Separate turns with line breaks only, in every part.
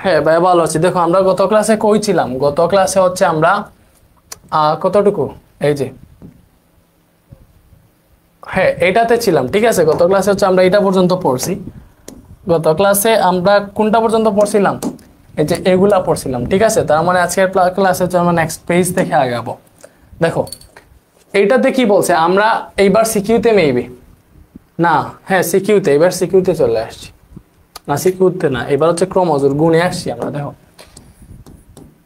হ্যাঁ ভাই ভালো আছি। দেখো আমরা গত ক্লাসে কই ছিলাম? গত ক্লাসে হচ্ছে আমরা কতটুকু এই যে হ্যাঁ এটাতে ছিলাম, ঠিক আছে। গত ক্লাসে হচ্ছে আমরা এটা পর্যন্ত পড়ছি। গত ক্লাসে আমরা কোনটা পর্যন্ত পড়ছিলাম? এই যে এগুলা পড়ছিলাম, ঠিক আছে। তার মানে আজকের ক্লাসে হচ্ছে আমরা নেক্সট পেজ থেকে আগাবো। দেখো এইটাতে কি বলছে, আমরা এইবার সিকিউতে মেবি না, হ্যাঁ সিকিউতে, এবার সিকিউতে চলে আসছি। না সিকিউতে না, এবার হচ্ছে ক্রমজোর গুণে আসছি আমরা। দেখো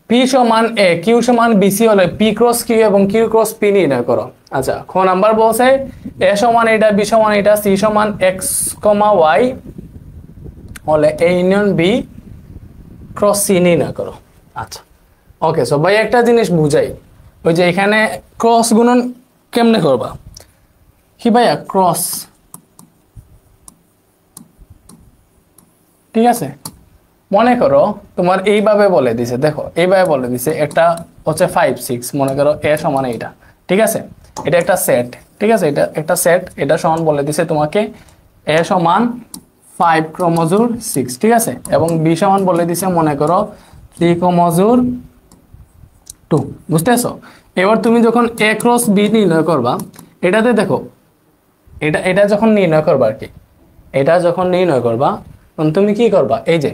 পি সমান এ কিউ সমান বিসি হলে পি ক্রস কিউ এবং কিউ ক্রস পি নির্ণয় করো। আচ্ছা খ নাম্বার বলছে এ সমান এটা, বি সমান এটা, সি সমান এক্স কমা ওয়াই হলে a union b cross c নির্ণয় করো। আচ্ছা ওকে, সো ভাই একটা জিনিস বুঝাই, ওই যে এখানে ক্রস গুণন কেমনে করবা কি ভাইয়া? ক্রস, ঠিক আছে। মনে করো তোমার এইভাবে বলে দিছে, দেখো এইভাবে বলে দিছে একটা হচ্ছে 5 6, মনে করো এ সমান এইটা, ঠিক আছে। এটা একটা সেট, ঠিক আছে, এটা একটা সেট, এটা সমান বলে দিছে তোমাকে এ সমান 5 ক্রোমোজোর 6, ঠিক আছে। এবং বি সমান বলে দিছে মনে করো 3 ক্রোমোজোর 2, বুঝতেছো? এবার তুমি যখন এ ক্রস বি নির্ণয় করবা, এটাতে দেখো এটা যখন নির্ণয় করবা আর কি, এটা যখন নির্ণয় করবা তখন তুমি কি করবা, এই যে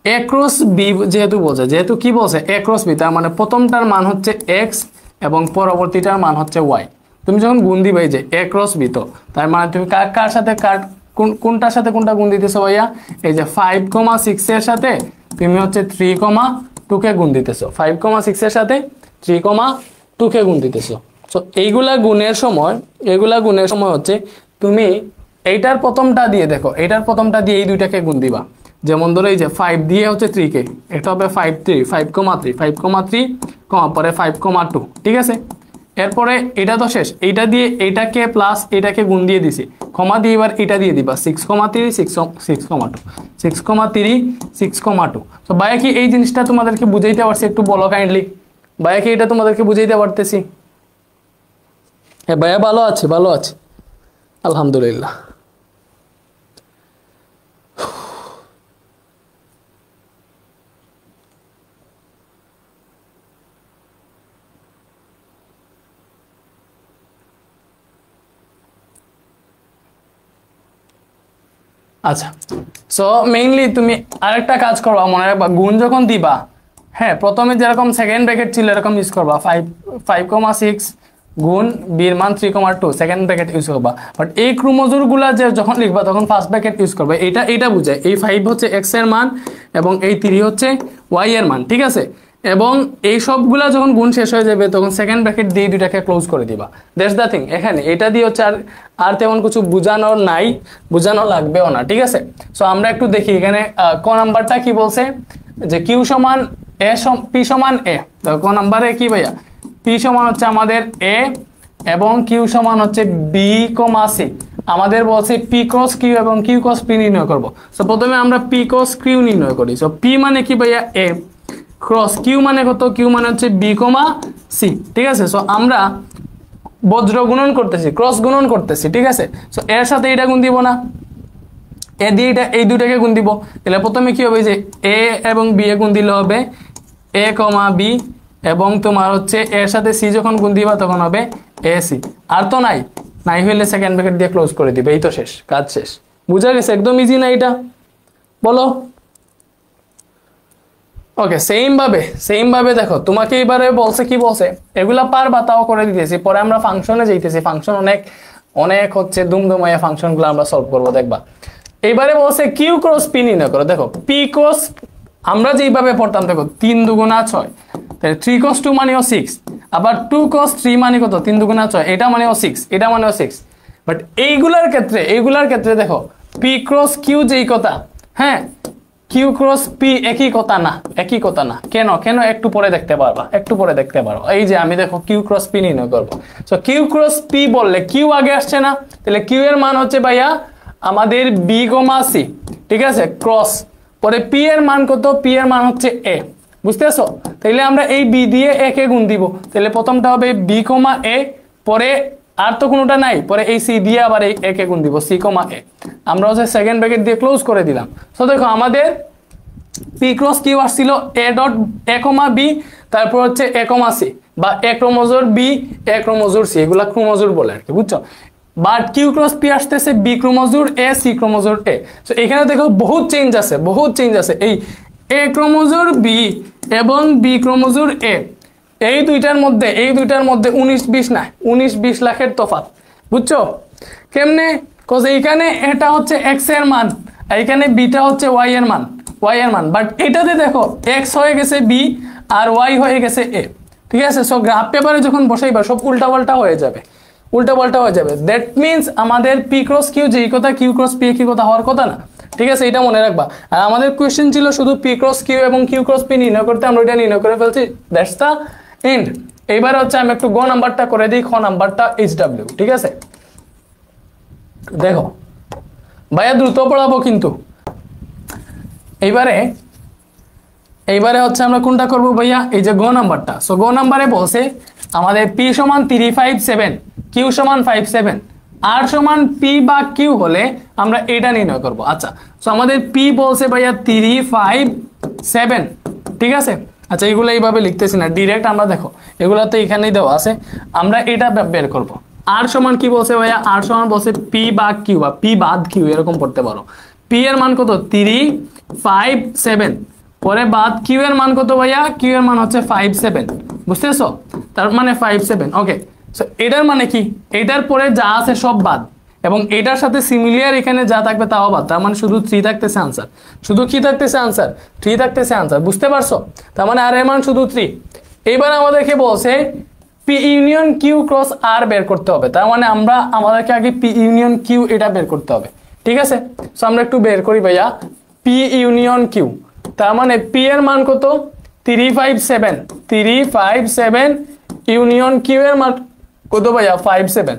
এ ক্রস বি যেহেতু বলছে, যেহেতু কি বলছে এ ক্রস বি, তার মানে প্রথমটার মান হচ্ছে এক্স এবং পরবর্তীটার মান হচ্ছে ওয়াই। তুমি যখন গুণ দিবে এই যে এ ক্রস বি, তো তার মানে তুমি কার সাথে কোনটার সাথে কোনটা গুণ দিতেছো ভাইয়া? এই যে 5,6 এর সাথে তুমি হচ্ছে 3,2 কে গুণ দিতেছো, 5,6 এর সাথে 3,2 কে গুণ দিতেছো। তো এইগুলা গুণের সময় হচ্ছে তুমি এইটার প্রথমটা দিয়ে, দেখো এইটার প্রথমটা দিয়ে এই দুইটাকে গুণ দিবা। যেমন ধরো এই যে 5 দিয়ে হচ্ছে 3 কে, এটা হবে 5,3 পরে 5,2, ঠিক আছে। এরপরে এটা তো শেষ, এইটা দিয়ে এইটাকে প্লাস এটাকে গুণ দিয়ে দিছি, কমা দিয়ে এবার এটা দিয়ে দিবা 6,3 6,2। তো ভাইয়া কি এই জিনিসটা তোমাদেরকে বুঝাইতে পারছি? একটু বলো কাইন্ডলি ভাইয়া কি এটা তোমাদেরকে বুঝাইতে পারতেছি? হ্যাঁ ভাইয়া ভালো আছে আলহামদুলিল্লাহ। আচ্ছা সো মেইনলি তুমি আরেকটা কাজ করবা, মনে রাখবা গুণ যখন দিবা, হ্যাঁ প্রথমে যেরকম সেকেন্ড ব্র্যাকেট ছিল এরকম ইউজ করবা, 5,6 গুণ বির মান 3,2 সেকেন্ড ব্র্যাকেট ইউজ করবা। বাট এই ক্রোমোজোর গুলা যে যখন লিখবা তখন ফার্স্ট ব্র্যাকেট ইউজ করবে। এটা বুঝায় এই 5 হচ্ছে এক্স এর মান এবং এই 3 হচ্ছে ওয়াই এর মান, ঠিক আছে। এবং এই সবগুলা যখন গুণ শেষ হয়ে যাবে তখন সেকেন্ড ব্র্যাকেট দিয়ে দুইটাকে ক্লোজ করে দিবা। That's the thing. এখানে এটা দিয়ে হচ্ছে আর তেমন কিছু বোঝানোর নাই, বোঝানো লাগবেও না, ঠিক আছে। সো আমরা একটু দেখি এখানে ক নাম্বারটা কি বলছে, যে কিউ সমান পি সমান এ। ক নাম্বারে কি ভাইয়া? পি সমান হচ্ছে আমাদের এ এবং কিউ সমান হচ্ছে বি কমা সি। আমাদের বলছে পি ক্রস কিউ এবং কিউ ক্রস পি নির্ণয় করবো। সো প্রথমে আমরা পি ক্রস কিউ নির্ণয় করি। সো পি মানে কি ভাইয়া? এ ক্রস কিউ মানে কত? কিউ মানে হচ্ছে বি কমা সি, ঠিক আছে। সো আমরা বজ্র গুণন করতেছি, ক্রস গুণন করতেছি, ঠিক আছে। সো এর সাথে এটা গুণ দিব না, এ দিয়ে এটা এই দুটাকে গুণ দিব। তাহলে প্রথমে কি হবে, যে এ এবং বি এ গুণ দিলে হবে এ কমা বি, এবং তোমার হচ্ছে এর সাথে সি যখন গুণ দিবা তখন হবে এ সি। আর তো নাই হইলে সেকেন্ড ব্র্যাকেট দিয়ে ক্লোজ করে দিবে, এই তো শেষ, কাজ শেষ। বুঝা গেছে? একদম ইজি না এটা? বলো। ওকে, সেম ভাবে দেখো তোমাকে এবারে বলছে, কি বলছে এগুলা পারবা তাও করে দিতেছি। পরে আমরা ফাংশনে যাইতেছি, ফাংশন অনেক হচ্ছে দুমদুমাইয়া ফাংশন গুলো আমরা সলভ করবো, দেখবা। এইবারে বলছে কিউ ক্রস পি নির্ণয় করো। দেখো পি ক্রস আমরা যেইভাবে পড়তাম, দেখো 3 দুগুণা 6, তাহলে 3 cos 2 মানেও 6, আবার 2 cos 3 মানে কত? 3 দুগুণা 6, এটা মানেও 6, এটা মানেও 6। বাট এইগুলার ক্ষেত্রে দেখো পি ক্রস কিউ যেই কথা, হ্যাঁ কিউ ক্রস পি একই কথা না। কেন একটু পরে দেখতে পারবা, এই যে আমি দেখো কিউ ক্রস পি নির্ণয় করবো। সো কিউ ক্রস পি বললে কিউ আগে আসছে না, তাহলে কিউ এর মান হচ্ছে ভাইয়া আমাদের বি কমা সি, ঠিক আছে। ক্রস পরে পি এর মান কত? পি এর মান হচ্ছে এ, বুঝতেছো? তাহলে আমরা এই বি দিয়ে এ কে গুণ দিব, তাহলে প্রথমটা হবে বি কমা এ, পরে আর তো কোনোটা নাই, পরে এই সি দিয়ে আবার এই এ কে গুণ দিব, সি কমা এ। আমরা হচ্ছে সেকেন্ড ব্র্যাকেট দিয়ে ক্লোজ করে দিলাম। সো দেখো আমাদের পি ক্রস কিউ আসছিল A dot A comma B, তারপর হচ্ছে এ কমা সি, বা এ ক্রোমোজোর বি এ ক্রোমোজোর সি, এগুলা ক্রোমোজোর বলে আর কি, বুঝছো? বাট কিউ ক্রস পি আসতেছে বি ক্রোমোজোর এ সি ক্রোমোজোর এ। তো এখানে দেখো বহুত চেঞ্জ আছে, বহুত চেঞ্জ আছে। এই এ ক্রোমোজোর বি এবং বি ক্রোমোজোর এ, এই দুইটার মধ্যে 19-20 না, 19-20 লাখের তফাৎ, বুঝছো? কেমনে? কজ এইখানে এটা হচ্ছে এক্স এর মান, এইখানে বিটা হচ্ছে ওয়াই এর মান, বাট এটাতে দেখো এক্স হয়ে গেছে বি আর ওয়াই হয়ে গেছে এ, ঠিক আছে? সো গ্রাফ পেপারে যখন বসাইবা সব উল্টাপাল্টা হয়ে যাবে, দ্যাট মিনস আমাদের পি ক্রস কিউ যেই কথা, কিউ ক্রস পি কি কথা হওয়ার কথা না, ঠিক আছে? এটা মনে রাখবা। আর আমাদের কোয়েশ্চেন ছিল শুধু পি ক্রস কিউ এবং কিউ ক্রস পি নির্ণয় করতে, আমরা এটা নির্ণয় করে ফেলছি, দ্যাটস দ্য এন্ড। এইবার হচ্ছে আমি একটু গ নাম্বারটা করে দিই, খ নাম্বারটা এইচ ডাব্লিউ, ঠিক আছে? দেখো ভাইয়া দ্রুত পড়াবো কিন্তু। এইবারে হচ্ছে আমরা কোনটা করব ভাইয়া? এই যে গ নাম্বারটা। সো গ নাম্বারে বলছে আমাদের পি সমান 357, কিউ সমান 57, আর সমান পি বা কিউ হলে আমরা এটা নির্ণয় করব। আচ্ছা, সো আমাদের পি বলছে ভাইয়া 357, ঠিক আছে? আচ্ছা, এগুলো এইভাবে লিখতেছি না, ডিরেক্ট আমরা দেখো এগুলা তো এখানেই দেওয়া আছে, আমরা এটা বের করব। আর সমান কি বলছে ভাইয়া? আর সমান বলছে পি বা কিউ, বা পি বাদ কিউ এরকম পড়তে পারো। পি এর মান কত? 357, পরে বাদ কিউ এর মান কত ভাইয়া? কিউ এর মান হচ্ছে 57, বুঝতেছো? তার মানে 57, ওকে। সো এটার মানে কি? এটার পরে যা আছে সব বাদ, এবং এটার সাথে সিমিলার এখানে যা থাকবে তাও বাদ, তার মানে শুধু 3 থাকতেছে আনসার। শুধু কি থাকতেছে? আনসার 3 থাকতেছে আনসার, বুঝতে পারছো? তার মানে আর এর মান শুধু 3। এবার আমাদেরকে বলছে পি ইউনিয়ন কিউ ক্রস আর বের করতে হবে, তার মানে আমাদেরকে আগে পি ইউনিয়ন কিউ এটা বের করতে হবে, ঠিক আছে? সো আমরা একটু বের করি ভাইয়া, পি ইউনিয়ন কিউ, তার মানে পি এর মান কত? 357 ইউনিয়ন কিউ এর মান কত ভাইয়া? 57।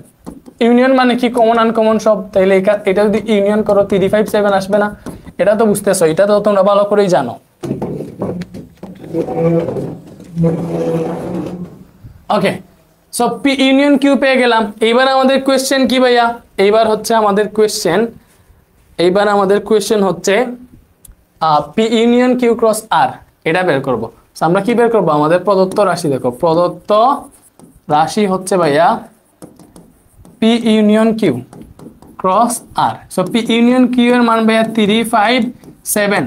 ইউনিয়ন মানে কি? কমন আনকমন সব, তাইলে এটা যদি ইউনিয়ন করো 357 আসবে না? এটা তো বুঝতেছো, এটা তো তোমরা ভালো করেই জানো। ওকে, সো পি ইউনিয়ন কিউ পেয়ে গেলাম। এইবার আমাদের কোয়েশ্চেন কি ভাইয়া? এইবার আমাদের কোয়েশ্চেন হচ্ছে পি ইউনিয়ন কিউ ক্রস আর, এটা বের করব। আমরা কি বের করব? আমাদের প্রদত্ত রাশি, দেখো প্রদত্ত রাশি হচ্ছে ভাইয়া পি ইউনিয়ন কিউ ক্রস আর। সো পি ইউনিয়ন কিউ এর মান ভাইয়া 357,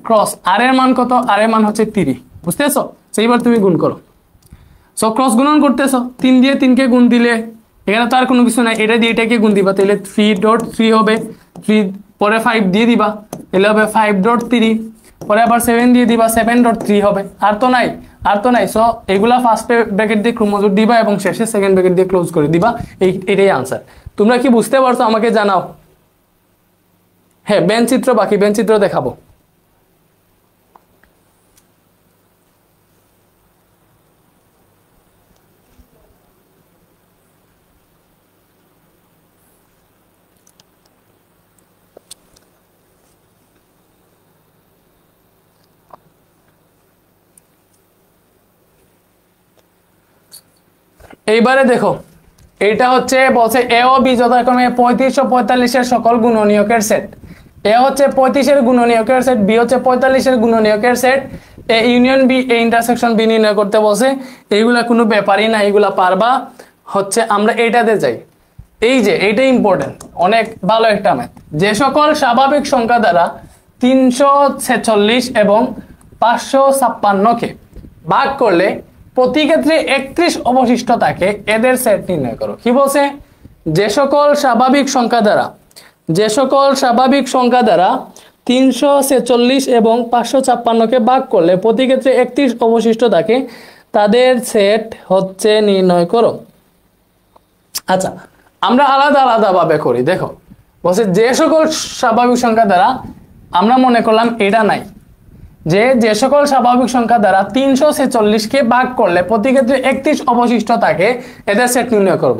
ক্রস আর এর মান কত? আর এর মান হচ্ছে 3, বুঝতেছো? সেইবার তুমি গুণ করো। সো ক্রস গুণন করতেছো, 3 দিয়ে 3 কে গুণ দিলে এখানে তো আর কোনো কিছু নাই, এটা দিয়ে এটাকে গুণ দিবা, তাহলে 3.3 হবে, 3 পরে 5 দিয়ে দিবা, তাহলে হবে 5.3, পরে আবার 7 দিয়ে দিবা, 7.3 হবে। আর তো নাই। সো এগুলা ফার্স্ট ব্র্যাকেট দিয়ে ক্রোমোজোর দিবা এবং শেষে সেকেন্ড ব্র্যাকেট দিয়ে ক্লোজ করে দিবা, এটাই আনসার। তোমরা কি বুঝতে পারছো? আমাকে জানাও। হ্যাঁ, বেঞ্চিত্র বাকি, বেঞ্চিত্র দেখাবো। এইবারে দেখো, এটা হচ্ছে বলছে এ ও বি যথাক্রমে 35 ও 45 এর সকল গুণনীয়কের সেট। এ হচ্ছে 35 এর গুণনীয়কের সেট, বি হচ্ছে 45 এর গুণনীয়কের সেট, A union B, A intersection B নির্ণয় করতে বলছে। এইগুলা কোনো ব্যাপারই না, এইগুলা পারবা। হচ্ছে আমরা এইটাতে যাই, এই যে এইটা ইম্পর্টেন্ট, অনেক ভালো একটা ম্যাথ। যে সকল স্বাভাবিক সংখ্যা দ্বারা 346 এবং 556 কে ভাগ করলে প্রতি ক্ষেত্রে 31 অবশিষ্ট থাকে, এদের সেট নির্ণয় করো। কি বলছে? যে সকল স্বাভাবিক সংখ্যা দ্বারা 346 এবং 556 কে ভাগ করলে প্রতি ক্ষেত্রে 31 অবশিষ্ট থাকে, তাদের সেট হচ্ছে নির্ণয় করো। আচ্ছা, আমরা আলাদা ভাবে করি। দেখো বলছে যে সকল স্বাভাবিক সংখ্যা দ্বারা, আমরা মনে করলাম এটা নাই, যে সকল স্বাভাবিক সংখ্যা দ্বারা 346 কে ভাগ করলে প্রতি ক্ষেত্রে 31 অবশিষ্ট থাকে, এদের সেট নির্ণয় করব।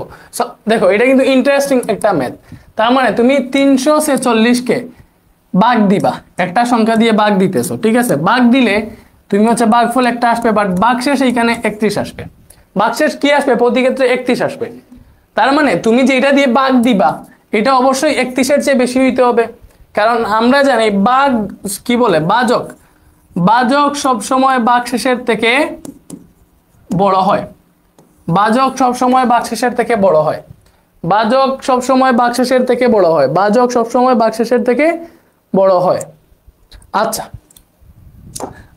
দেখো এটা কিন্তু ইন্টারেস্টিং একটা ম্যাথ। তার মানে তুমি 346 কে ভাগ দিবা, একটা সংখ্যা দিয়ে ভাগ দিতেছো, ঠিক আছে? ভাগ দিলে তুমি হচ্ছে ভাগফল একটা আসবে, বাট ভাগশেষ এইখানে 31 আসবে। ভাগশেষ কি আসবে? প্রতি ক্ষেত্রে 31 আসবে। তার মানে তুমি যেটা দিয়ে ভাগ দিবা এটা অবশ্যই 31 এর চেয়ে বেশি হইতে হবে, কারণ আমরা জানি ভাগ কি বলে, ভাজক বাজক সবসময় ভাগশেষের থেকে বড় হয়। বাজক সবসময় ভাগশেষের থেকে বড় হয়। বাজক সবসময় ভাগশেষের থেকে বড় হয়। বাজক সবসময় ভাগশেষের থেকে বড় হয়। আচ্ছা,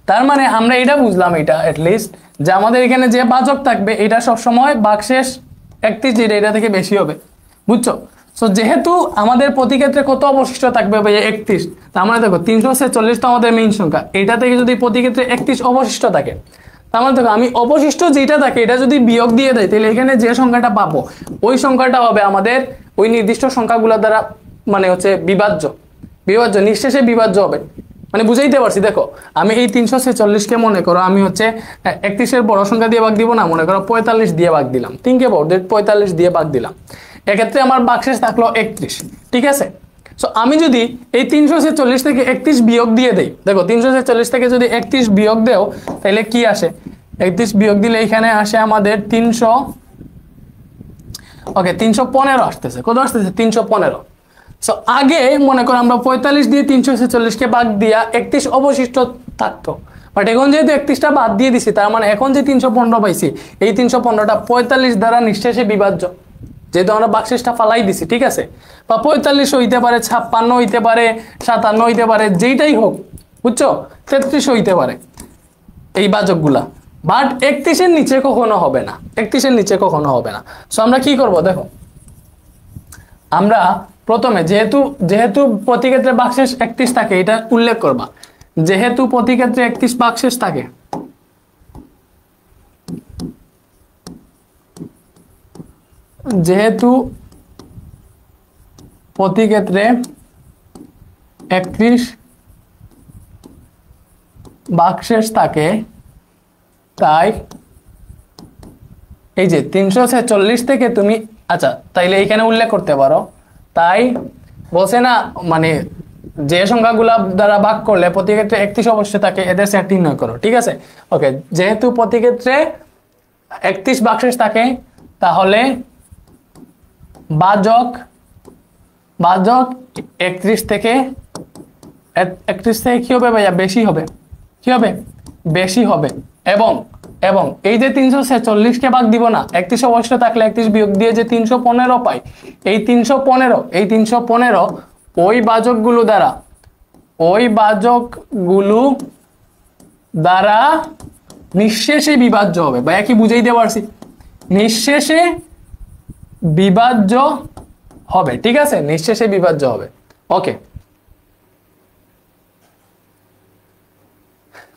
তার মানে আমরা এটা বুঝলাম, এটা এটলিস্ট যে আমাদের এখানে যে বাজক থাকবে এটা সবসময় ভাগশেষ 31 যেটা এটা থেকে বেশি হবে, বুঝছো? সো যেহেতু আমাদের প্রতি ক্ষেত্রে কত অবশিষ্ট থাকবে ভাই 31, তার মানে দেখো 346 তো আমাদের মেইন সংখ্যা, এটা থেকে যদি প্রতি ক্ষেত্রে 31 অবশিষ্ট থাকে, তার মানে দেখো আমি অবশিষ্ট যেটা থাকে এটা যদি বিয়োগ দিয়ে দেয় তাহলে এখানে যে সংখ্যাটা পাবো ওই সংখ্যাটা হবে আমাদের ওই নির্দিষ্ট সংখ্যাগুলো দ্বারা মানে হচ্ছে বিভাজ্য, নিঃশেষে বিভাজ্য হবে। মানে বুঝাইতে পারছি, দেখো আমি এই 346কে মনে করো আমি হচ্ছে 31-এর বড় সংখ্যা দিয়ে ভাগ দিব না, মনে করো 45 দিয়ে ভাগ দিলাম, থিঙ্ক অ্যাবাউট দ্যাট, 45 দিয়ে ভাগ দিলাম, এক্ষেত্রে আমার ভাগশেষ থাকলো 31, ঠিক আছে? সো আমি যদি এই 346 থেকে 31 বিয়োগ দিয়ে দেই, দেখো 346 থেকে যদি 31 বিয়োগ দেও তাহলে কি আসে, 31 বিয়োগ দিলে এখানে আসে আমাদের 315 আসতেছে। কত আসতেছে? 315। সো আগে মনে করো আমরা 45 দিয়ে 346কে ভাগ দিয়া 31 অবশিষ্ট থাকতো, বাট এখন যেহেতু 31টা বাদ দিয়ে দিছি, তার মানে এখন যে 315 পাইছি এই 315টা 45 দ্বারা নিঃশেষে বিভাজ্য, যেহেতু আমরা ভাগশেষটা ফালাই দিছি, ঠিক আছে? বা 45 হইতে পারে, 56 হইতে পারে, 57 হইতে পারে, যেইটাই হোক, বুঝছো? 33 হইতে পারে এই বাচকগুলা, বাট 31-এর নিচে কখনো হবে না, 31-এর নিচে কখনো হবে না। সো আমরা কি করব, দেখো আমরা প্রথমে যেহেতু প্রতি ক্ষেত্রে ভাগশেষ 31 থাকে, এটা উল্লেখ করবা, যেহেতু প্রতি ক্ষেত্রে 31 ভাগশেষ থাকে, যেহেতু প্রতি ক্ষেত্রে 31 ভাগশেষ থাকে, তাই এই যে 346 থেকে তুমি, আচ্ছা তাইলে এইখানে উল্লেখ করতে পারো, তাই বলছে না মানে যে সংখ্যাগুলা দ্বারা ভাগ করলে প্রতি ক্ষেত্রে 31 অবশ্যই থাকে এদের সেট নির্ণয় করো, ঠিক আছে? ওকে, যেহেতু প্রতি ক্ষেত্রে 31 ভাগশেষ থাকে তাহলে বাজক 31 থেকে কি হবে ভাইয়া? বেশি হবে। কি হবে? বেশি হবে। এবং এই যে 346কে ভাগ দিব না, 31 অবশিষ্ট থাকলে 31 বিয়োগ দিয়ে যে 315 পাই, এই 315 ওই বাজকগুলো দ্বারা নিঃশেষে বিভাজ্য হবে। ভাইয়া কি বুঝাইতে পারছি? নিঃশেষে বিভাজ্য হবে, ঠিক আছে? নিঃশেষে বিভাজ্য হবে। ওকে,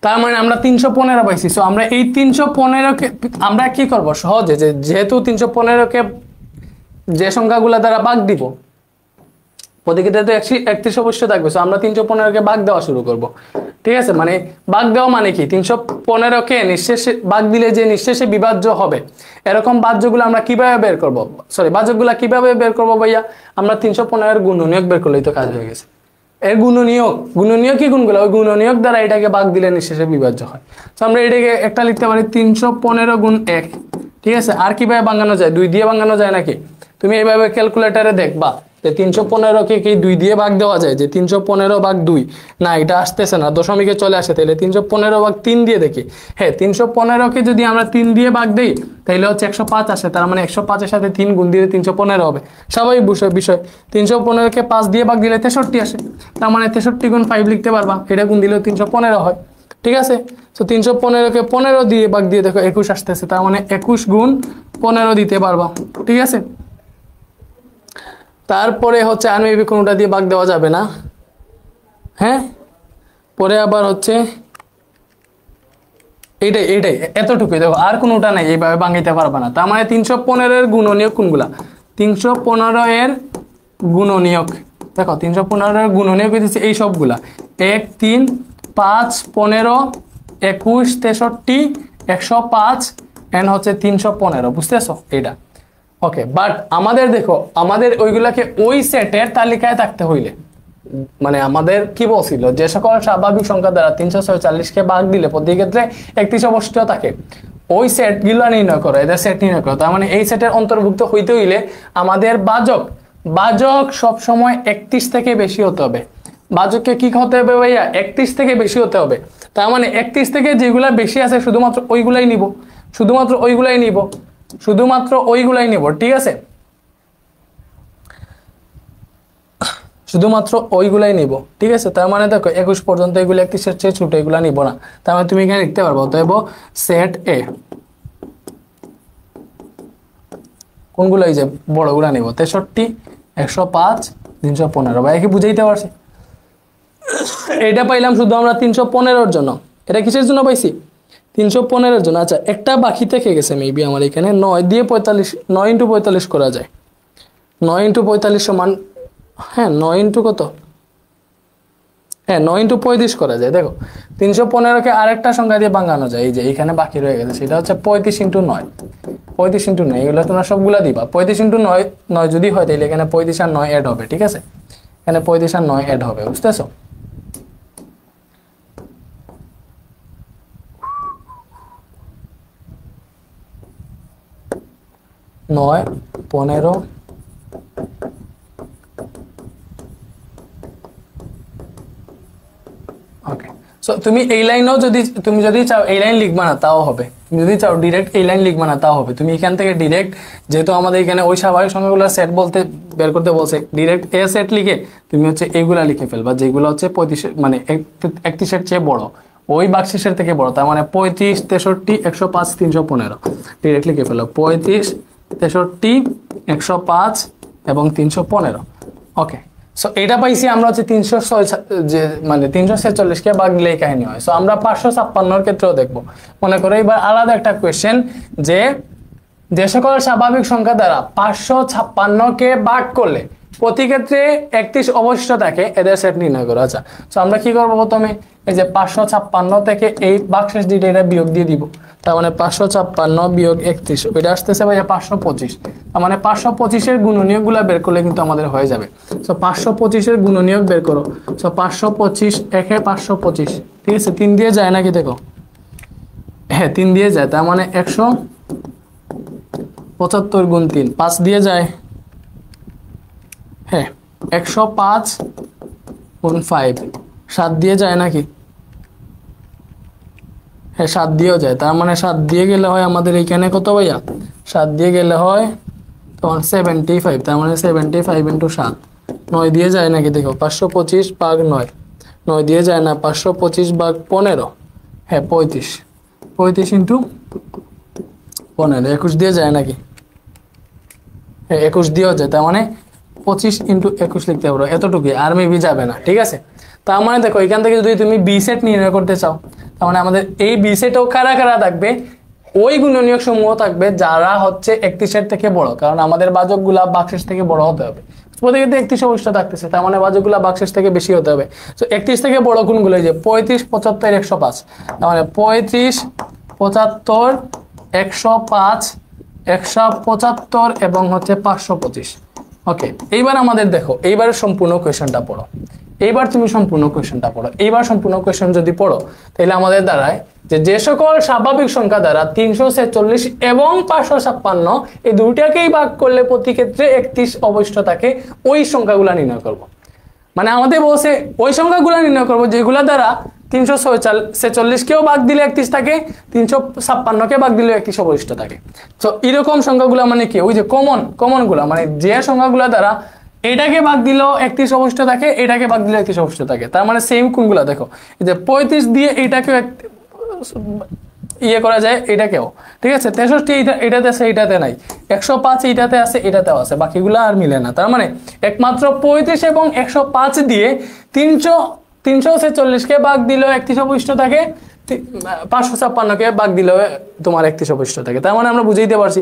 তার মানে আমরা 315 পাইছি। সো আমরা এই 315কে আমরা কি করব সহজে, যেহেতু 315কে যে সংখ্যাগুলো দ্বারা ভাগ দিব প্রতি ক্ষেত্রে তো 31 অবশ্যই থাকবে, সো আমরা 315কে ভাগ দেওয়া শুরু করব, ঠিক আছে? মানে ভাগ দেওয়া মানে কি, 315কে নিঃশেষে ভাগ দিলে যে নিঃশেষে বিভাজ্য হবে এরকম বাহ্যগুলো আমরা কিভাবে বের করব, বাহ্যগুলো কিভাবে বের করব ভাইয়া? আমরা 315-এর গুণনীয়ক বের করলেই তো কাজ হয়ে গেছে। এর গুণনীয়ক কি গুণগুলো, ওই গুণনীয়ক দ্বারা এটাকে ভাগ দিলে নিঃশেষে বিভাজ্য হয়। তো আমরা এটাকে একটা লিখতে পারি 315 গুণ 1, ঠিক আছে? আর কিভাবে ভাঙানো যায়? 2 দিয়ে ভাঙানো যায় নাকি? তুমি এইভাবে ক্যালকুলেটরে দেখবা যে 315কে কি 2 দিয়ে ভাগ দেওয়া যায়, যে 315 ভাগ 2, না এটা আসতেছে না, দশমিকে চলে আসে, তাহলে 315 ভাগ 3 দিয়ে দেখি। হ্যাঁ, 315কে যদি আমরা 3 দিয়ে ভাগ দেই তাহলে হচ্ছে 105 আসে, তার মানে 105-এর সাথে 3 গুণ দিলে 315 হবে, স্বাভাবিক বিষয়। 315কে 5 দিয়ে ভাগ দিলে 63 আসে, তার মানে 63 গুণ 5 লিখতে পারবা, এটা গুণ দিলেও 315 হয়, ঠিক আছে? তো 315কে 15 দিয়ে ভাগ দিয়ে দেখো 21 আসতেছে, তার মানে 21 গুণ 15 দিতে পারবা, ঠিক আছে? তারপরে হচ্ছে আনমেবি কোনোটা দিয়ে ভাগ দেওয়া যাবে না, হ্যাঁ? পরে আবার হচ্ছে এইটাই এতটুকুই, দেখো আর কোনোটা নাই, এইভাবে ভাঙাইতে পারবা না। তার মানে 315-এর গুণনীয়ক কোনগুলা? 315-এর গুণনীয়ক, দেখো 315-এর গুণনীয়ক হইতেছে এই সবগুলা, 1 3 5 15 21 63 105 এন্ড হচ্ছে 315, বুঝতেছো এইটা? ওকে, বাট আমাদের দেখো আমাদের ওইগুলাকে ওই সেটের তালিকায় থাকতে হইলে, মানে আমাদের কি বলছিল, যে সকল স্বাভাবিক সংখ্যা দ্বারা 346কে ভাগ দিলে প্রতি ক্ষেত্রে 31 অবশিষ্ট থাকে, ওই সেটগুলো নির্ণয় করো, এদের সেট নির্ণয় করো। তার মানে এই সেটের অন্তর্ভুক্ত হইতে হইলে আমাদের বাজক সবসময় 31 থেকে বেশি হতে হবে। বাজককে কি হতে হবে ভাইয়া? 31 থেকে বেশি হতে হবে। তার মানে 31 থেকে যেগুলা বেশি আছে শুধুমাত্র ওইগুলাই নিব, শুধুমাত্র ওইগুলাই নিব, শুধুমাত্র ওইগুলাই নিব, ঠিক আছে, শুধুমাত্র ওইগুলাই নিব, ঠিক আছে। তার মানে দেখো 21 পর্যন্ত এগুলো 31-এর চেয়ে ছোট, এগুলা নিব না। তার মানে তুমি এখানে লিখতে পারবো, অতএব সেট এ কোনগুলো, এই যে বড়গুলা নিব, 63, 105, 315। ভাই কি বুঝাইতে পারছি? এটা পাইলাম শুধু আমরা 315-এর জন্য। এটা কিসের জন্য পাইছি? 315-এর জন্য। আচ্ছা, একটা বাকি থেকে গেছে মেবি আমার এখানে। 9 দিয়ে 45, 9 × 45 করা যায়। 9 × 45 সমান, হ্যাঁ 9 ইন্টু কত, হ্যাঁ 9 × 35 করা যায়। দেখো 315-কে আরেকটা সংখ্যা দিয়ে ভাঙানো যায়, এই যে এখানে বাকি রয়ে গেছে, সেটা হচ্ছে 35 × 9। 35 × 9 এগুলো তোমরা সবগুলা দিবা। 35 × 9, 9 যদি হয় তাহলে এখানে 35 আর 9 অ্যাড হবে, ঠিক আছে, এখানে 35 আর 9 অ্যাড হবে, বুঝতেছো? নয় 15। ওকে, সো তুমি এই লাইনও তুমি যদি চাও এই লাইন লিখবা না তাও হবে, তুমি যদি চাও ডিরেক্ট এই লাইন লিখবা না তাও হবে। তুমি এখান থেকে ডিরেক্ট, যেহেতু আমাদের এখানে ওই স্বাভাবিক সংখ্যাগুলোর সেট বলতে বের করতে বলছে, ডিরেক্ট এ সেট লিখে তুমি হচ্ছে এইগুলা লিখে ফেলবা, যেগুলো হচ্ছে 35 মানে 31-এর চেয়ে বড়, ওই বাক্সের থেকে বড়। তার মানে 35, 63, 105, 315 ডিরেক্ট লিখে ফেলো, 35, 63, 105 এবং 315। ওকে, সো এটা পাইছি আমরা হচ্ছে 306, যে মানে 346-কে ভাগ দিলে এই কাহিনী হয়। সো আমরা 556-এর ক্ষেত্রেও দেখবো। মনে করো এবার আলাদা একটা কোয়েশ্চেন, যে সকল স্বাভাবিক সংখ্যা দ্বারা 556-কে ভাগ করলে প্রতি ক্ষেত্রে 31 অবশিষ্ট থাকে, এদের সেট নির্ণয় করো। আচ্ছা, সো আমরা কি করবো, প্রথমে এই যে 556 থেকে এই ভাগশেষ দুইটা এটা বিয়োগ দিয়ে দিব। তার মানে 556 বিয়োগ 31, ওইটা আসতেছে ভাইয়া 525। তার মানে 525-এর গুণনীয়ক গুলা বের করলে কিন্তু আমাদের হয়ে যাবে। সো 525-এর গুণনীয়ক বের করো। সো 525 একে 525, ঠিক আছে, 3 দিয়ে যায় নাকি দেখো, হ্যাঁ 3 দিয়ে যায়। তার মানে 175 গুণ 3, 5 দিয়ে যায়, হ্যাঁ 105 গুণ 5, 7 দিয়ে যায় নাকি, হ্যাঁ 7 দিয়েও যায়। তার মানে 7 দিয়ে গেলে হয় আমাদের এইখানে কত ভাইয়া, 7 দিয়ে গেলে হয় তোমার 75। তার মানে 75 × 7, 9 দিয়ে যায় নাকি দেখো, 525 ভাগ 9, 9 দিয়ে যায় না, 525 ভাগ 15, হ্যাঁ 35, 35 × 15, 21 দিয়ে যায় নাকি, হ্যাঁ 21 দিয়েও যায়। তার মানে 25 × 21 লিখতে পারো, এতটুকুই, আর মেবি যাবে না, ঠিক আছে। তার মানে দেখো এখান থেকে যদি তুমি বি সেট নির্ণয় করতে চাও, তার মানে আমাদের এই বি সেটও কারা কারা থাকবে, ওই গুণনীয়ক সমূহ থাকবে যারা হচ্ছে 31-এর থেকে বড়, কারণ আমাদের বাচকগুলা বাক্সেস থেকে বড় হতে হবে। প্রতিক্ষেত্রে 31 অবশিষ্ট থাকতেছে, তার মানে বাচকগুলা বাক্সেস থেকে বেশি হতে হবে। তো 31 থেকে বড় কোনগুলো, যে 35, 75, 105। তার মানে 35, 75, 105, 175 এবং হচ্ছে 525। ওকে, এইবার আমাদের দেখো, এইবার সম্পূর্ণ কোয়েশ্চেনটা পড়ো। এইবার তুমি সম্পূর্ণ কোয়েশ্চেনটা পড়ো। এইবার সম্পূর্ণ কোয়েশ্চেন যদি পড়ো, তাহলে আমাদের দাঁড়ায় যে সকল স্বাভাবিক সংখ্যা দ্বারা 346 এবং 556 এই দুইটাকেই ভাগ করলে প্রতি ক্ষেত্রে 31 অবশিষ্ট থাকে, ওই সংখ্যাগুলো নির্ণয় করব। মানে আমাদের বলছে ওই সংখ্যাগুলো নির্ণয় করবো যেগুলা দ্বারা 346-কেও ভাগ দিলে 31 থাকে, 356-কে ভাগ দিলে 31 অবশিষ্ট থাকে। তো এরকম সংখ্যাগুলো মানে কি, ওই যে কমন গুলা, মানে যে সংখ্যাগুলা দ্বারা এটাকে ভাগ দিলেও 31 অবশিষ্ট থাকে, এটাকে ভাগ দিলে 31 অবশিষ্ট থাকে। তার মানে সেম কোনগুলা দেখো, এই যে 35 দিয়ে এইটাকে ইয়ে করা যায়, এটাকেও, ঠিক আছে। 63 এটাতে আছে, এটাতে নাই। 105 এইটাতে আছে, এটাতেও আছে, বাকিগুলো আর মিলে না। তার মানে একমাত্র 35 এবং 105 দিয়ে 346-কে ভাগ দিলেও 31 অবশিষ্ট থাকে, 556-কে ভাগ দিলেও তোমার 31 অবশিষ্ট থাকে। তার মানে আমরা বুঝাইতে পারছি।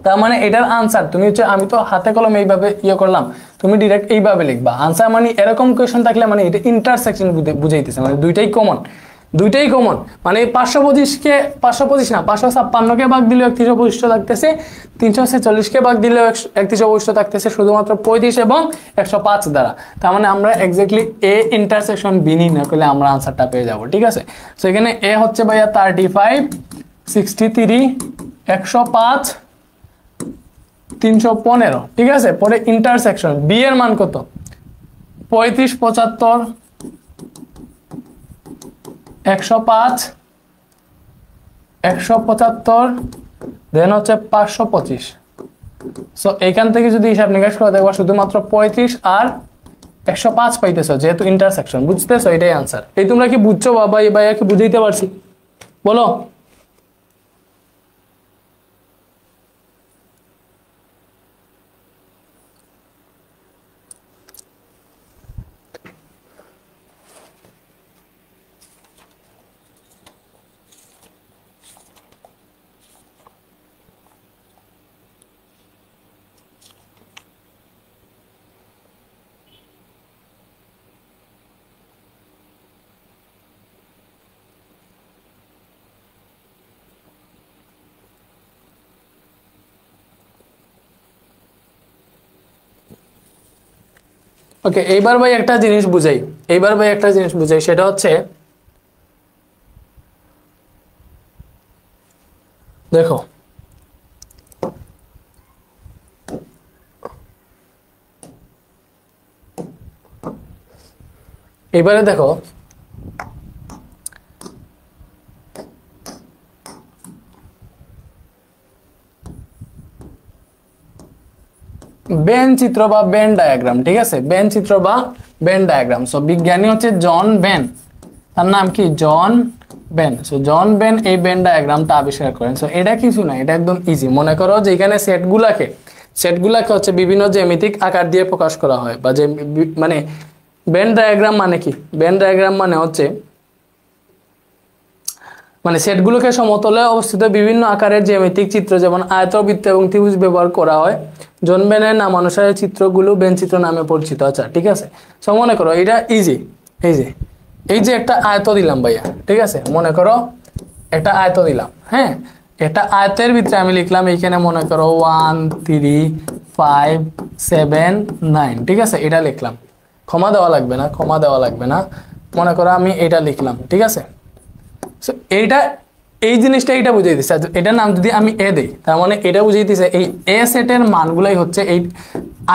তার মানে এটার আনসার তুমি হচ্ছে, আমি তো হাতে কলমে এইভাবে ইয়ে করলাম, তুমি ডিরেক্ট এইভাবে লিখবা আনসার। মানে এরকম কোয়েশ্চেন থাকলে মানে এটা ইন্টারসেকশন বুঝাইতেছে, মানে দুইটাই কমন, মানে 525 না 556-কে ভাগ দিলেও 31 অবশিষ্ট থাকতেছে, 346-কে ভাগ দিলেও 31 অবশিষ্ট থাকতেছে, শুধুমাত্র 35 এবং 105 দ্বারা। তার মানে আমরা এক্স্যাক্টলি এ ইন্টারসেকশন বি নির্ণয় করলে আমরা আনসারটা পেয়ে যাব, ঠিক আছে। তো এখানে এ হচ্ছে ভাইয়া 35, 63, 105, 315, ঠিক আছে। পরে ইন্টারসেকশন বি এর মান কত, 35, 75, 105 175 দেন হচ্ছে 525। সো এইখান থেকে যদি হিসাব নিকাশ করে দেখবা শুধুমাত্র 35 আর 105 পাইতেছো, যেহেতু ইন্টারসেকশন। বুঝতেছো? এটাই আনসার। এই তোমরা কি বুঝছো বাবা? এই ভাইয়াকে বুঝাইতে পারছি? বলো। ওকে, এইবার ভাই একটা জিনিস বুঝাই, সেটা হচ্ছে দেখো এবারে দেখো বেন চিত্র বা বেন ডায়াগ্রাম। ঠিক আছে, বেন চিত্র বা বেন ডায়াগ্রাম। সো বিজ্ঞানী হচ্ছে জন বেন, তার নাম কি? জন বেন। সো জন বেন এই বেন ডায়াগ্রামটা আবিষ্কার করেন। সো এটা কিছু না, এটা একদম ইজি। মনে করো যে এখানে সেটগুলাকে হচ্ছে বিভিন্ন জ্যামিতিক আকার দিয়ে প্রকাশ করা হয়, বা যে মানে বেন ডায়াগ্রাম মানে কি? বেন ডায়াগ্রাম মানে হচ্ছে মানে সেটগুলোকে সমতলে অবস্থিত বিভিন্ন আকারের জ্যামিতিক চিত্র, যেমন আয়তবৃত্ত এবং ত্রিভুজ ব্যবহার করা হয়। জন বেনের নাম অনুসারে চিত্রগুলো বেন চিত্র নামে পরিচিত। আচ্ছা, ঠিক আছে। সো মনে করো এটা ইজি। এই যে একটা আয়ত দিলাম ভাইয়া, ঠিক আছে? মনে করো একটা আয়ত দিলাম, হ্যাঁ। এটা আয়তের ভিতরে আমি লিখলাম এইখানে মনে করো 1 3 5 7 9, ঠিক আছে? এটা লিখলাম, ক্ষমা দেওয়া লাগবে না। মনে করো আমি এটা লিখলাম, ঠিক আছে? সো এই জিনিসটা এটা বুঝিয়ে দিচ্ছে। এটার নাম যদি আমি এ দেই, তার মানে এটা বুঝিয়ে দিচ্ছে এই এ সেটের মানগুলাই হচ্ছে এই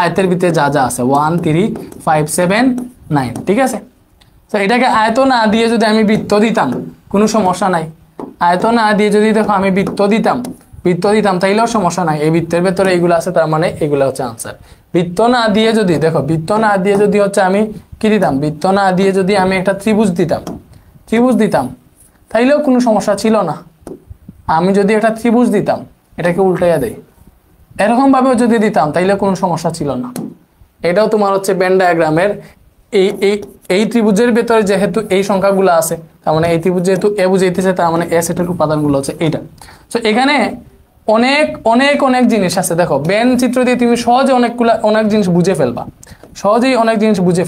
আয়তের ভিতরে যা যা আছে 1 3 5 7 9, ঠিক আছে? তো এটাকে আয়ত না দিয়ে যদি আমি বৃত্ত দিতাম কোনো সমস্যা নাই। আয়ত না দিয়ে যদি দেখো আমি বৃত্ত দিতাম তাইলেও সমস্যা নাই। এই বৃত্তের ভেতরে এইগুলো আছে, তার মানে এগুলো হচ্ছে আনসার। বৃত্ত না দিয়ে যদি দেখো, বৃত্ত না দিয়ে যদি হচ্ছে আমি কি দিতাম, বৃত্ত না দিয়ে যদি আমি একটা ত্রিভুজ দিতাম তাইলেও কোনো সমস্যা ছিল না। আমি যদি একটা ত্রিভুজ দিতাম, এটাকে উল্টাইয়া দেই, এরকম ভাবেও যদি দিতাম তাইলে কোনো সমস্যা ছিল না। এটাও তোমার হচ্ছে বেন ডায়াগ্রামের এই ত্রিভুজের ভেতরে যেহেতু এই সংখ্যাগুলো আছে, তার মানে এই ত্রিভুজ যেহেতু এ বুঝাইতেছে, তার মানে এ সেটের উপাদানগুলো হচ্ছে এইটা। তো এখানে অনেক জিনিস আছে। দেখো বেন চিত্র দিয়ে তুমি সহজে অনেক জিনিস বুঝে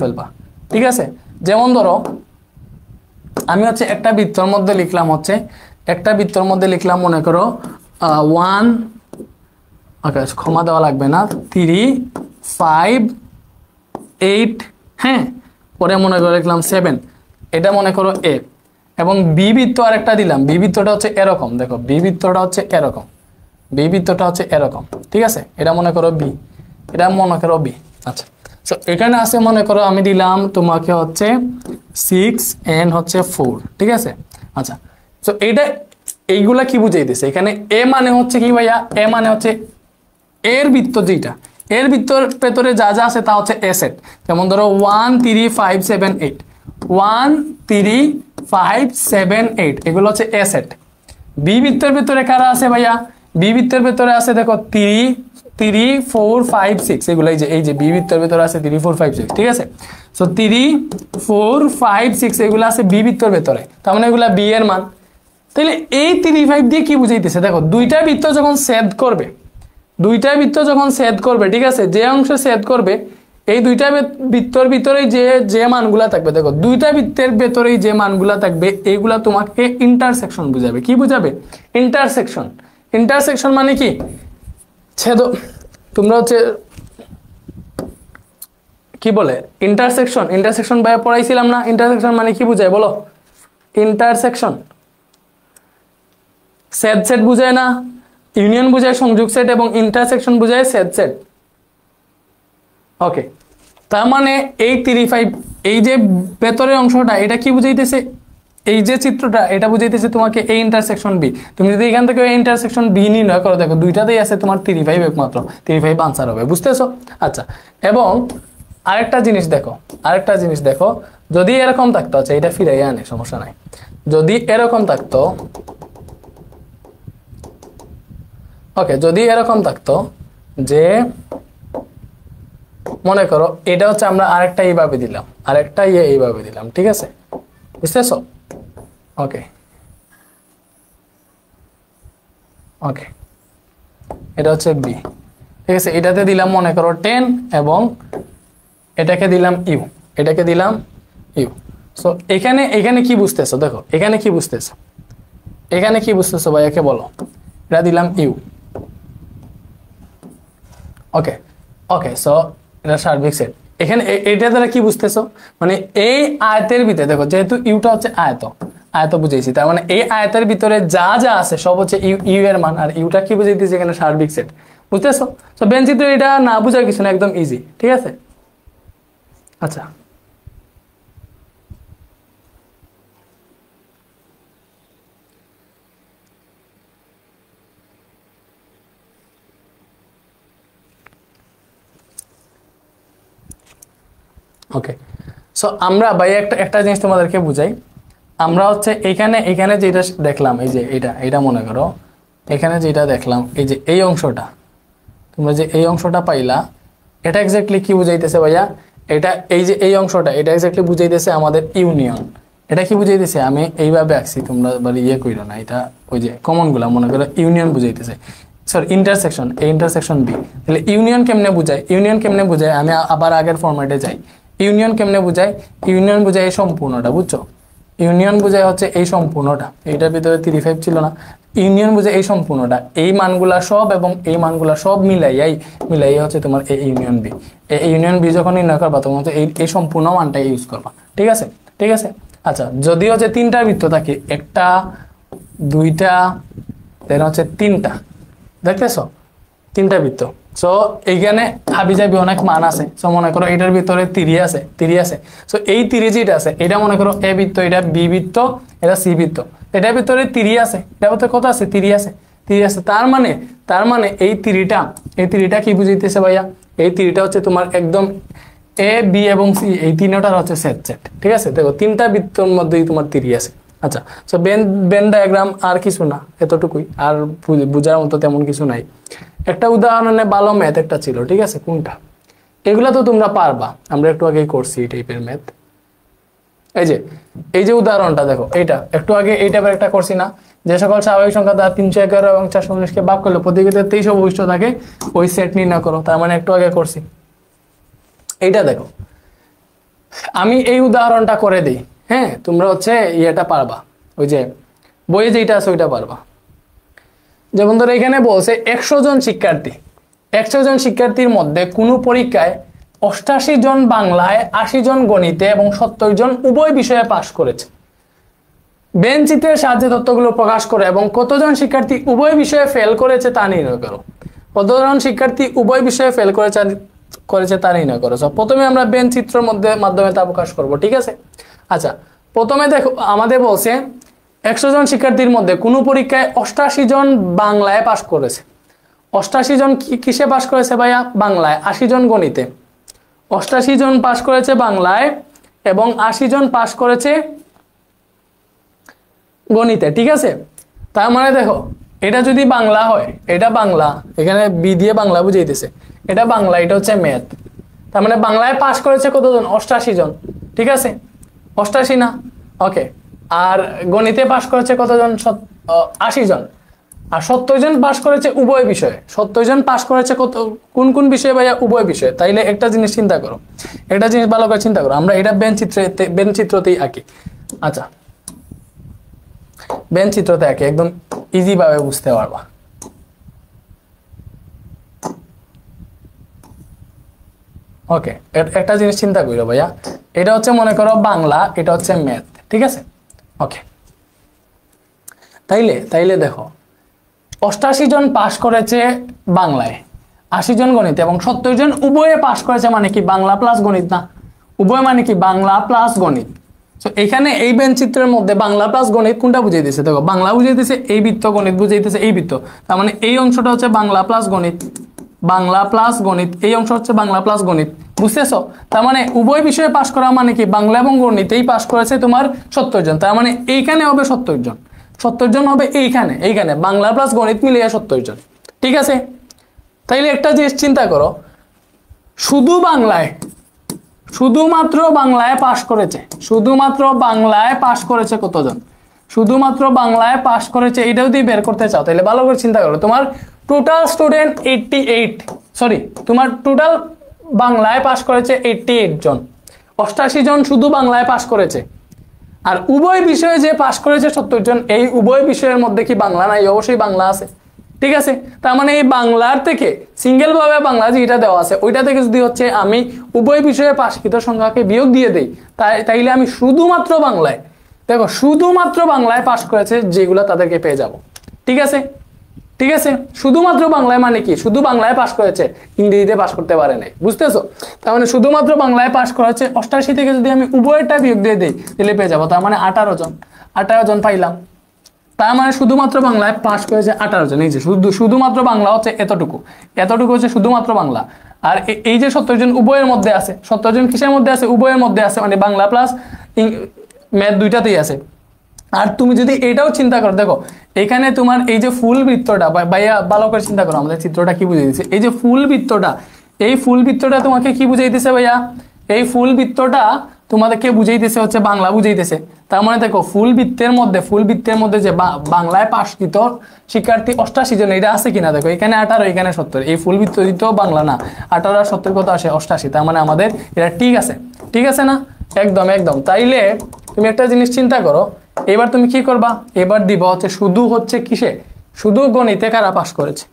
ফেলবা, ঠিক আছে? যেমন ধরো আমি হচ্ছে একটা বৃত্তর মধ্যে লিখলাম মনে করো 1, ওকে ক্ষমা দেওয়া লাগবে না, 3 5 8, হ্যাঁ, পরে মনে করে লিখলাম 7, এটা মনে করো এ। এবং বি বৃত্ত আরেকটা দিলাম, বি বৃত্তটা হচ্ছে এরকম। দেখো বি বৃত্তটা হচ্ছে এরকম, ঠিক আছে? এটা মনে করো বি, আচ্ছা। সো এখানে আছে মনে করো আমি দিলাম তোমাকে হচ্ছে 6 and হচ্ছে 4, ঠিক আছে? আচ্ছা, সো এইগুলা কি বুঝাইতেছে? এখানে এ মানে হচ্ছে কি ভাইয়া? এ মানে হচ্ছে এর বৃত্ত, যেটা এর বৃত্তর ভেতরে যা যা আছে তা হচ্ছে এ সেট। যেমন ধরো 1 3 5 7 8, 1 3 5 7 8, এগুলো হচ্ছে এ সেট। বি বৃত্তের ভেতরে কারা আছে ভাইয়া? বি বৃত্তের ভেতরে আছে দেখো 3 3 4 5 6, এগুলো এই যে বি বৃত্তের ভেতরে আছে 3 4 5 6, ঠিক আছে? সো 3 4 5 6 এগুলো আছে বি বৃত্তের ভেতরে, তার মানে এগুলা বি এর মান। তাহলে এই 3 5 দিয়ে কি বুঝাইতেছে? দেখো দুইটা বৃত্ত যখন ছেদ করবে, ঠিক আছে? যে অংশ ছেদ করবে, এই দুইটা বৃত্তর ভিতরে যে মানগুলা থাকবে, দেখো দুইটা বৃত্তের ভেতরেই যে মানগুলা থাকবে, এইগুলা তোমাকে ইন্টারসেকশন বুঝাবে। কি বুঝাবে? ইন্টারসেকশন মানে কি? তোমরা হচ্ছে কি বলে ইন্টারসেকশন ভাইয়া পড়াইছিলাম না? ইন্টারসেকশন মানে কি বুঝায় বলো? ইন্টারসেকশন সেট বুঝায় না? ইউনিয়ন বুঝায় সংযোগ সেট, এবং ইন্টারসেকশন বুঝায় সেট। ওকে, তার মানে এই 3 5 এই যে ভেতরের অংশটা, এটা কি বুঝাইতেছে? এই যে চিত্রটা এটা বুঝাইতেছে তোমাকে এই ইন্টারসেকশন বি। তুমি যদি এখান থেকে ইন্টারসেকশন বি নির্ণয় করো, দেখো দুইটাতেই আছে তোমার 35 একমাত্র, 35 আনসার হবে, বুঝতেছো? আচ্ছা, এবং আরেকটা জিনিস দেখো, যদি এরকম থাকতো, আচ্ছা এটা ফিরাই আনে সমস্যা নাই, যদি এরকম থাকতো, ওকে, যদি এরকম থাকতো যে মনে করো এটা হচ্ছে আমরা আরেকটা এইভাবে দিলাম, আরেকটা এইভাবে দিলাম, ঠিক আছে, বুঝতেছো? ওকে ওকে, এটা হচ্ছে বি, ঠিক আছে, এটাতে দিলাম মনে করো 10 এবং এটাকে দিলাম ইউ, এটাকে দিলাম ইউ। সো এখানে কি বুঝতেছো? দেখো এখানে কি বুঝতেছো, এখানে কি বুঝতেছো ভাইয়াকে বলো? এটা দিলাম ইউ, ওকে ওকে। সো এটা সার্বিক সেট। এখানে এটা দ্বারা কি বুঝতেছো? মানে এই আয়তের ভিতরে দেখো, যেহেতু ইউটা হচ্ছে আয়ত বুঝেছি, তার মানে এই আয়তের ভিতরে যা যা আছে সব হচ্ছে ইউ এর মান, আর ইউটা কি বুঝাইতেছে এখানে? সার্বিক সেট, বুঝতেছো? তো বেঞ্চিত্র এটা না বুঝার কিছু না, একদম ইজি, ঠিক আছে। আচ্ছা, ওকে। সো আমরা ভাই একটা জিনিস তোমাদেরকে বুঝাই, আমরা হচ্ছে এখানে যেটা দেখলাম, এই যে এটা মনে করো এখানে যেটা দেখলাম, এই যে এই অংশটা, তোমরা যে এই অংশটা পাইলা, এটা এক্স্যাক্টলি কি বুঝাইতেছে ভাইয়া? এটা এই যে এই অংশটা, এটা এক্স্যাক্টলি বুঝাইতেছে আমাদের ইউনিয়ন। এটা কি বুঝাইতেছে? আমি এইভাবে আঁকছি, তোমরা কইরো না, এটা ওই যে কমন গুলা মনে করো ইউনিয়ন বুঝাইতেছে, সরি ইন্টারসেকশন, এই ইন্টারসেকশন বি। তাহলে ইউনিয়ন কেমনে বুঝায়? আমি আবার আগের ফরম্যাটে যাই। ইউনিয়ন কেমনে বুঝায়? ইউনিয়ন বুঝায় এই সম্পূর্ণটা, বুঝছো? ইউনিয়ন বুঝায় হচ্ছে এই সম্পূর্ণটা, এইটার ভিতরে 35 ছিল না, ইউনিয়ন বুঝে এই সম্পূর্ণটা, এই মানগুলা সব এবং এই মানগুলা সব মিলাইয়াই হচ্ছে তোমার এই ইউনিয়ন বি। এই ইউনিয়ন বি যখন নির্ণয় করবা তখন হচ্ছে এই সম্পূর্ণ মানটা ইউজ করবা, ঠিক আছে, ঠিক আছে। আচ্ছা, যদি হচ্ছে 3টা বৃত্ত থাকে, 1টা 2টা দেন হচ্ছে 3টা, দেখতেছো 3টা বৃত্ত। সো এইখানে হাবিজাবি অনেক মান আছে। সো মনে করো এটার ভিতরে 30 আছে। সো এই 30 যেটা আছে, এটা মনে করো এ বৃত্ত, এটা বি বৃত্ত, এটা সি বৃত্ত, এটার ভিতরে 30 আছে, এটার ভিতরে কত আছে? 30 আছে। তার মানে এই 30টা কি বুঝাইতেছে ভাইয়া? এই 30টা হচ্ছে তোমার একদম এ বি এবং সি, এই তিনটার হচ্ছে সেট, ঠিক আছে। দেখো 3টা বৃত্তর মধ্যেই তোমার 30 আছে। আচ্ছা, সো বেন ডায়াগ্রাম আর কিছু না, এতটুকুই, আর বোঝার মতো তেমন কিছু নাই। একটা উদাহরণে ভালো ম্যাথ একটা ছিল, ঠিক আছে, কোনটা? এগুলা তো তোমরা পারবা, আমরা একটু আগেই করছি এই টাইপের ম্যাথ। এই যে উদাহরণটা দেখো, এইটা একটু আগে এই টাইপের একটা করছি না, যে সকল স্বাভাবিক সংখ্যা দ্বারা 311 এবং 419কে ভাগ করলে প্রতিক্ষেত্রে 23 অবশিষ্ট থাকে, ওই সেট নির্ণয় করো। তার মানে একটু আগে করছি এইটা। দেখো আমি এই উদাহরণটা করে দিই, হ্যাঁ, তোমরা হচ্ছে ইয়েটা পারবা, ওই যে বইয়ে যেটা আছে ওইটা পারবা। যেমন ধরো এখানে বলছে 100 জন শিক্ষার্থীর মধ্যে কোনো পরীক্ষায় 88 জন বাংলায়, 80 জন গণিতে এবং 70 জন উভয় বিষয়ে পাশ করেছে। বেন চিত্রের সাহায্যে তথ্যগুলো প্রকাশ করে এবং কতজন শিক্ষার্থী উভয় বিষয়ে ফেল করেছে তা নির্ণয় করো। কতজন শিক্ষার্থী উভয় বিষয়ে ফেল করেছে তা নির্ণয় করো। প্রথমে আমরা বেন চিত্রের মাধ্যমে তা প্রকাশ করব, ঠিক আছে। আচ্ছা, প্রথমে দেখো আমাদের বলছে 100 জন শিক্ষার্থীর মধ্যে কোনো পরীক্ষায় 88 জন বাংলায় পাশ করেছে। 88 জন কিসে পাশ করেছে ভাইয়া? বাংলায়। 80 জন গণিতে। 88 জন পাশ করেছে বাংলায় এবং 80 জন পাশ করেছে গণিতে, ঠিক আছে। তার মানে দেখো এটা যদি বাংলা হয়, এটা বাংলা, এখানে বি দিয়ে বাংলা বুঝাইতেছে, এটা বাংলা, এটা হচ্ছে ম্যাথ। তার মানে বাংলায় পাশ করেছে কতজন? 88 জন, ঠিক আছে, 88 না, ওকে। আর গণিতে পাশ করেছে কতজন? 80 জন। আর 70 জন পাশ করেছে উভয় বিষয়ে। 70 জন পাশ করেছে কোন বিষয়ে ভাইয়া? উভয় বিষয়ে। তাইলে একটা জিনিস চিন্তা করো, একটা জিনিস ভালো করে চিন্তা করো, আমরা এটা বেন চিত্রতেই আঁকি। আচ্ছা, বেন চিত্রতে আঁকি, একদম ইজি ভাবে বুঝতে পারবা। ওকে, একটা জিনিস চিন্তা করো ভাইয়া, এটা হচ্ছে মনে করো বাংলা, এটা হচ্ছে ম্যাথ, ঠিক আছে, ওকে। তাইলে দেখো 88 জন পাশ করেছে বাংলায়, 80 জন গণিত এবং 70 জন উভয়ে পাশ করেছে, মানে কি বাংলা প্লাস গণিত না, উভয় মানে কি বাংলা প্লাস গণিত, তো এখানে এই বেঞ্চিত্রের মধ্যে বাংলা প্লাস গণিত কোনটা বুঝিয়ে দিছে? দেখো বাংলা বুঝিয়ে দিছে এই বৃত্ত, গণিত বুঝিয়ে দিছে এই বৃত্ত। তার মানে এই অংশটা হচ্ছে বাংলা প্লাস গণিত, বাংলা প্লাস গণিত, এই অংশ হচ্ছে বাংলা প্লাস গণিত। বুঝতেছো? তার মানে উভয় বিষয়ে পাশ করা মানে কি, বাংলা এবং গণিতেই পাশ করেছে তোমার 70 জন। তার মানে এইখানে হবে 70 জন, 70 জন হবে এইখানে, এইখানে বাংলা প্লাস গণিত মিলিয়ে 70 জন। ঠিক আছে? তাইলে একটা জিনিস চিন্তা করো, শুধু বাংলায়, শুধুমাত্র বাংলায় পাশ করেছে, শুধুমাত্র বাংলায় পাশ করেছে কতজন? শুধুমাত্র বাংলায় পাশ করেছে, এটা যদি বের করতে চাও তাহলে ভালো করে চিন্তা করো। তোমার টোটাল স্টুডেন্ট 88, সরি তোমার টোটাল বাংলায় পাশ করেছে 88 জন, 88 জন শুধু বাংলায় পাশ করেছে। আর উভয় বিষয়ে যে পাশ করেছে 70 জন, এই উভয় বিষয়ের মধ্যে কি বাংলা নাই? অবশ্যই বাংলা আছে। ঠিক আছে? তার মানে এই বাংলার থেকে সিঙ্গেল ভাবে বাংলা যেটা দেওয়া আছে ওইটা থেকে যদি হচ্ছে আমি উভয় বিষয়ে পাশকৃত সংখ্যাকে বিয়োগ দিয়ে দেই, তাইলে আমি শুধুমাত্র বাংলায়, দেখো শুধুমাত্র বাংলায় পাশ করেছে যেগুলো তাদেরকে পেয়ে যাব। ঠিক আছে? ঠিক আছে? শুধুমাত্র বাংলায় মানে কি, শুধু বাংলায় পাশ করেছে, ইংরেজিতে পাশ করতে পারে নাই। বুঝতেছো? তার মানে শুধুমাত্র বাংলায় পাশ করেছে 88 থেকে যদি আমি উভয়টা বিয়োগ দিয়ে দিই তাহলে পেয়ে যাবো, তার মানে 18 জন, 18 জন পাইলাম। তার মানে শুধুমাত্র বাংলায় পাশ করেছে 18 জন। এই যে শুধুমাত্র বাংলা হচ্ছে এতটুকু, এতটুকু হচ্ছে শুধুমাত্র বাংলা। আর এই যে 70 জন উভয়ের মধ্যে আছে, 70 জন কিসের মধ্যে আছে? উভয়ের মধ্যে আছে, মানে বাংলা প্লাস ম্যাথ দুইটাতেই আছে। আর তুমি যদি এটাও চিন্তা করো, দেখো এখানে তোমার এই যে ফুল বৃত্তটা, ভাইয়া ভালো করে চিন্তা করো আমাদের চিত্রটা কি বুঝিয়ে দিচ্ছে। এই যে ফুল বৃত্তটা, এই ফুল বৃত্তটা তোমাকে কি বুঝিয়ে দিচ্ছে ভাইয়া? এই ফুল বৃত্তটা তোমাদেরকে বুঝাইতেছে হচ্ছে বাংলা বুঝাইতেছে। তার মানে দেখো ফুল বৃত্তের মধ্যে যে বাংলায় পাশকৃত শিক্ষার্থী 88 জন, এটা আছে কিনা দেখো, এখানে 18, এখানে 70। এই ফুল বৃত্ত দিত বাংলা না, 18 আর 70 কত আসে? 88। তার মানে আমাদের এটা ঠিক আছে, ঠিক আছে না? একদম একদম। তাইলে তুমি একটা জিনিস চিন্তা করো, এবার তুমি কি করবা? এবার দিব হচ্ছে শুধু হচ্ছে কিসে? শুধু গণিতে কারা পাশ করেছে?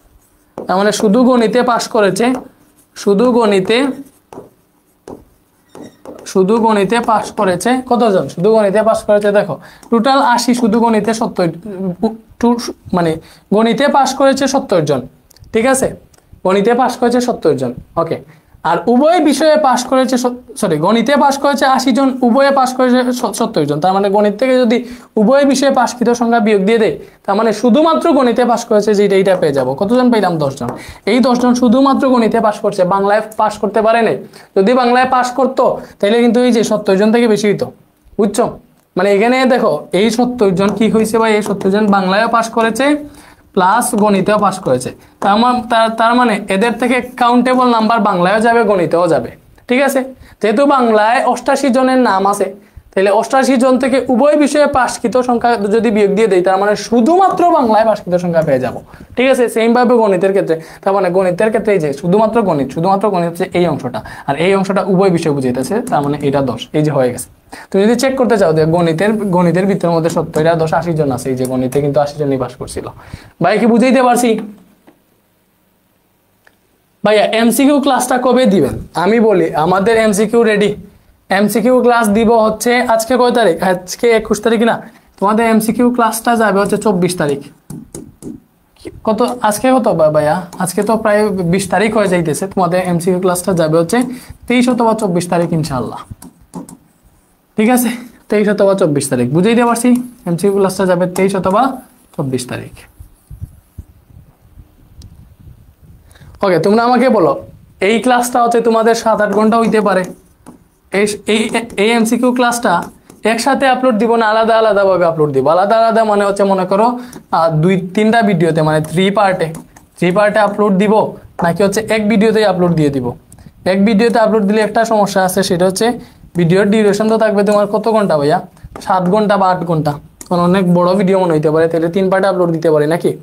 তার মানে শুধু গণিতে পাশ করেছে, শুধু গণিতে পাশ করেছে কতজন? শুধু গণিতে পাশ করেছে দেখো টোটাল 80, শুধু গণিতে 70, মানে গণিতে পাশ করেছে 70 জন। ঠিক আছে? গণিতে পাশ করেছে 70 জন। ওকে। আর উভয় বিষয়ে পাশ করেছে, সরি গণিতে পাশ করেছে 80 জন, উভয়ে পাশ করেছে 70 জন। তার মানে গণিত থেকে যদি উভয় বিষয়ে পাশকৃত সংখ্যা বিয়োগ দিয়ে দেয়, তার মানে শুধুমাত্র গণিতে পাশ করেছে যেটা, এইটা পেয়ে যাবো। কতজন পেলাম? 10 জন। এই 10 জন শুধুমাত্র গণিতে পাশ করছে, বাংলায় পাশ করতে পারে নাই। যদি বাংলায় পাশ করতো তাহলে কিন্তু এই যে 70 জন থেকে বেশি হইতো। বুঝছো? মানে এখানে দেখো এই 70 জন কি হয়েছে ভাই? এই 70 জন বাংলায়ও পাশ করেছে প্লাস গণিতেও পাশ করেছে। তার মানে এদের থেকে কাউন্টেবল নাম্বার বাংলায়ও যাবে, গণিতেও যাবে। ঠিক আছে? যেহেতু বাংলায় 88 জনের নাম আছে, তাহলে 88 জন থেকে উভয় বিষয়ে পাশকৃত সংখ্যা যদি বিয়োগ দিয়ে দেয়, তার মানে শুধুমাত্র বাংলায় পাশকৃত সংখ্যা পেয়ে যাব। ঠিক আছে? সেম ভাবে গণিতের ক্ষেত্রে, তার মানে গণিতের ক্ষেত্রে এই যে শুধুমাত্র গণিত হচ্ছে এই অংশটা, আর এই অংশটা উভয় বিষয় বুঝাইতেছে, তার মানে এটা 10। এই যে হয়ে গেছে। তুমি যদি চেক করতে চাও যে গণিতের ভিতরের মধ্যে 70, এটা 10, 80 জন আছে। এই যে গণিতে কিন্তু 80 জনই পাশ করছিল। ভাই কি বুঝাইতে পারছি? ভাইয়া এমসিকিউ ক্লাসটা কবে দিবেন? আমি বলি আমাদের এমসিকিউ রেডি। এমসিকিউ ক্লাস দিব হচ্ছে আজকে কয় তারিখ? আজকে 21 তারিখ না? তোমাদের এমসিকিউ ক্লাসটা যাবে হচ্ছে 24 তারিখ। কত আজকে কত ভাইয়া? আজকে তো প্রায় 20 তারিখ হয়ে যাইতেছে। তোমাদের এমসিকিউ ক্লাসটা যাবে হচ্ছে 23 অথবা 24 তারিখ ইনশাআল্লাহ। ঠিক আছে? 23 অথবা 24 তারিখ বুঝাইতে পারছি। এমসিকিউ ক্লাসটা যাবে 23 অথবা 24 তারিখ। ওকে, তোমরা আমাকে বলো এই ক্লাসটা হচ্ছে তোমাদের 7-8 ঘন্টা হইতে পারে। এই এমসিকিউ ক্লাসটা একসাথে আপলোড দিব না আলাদা আলাদা ভাবে আপলোড দিব? আলাদা আলাদা মানে হচ্ছে মনে করো 2-3টা ভিডিওতে, মানে 3 পার্টে আপলোড দিব, নাকি হচ্ছে এক ভিডিওতেই আপলোড দিয়ে দিব? এক ভিডিওতে আপলোড দিলে একটা সমস্যা আছে, সেটা হচ্ছে ভিডিওর ডিউরেশন তো থাকবে তোমার কত ঘন্টা ভাইয়া? 7 ঘন্টা বা 8 ঘন্টা। কারণ অনেক বড় ভিডিও মনে হইতে পারে, তাহলে 3 পার্টে আপলোড দিতে পারি নাকি?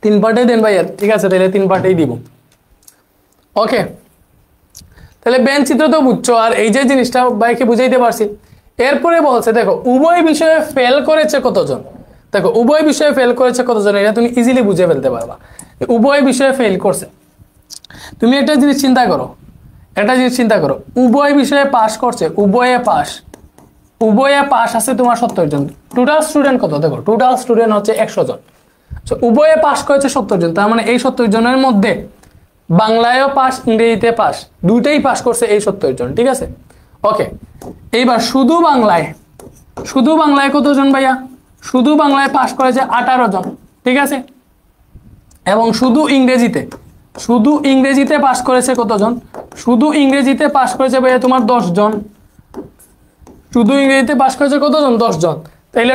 তিন পার্টে দেন ভাইয়া। ঠিক আছে, তাহলে 3 পার্টেই দিব। ওকে, তাহলে বেন চিত্র তো বুঝছো, আর এই যে জিনিসটা ভাইকে বুঝাইতে পারছি। এরপরে বলছে দেখো উভয় বিষয়ে ফেল করেছে কতজন। দেখো উভয় বিষয়ে ফেল করেছে কতজন, এটা তুমি ইজিলি বুঝে ফেলতে পারবা। উভয় বিষয়ে ফেল করছে, তুমি একটা জিনিস চিন্তা করো, একটা জিনিস চিন্তা করো, উভয় বিষয়ে পাস করছে, উভয়ে পাস আছে তোমার 70 জন। টোটাল স্টুডেন্ট কত দেখো, টোটাল স্টুডেন্ট হচ্ছে 100 জন। উভয়ে পাস করেছে 70 জন, তার মানে এই 70 জনের মধ্যে বাংলায়ও পাস, ইংরেজিতে পাস, দুইটাই পাস করছে এই 70 জন। ঠিক আছে, ওকে। এইবার শুধু বাংলায় কতজন ভাইয়া? শুধু বাংলায় পাস করেছে 18 জন। ঠিক আছে, এবং শুধু ইংরেজিতে পাস করেছে কতজন? শুধু ইংরেজিতে পাস করেছে ভাইয়া তোমার 10 জন। শুধু ইংরেজিতে পাস করেছে কতজন? 10 জন। তাইলে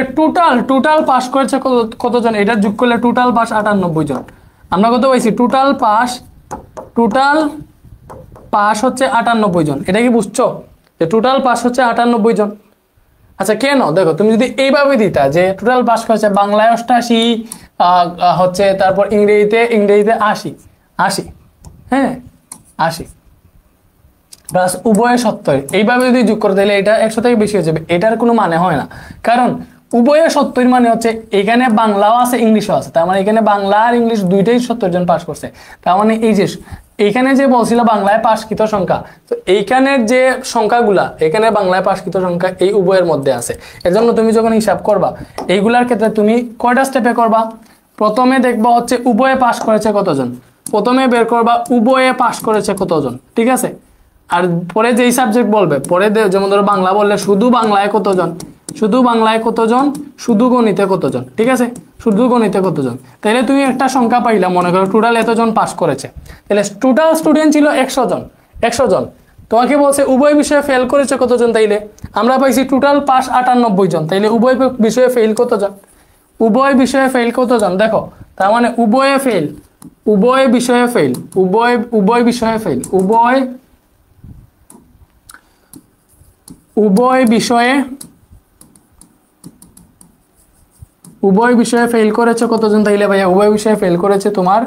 টোটাল পাস করেছে কতজন? এটা যোগ করলে টোটাল পাস 98 জন। আমরা কত পাইছি? টোটাল পাস হচ্ছে 98 জন। এটা কি বুঝছো যে টোটাল পাস হচ্ছে 98 জন? আচ্ছা, কেন? দেখো, তুমি যদি এইভাবে দিতা যে টোটাল পাস করেছে বাংলায় 88 হচ্ছে, তারপর ইংরেজিতে 80, হ্যাঁ 80 প্লাস উভয়ে 70, এইভাবে যদি যোগ করে তাহলে এটা 100 থেকে বেশি হয়ে যাবে। এটার কোনো মানে হয় না, কারণ উভয়ে 70 মানে হচ্ছে এখানে বাংলাও আছে ইংলিশও আছে, তার মানে এখানে বাংলা আর ইংলিশ দুইটাই 70 জন পাস করছে। তার মানে এই যে এইখানে যে বলছিল বাংলায় পাসকৃত সংখ্যা, তো এইখানের যে সংখ্যাগুলা এখানে বাংলায় পাসকৃত সংখ্যা এই উভয়ের মধ্যে আছে। এজন্য তুমি যখন হিসাব করবা এইগুলার ক্ষেত্রে তুমি কয়টা স্টেপে করবা? প্রথমে দেখবা হচ্ছে উভয়ে পাস করেছে কতজন, প্রথমে বের করবা উভয়ে পাস করেছে কতজন। ঠিক আছে, আর পরে যেই সাবজেক্ট বলবে, পরে যেমন ধরো বাংলা বললে শুধু বাংলায় কতজন, শুধু গণিতে কতজন। ঠিক আছে, শুধু গণিতে কতজন। তাইলে তুমি একটা সংখ্যা পাইলা, মনে করো টোটাল এতজন পাস করেছে, তাহলে টোটাল স্টুডেন্ট ছিল 100 জন। তোমাকে বলছে উভয় বিষয়ে ফেল করেছে কতজন, তাইলে আমরা পাইছি টোটাল পাস 98 জন। তাইলে উভয় বিষয়ে ফেল কতজন? দেখো, তার মানে উভয় বিষয়ে ফেল, উভয় বিষয়ে ফেল করেছে কতজন? তাইলে ভাইয়া উভয় বিষয়ে ফেল করেছে তোমার,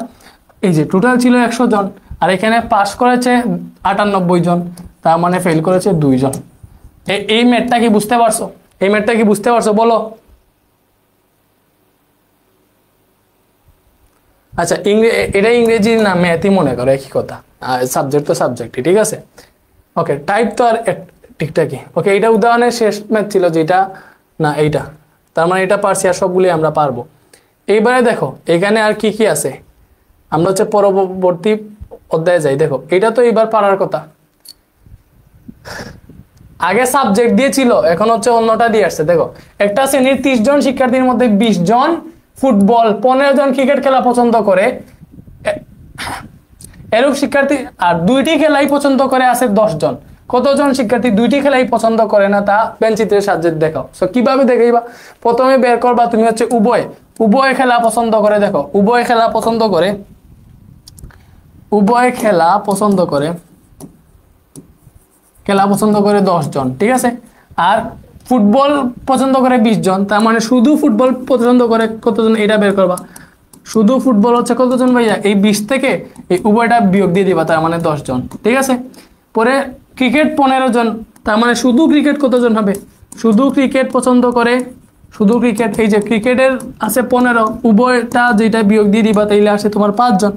এই যে টোটাল ছিল 100 জন, আর এখানে পাস করেছে 98 জন, তার মানে ফেল করেছে 2 জন। এই ম্যাথটা কি বুঝতে পারছো? বলো। আচ্ছা, এটা ইংরেজি না ম্যাথই মনে করো, একই কথা, সাবজেক্ট তো সাবজেক্টই। ঠিক আছে, ওকে। টাইপ তো আর ঠিকঠাকই। ওকে, এটা উদাহরণের শেষ ম্যাথ ছিল, যেটা না এইটা, তার মানে এটা পারছি, আর সবগুলি আমরা পারবো। এইবারে দেখো এখানে আর কি কি আছে, আমরা হচ্ছে পরবর্তী অধ্যায়ে যাই। দেখো, এটা তো এইবার পারার কথা, আগে সাবজেক্ট দিয়েছিল, এখন হচ্ছে অন্যটা দিয়ে আসছে। দেখো, একটা শ্রেণীর 30 জন শিক্ষার্থীর মধ্যে 20 জন ফুটবল, 15 জন ক্রিকেট খেলা পছন্দ করে, এরূপ শিক্ষার্থী আর 2টি খেলাই পছন্দ করে আছে 10 জন। কতজন শিক্ষার্থী 2টি খেলাই পছন্দ করে না, তা পেনচিত্রের সাহায্যে দেখাও। সো কিভাবে দেখাইবা? প্রথমে বের করবা তুমি হচ্ছে উভয় খেলা পছন্দ করে। দেখো, উভয় খেলা পছন্দ করে 10 জন। ঠিক আছে, আর ফুটবল পছন্দ করে 20 জন, তার মানে শুধু ফুটবল পছন্দ করে কতজন, এটা বের করবা। শুধু ফুটবল হচ্ছে কতজন ভাইয়া? এই 20 থেকে এই উভয়টা বিয়োগ দিয়ে দিবা, তার মানে 10 জন। ঠিক আছে, পরে ক্রিকেট 15 জন, তার মানে শুধু ক্রিকেট কতজন হবে? শুধু ক্রিকেট পছন্দ করে, এই যে ক্রিকেটের আছে 15, উভয়টা যেটা বিয়োগ দিয়ে দিবা, তাইলে আসে তোমার 5 জন।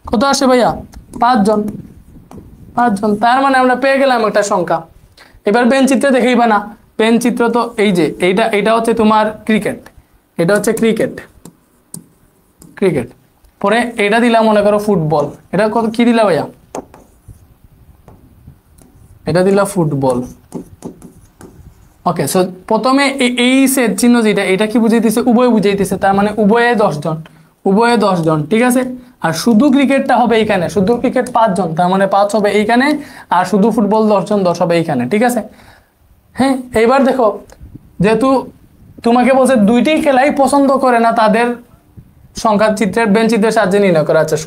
কত আসে ভাইয়া? 5 জন। তার মানে আমরা পেয়ে গেলাম একটা সংখ্যা। এবার পেন চিত্রে দেখাইবা না, পেন চিত্র তো এই যে এইটা হচ্ছে তোমার ক্রিকেট, এটা হচ্ছে ক্রিকেট। পরে এটা দিলাম মনে করো ফুটবল, এটা কত কি দিলা ভাইয়া? এটা দিলা ফুটবল। ওকে, সো প্রথমে এই সেট চিহ্ন যেটা, এটা কি বুঝাইতেছে? উভয় বুঝাইতেছে, তার মানে উভয়ে 10 জন। ঠিক আছে, আর শুধু ক্রিকেটটা হবে এইখানে, শুধু ক্রিকেট 5 জন, তার মানে 5 হবে এইখানে, আর শুধু ফুটবল 10 জন, 10 হবে এইখানে। ঠিক আছে, হ্যাঁ। এইবার দেখো, যেহেতু তোমাকে বলছে 2টি খেলাই পছন্দ করে না, তাদের সংখ্যা চিত্রের বেন চিত্রের সাহায্যে নির্ণয় করা। আচ্ছা,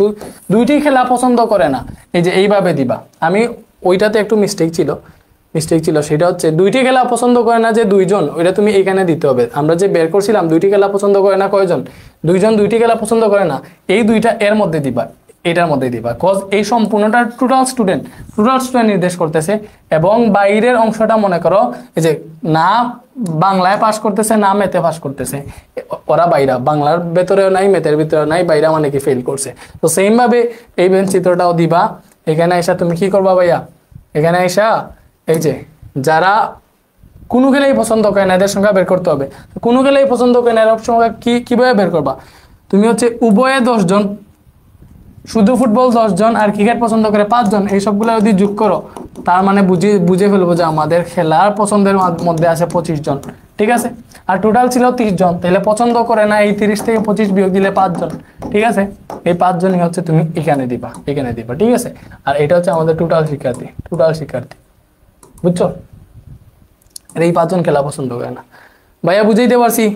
2টি খেলা পছন্দ করে না, এই যে এইভাবে দিবা। আমি ওইটাতে একটু মিস্টেক ছিল, সেটা হচ্ছে 2টি খেলা পছন্দ করে না যে 2 জন, ওইটা তুমি এখানে দিতে হবে। আমরা যে বের করছিলাম 2টি খেলা পছন্দ করে না কয়জন? 2 জন 2টি খেলা পছন্দ করে না, এই 2টা এর মধ্যে দিবা, এটার মধ্যে দিবা, কজ এই সম্পূর্ণটা টোটাল স্টুডেন্ট নির্দেশ করতেছে। এবং বাইরের অংশটা মনে করো এই যে না বাংলায় পাস করতেছে, না ম্যাথে পাস করতেছে, ওরা বাইরা, বাংলার ভেতরেও নাই, ম্যাথের ভিতরেও নাই, বাইরা মানে কি ফেল করছে। তো সেম ভাবে এই বেন চিত্রটাও দিবা। এখানে এসে তুমি কি করবা ভাইয়া? এখানে আইসা এই যে যারা কোনো খেলাই পছন্দ করে না এদের সংখ্যা বের করতে হবে। কোনো খেলাই পছন্দ করে না এর সংখ্যা কিভাবে বের করবা, তুমি হচ্ছে উভয়ে 10 জন, শুধু ফুটবল 10 জন আর ক্রিকেট পছন্দ করে 5 জন, এই সবগুলো যদি যোগ করো তার মানে বুঝে ফেলবো যে আমাদের খেলার পছন্দের মধ্যে আছে 25 জন, ঠিক আছে। আর টোটাল ছিল 30 জন, তাহলে পছন্দ করে না এই 30 থেকে 25 বিয়োগ দিলে 5 জন, ঠিক আছে। এই 5 জনই হচ্ছে তুমি এখানে দিবা, ঠিক আছে। আর এটা হচ্ছে আমাদের টোটাল শিক্ষার্থী, বুঝছো। এই 5 জন খেলা পছন্দ করে না, ভাইয়া বুঝাইতে পারছি?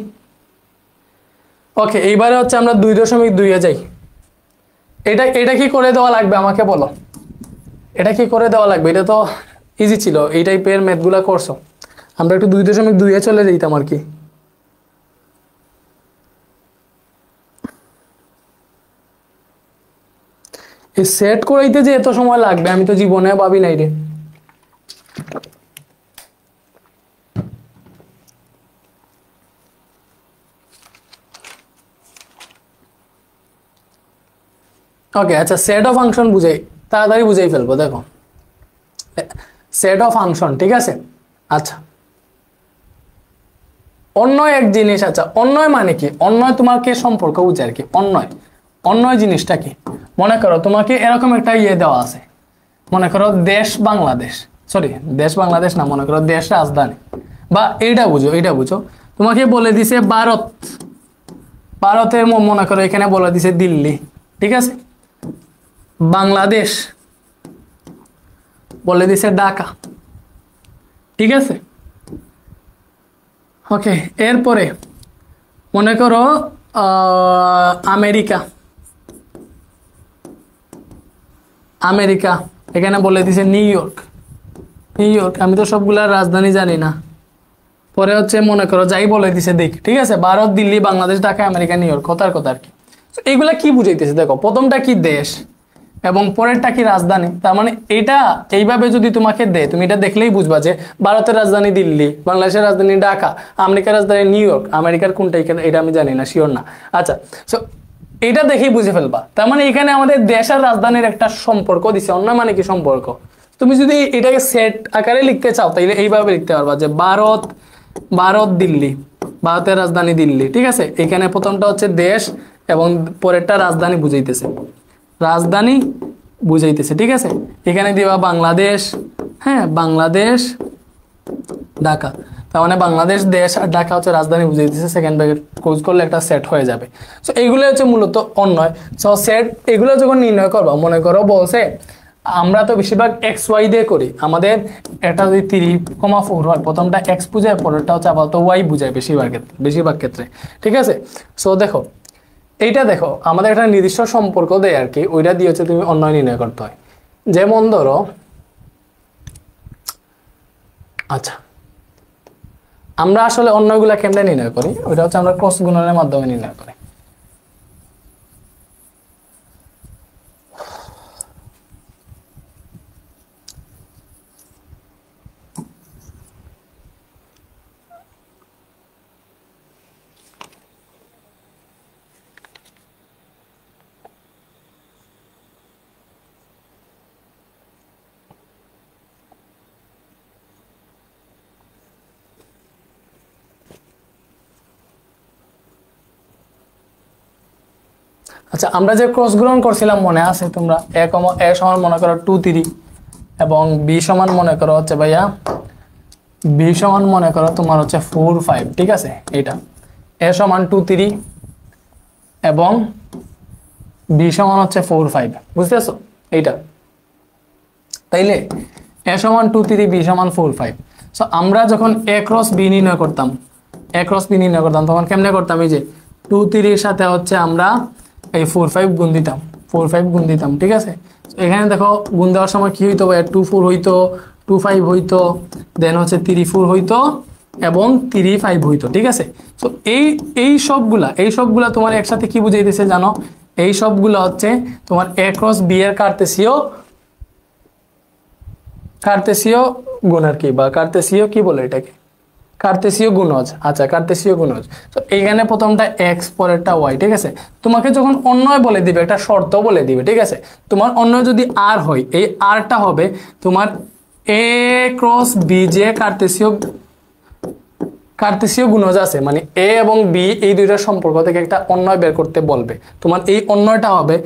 ওকে, এইবারে হচ্ছে আমরা 2.2 যাই। এটা কি করে দেওয়া লাগবে আমাকে বলো, এটা কি করে দেওয়া লাগবে? এটা তো ইজি ছিল, এই টাইপের ম্যাথগুলা করছো। আমরা একটু 2.2 চলে যেতাম আর কি। এই সেট করাইতে যে এত সময় লাগবে আমি তো জীবনে ভাবি নাই রে। ওকে, আচ্ছা, সেট অফ ফাংশন বুঝাই, তাড়াতাড়ি বুঝাই ফেলবো। দেখো সেট অফ ফাংশন, ঠিক আছে। আচ্ছা, অন্যয় এক জিনিস, আচ্ছা অন্যয় মানে কি? অন্যয় তোমাকে সম্পর্ক বুঝে আর কি। অন্যয় জিনিসটা কি? মনে করো তোমাকে এরকম একটা দেওয়া আছে, মনে করো দেশ বাংলাদেশ, দেশ বাংলাদেশ না, মনে করো দেশ রাজধানী, বা এইটা বুঝো তোমাকে বলে দিছে ভারতের মনে করো এখানে বলে দিছে দিল্লি, ঠিক আছে। বাংলাদেশ বলে দিছে ঢাকা, ঠিক আছে। ওকে, এরপরে মনে করো আমেরিকা এখানে বলে দিছে নিউ ইয়র্ক। আমি তো সবগুলা রাজধানী জানি না। পরে হচ্ছে মনে করো যাই বলে দিছে দেখ, ঠিক আছে, Bharat, Delhi, Bangladesh, Dhaka, America, new York, কথার কথা আর কি। এইগুলা কি বুঝাইতেছে? দেখো, প্রথমটা কি দেশ এবং পরেরটা কি রাজধানী। তার মানে এটা এইভাবে যদি তোমাকে দেয়, তুমি এটা দেখলেই বুঝবা যে ভারতের রাজধানী দিল্লি, বাংলাদেশের রাজধানী ঢাকা, আমেরিকার রাজধানী নিউ ইয়র্ক। আমেরিকার কোনটা এটা আমি জানি না, শিওর না। আচ্ছা, সো এটা দেখেই বুঝে ফেলবা। তার মানে এখানে আমাদের দেশ আর রাজধানীর একটা সম্পর্ক দিছে। অন্য মানে কি সম্পর্ক? তুমি যদি এটাকে সেট আকারে লিখতে চাও তাহলে এইভাবে লিখতে পারবা যে ভারত দিল্লি, ভারতের রাজধানী দিল্লি, ঠিক আছে। এখানে প্রথমটা হচ্ছে দেশ এবং পরেরটা রাজধানী বুঝাইতেছে, ঠিক আছে। এখানে দিবা বাংলাদেশ, হ্যাঁ, বাংলাদেশ, ঢাকা। তার মানে বাংলাদেশ, দেশ আর ঢাকা হচ্ছে রাজধানী বুঝাইতেছে। সেকেন্ড ব্র্যাকেট ক্লোজ করলে একটা সেট হয়ে যাবে। সো এইগুলো হচ্ছে মূলত অন্যয়। সো সেট এগুলো যখন নির্ণয় করবা, মনে করো বলছে আমরা তো বেশিরভাগ এক্স ওয়াই দিয়ে করি। আমাদের এটা যদি 3,4 হয়, প্রথমটা এক্স বুঝায়, পরেরটা হচ্ছে আপাতত ওয়াই বুঝায় বেশিরভাগ ক্ষেত্রে, ঠিক আছে। সো দেখো, এইটা দেখো আমাদের একটা নির্দিষ্ট সম্পর্ক দেয় আর কি, ওইটা দিয়ে হচ্ছে তুমি অন্যয় নির্ণয় করতে হয়। যেমন ধরো, আচ্ছা, আমরা আসলে অন্যগুলা কেমনে নির্ণয় করি? ওইটা হচ্ছে আমরা ক্রস গুণনের মাধ্যমে নির্ণয় করি। আচ্ছা, আমরা যে ক্রস গুণন করছিলাম মনে আছে তোমরা? এ সমান মনে করো 2 3 এবং বি সমান মনে করো হচ্ছে ভাইয়া বি সমান মনে করো তোমার হচ্ছে 4 5, ঠিক আছে। এটা এ সমান 2 3 এবং বি সমান হচ্ছে 4 5, বুঝতেছো এইটা? তাইলে এ সমান 2 3, বি সমান 4 5। সো আমরা যখন এ ক্রস বি নির্ণয় করতাম, তখন কেমনে করতাম? এই যে 2 3 এর সাথে হচ্ছে আমরা এই 4 5 গুণ দিতাম, ঠিক আছে। এখানে দেখো গুণ দেওয়ার সময় কি হইতো? 2 4 হইতো, 2 5 হইতো, দেন হচ্ছে 3 4 হইতো এবং 3 5 হইতো, ঠিক আছে। তো এই সবগুলা তোমার একসাথে কি বুঝাইতেছে জানো? এই সবগুলা হচ্ছে তোমার এ ক্রস বি এর কার্তেসীয় গুণ আর কি, বা কার্তেসীয় কি বলে এটাকে? কার্তেসীয় গুণজ। আচ্ছা, কার্তেসীয় গুণজ। তো এইখানে প্রথমটা এক্স, পরেরটা ওয়াই, ঠিক আছে। তোমাকে যখন অন্যয় বলে দিবে, একটা শর্ত বলে দিবে, ঠিক আছে। তোমার অন্য যদি আর হয়, এই আরটা হবে তোমার এ ক্রস বি যে কার্তেসীয় গুণজ আছে, মানে এ এবং বি এই দুইটার সম্পর্ক থেকে একটা অন্বয় বের করতে বলবে। তোমার এই অন্বয়টা হবে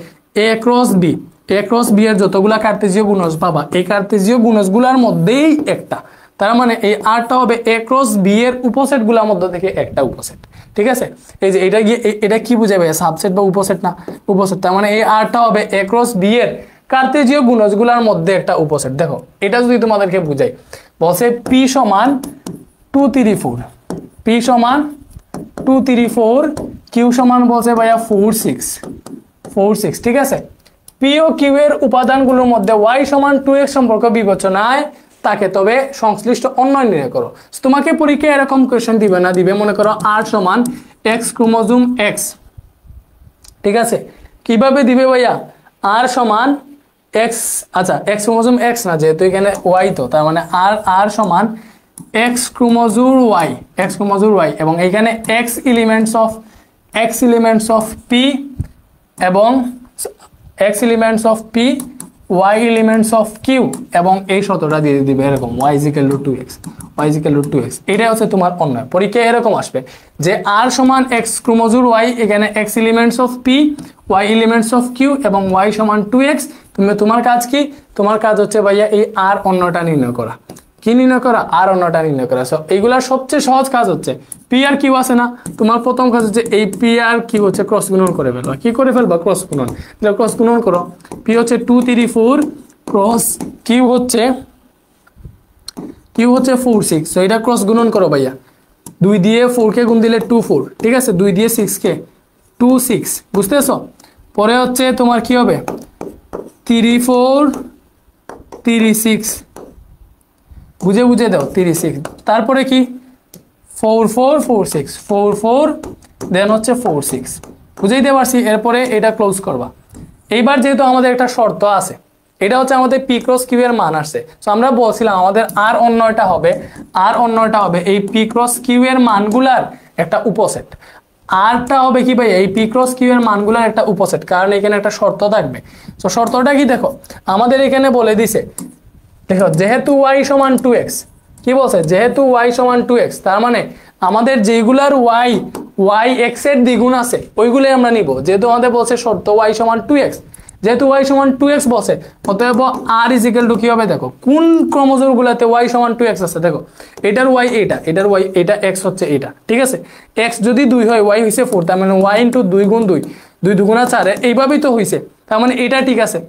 এ ক্রস বি। এ ক্রস বি এর যতগুলা কার্তেসীয় গুণজ পাবা, এই কার্তেসীয় গুণজগুলোর মধ্যেই একটা, তার মানে এই আরটা হবে এ ক্রস বি এর উপসেট গুলোর মধ্যে থেকে একটা উপসেট। ঠিক আছে, এই যে এটা গিয়ে এটা কি বুঝাবে, সাবসেট বা উপসেট না, উপসেট। তার মানে এই আরটা হবে এ ক্রস বি এর কার্তেসীয় গুণজগুলোর মধ্যে একটা উপসেট। দেখো এটা যদি তোমাদেরকে বুঝাই, বলছে পি সমান 2 3 4, পি সমান 2 3 4, কিউ সমান বলছে ভাইয়া 4 6। ঠিক আছে, পি ও কিউ এর উপাদানগুলোর মধ্যে y সমান 2x সম্পর্ক বিবেচনায় তাকে তবে সংশ্লিষ্ট অন্বয় নির্ণয় করো। তোমাকে পরীক্ষায় এরকম কোশ্চেন দিবে না, দিবে মনে করো r সমান x ক্রোমোজোম x। ঠিক আছে, কিভাবে দিবে ভাইয়া, r সমান x, আচ্ছা x ক্রোমোজোম x না, যেহেতু এখানে y, তো তার মানে r সমান x ক্রোমোজোম y, এবং এখানে x এলিমেন্টস অফ p এবং x elements of p, y elements of q, এবং এই শর্তটা দিয়ে দিবে এরকম y = 2x। এটাই হচ্ছে তোমার অন্যয়। পরীক্ষায় এরকম আসবে যে r সমান x ক্রোমোজোম y, এখানে x elements of p, y elements of q এবং y সমান 2x। তোমার কাজ কি, তোমার কাজ হচ্ছে ভাইয়া এই r অন্যটা নির্ণয় করা। কি নির্ণয় করা, আর অন্যটা নির্ণয় করা। সো এইগুলার সবচেয়ে সহজ কাজ হচ্ছে পি আর কিউ আছে না, তোমার প্রথম কাজ হচ্ছে এই পি আর কিউ হচ্ছে ক্রস গুণন করে ফেলবা। কি করে ফেলবা, ক্রস গুণন। ক্রস গুণন করো, পি হচ্ছে 2 3 4 ক্রস কিউ হচ্ছে 4 6। সো এটা ক্রস গুণন করো ভাইয়া, 2 দিয়ে 4 কে গুণ দিলে 2 4। ঠিক আছে, 2 দিয়ে 6 কে 2 6, বুঝতেছো। পরে হচ্ছে তোমার কি হবে 3 4 3 6, বুঝে দাও 36। তারপরে কি 4 4 4 6, 4 4 দেন হচ্ছে 4 6, বুঝেই দিতে পারছি। এরপরে এটা ক্লোজ করবা। এইবার যেহেতু আমাদের একটা শর্ত আছে, এটা হচ্ছে আমাদের পি ক্রস কিউ এর মান আসছে। সো আমরা বলছিলাম আমাদের আর অন্যটা হবে এই পি ক্রস কিউ এর মানগুলার একটা উপসেট। আরটা হবে কি ভাই, এই পি ক্রস কিউ এর মানগুলার একটা উপসেট, কারণ এখানে একটা শর্ত থাকবে। তো শর্তটা কি, দেখো আমাদের এখানে বলে দিছে, দেখো যেহেতু y সমান 2x, কি বলছে, যেহেতু y সমান 2x, তার মানে আমাদের যেগুলার y x এর দ্বিগুণ আছে ওইগুলোই আমরা নিব। যেহেতু আমাদের বলছে শর্ত y সমান 2x, যেহেতু y সমান 2x বলছে, অতএব r = কি হবে, দেখো কোন ক্রোমোজোম গুলাতে y সমান 2x আছে, দেখো এটার y এটার y এটা x হচ্ছে এটা। ঠিক আছে, x যদি 2 হয় y হইছে 4, তার মানে y * 2 গুণ 2, 2 2 4, এইভাবেই তো হইছে। তার মানে এটা ঠিক আছে।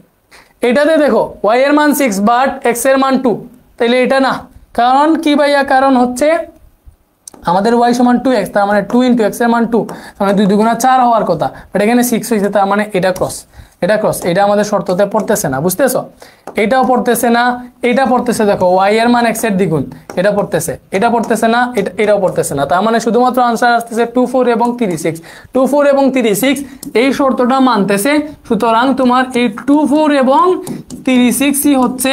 এটাতে দেখো y এর মান 6 বাট x এর মান 2, তাহলে এটা না। কারণ কি ভাইয়া, কারণ হচ্ছে আমাদের y সমান 2x, তার মানে 2 * x এর মান 2, তার মানে 2 2 4 হওয়ার কথা, বাট এখানে 6 হইছে, তার মানে এটা ক্রস। এটা আমাদের শর্ততে পড়তেছে না, বুঝতেছো। এটাও পড়তেছে না, এটা পড়তেছে, দেখো y এর মান x এর দ্বিগুণ, এটা পড়তেছে না, এটাও পড়তেছে না। তার মানে শুধুমাত্র আনসার আসতেছে 2 4 এবং 36, 2 4 এবং 36 এই শর্তটা মানতেছে। সুতরাং তোমার এই 2 4 এবং 36ই হচ্ছে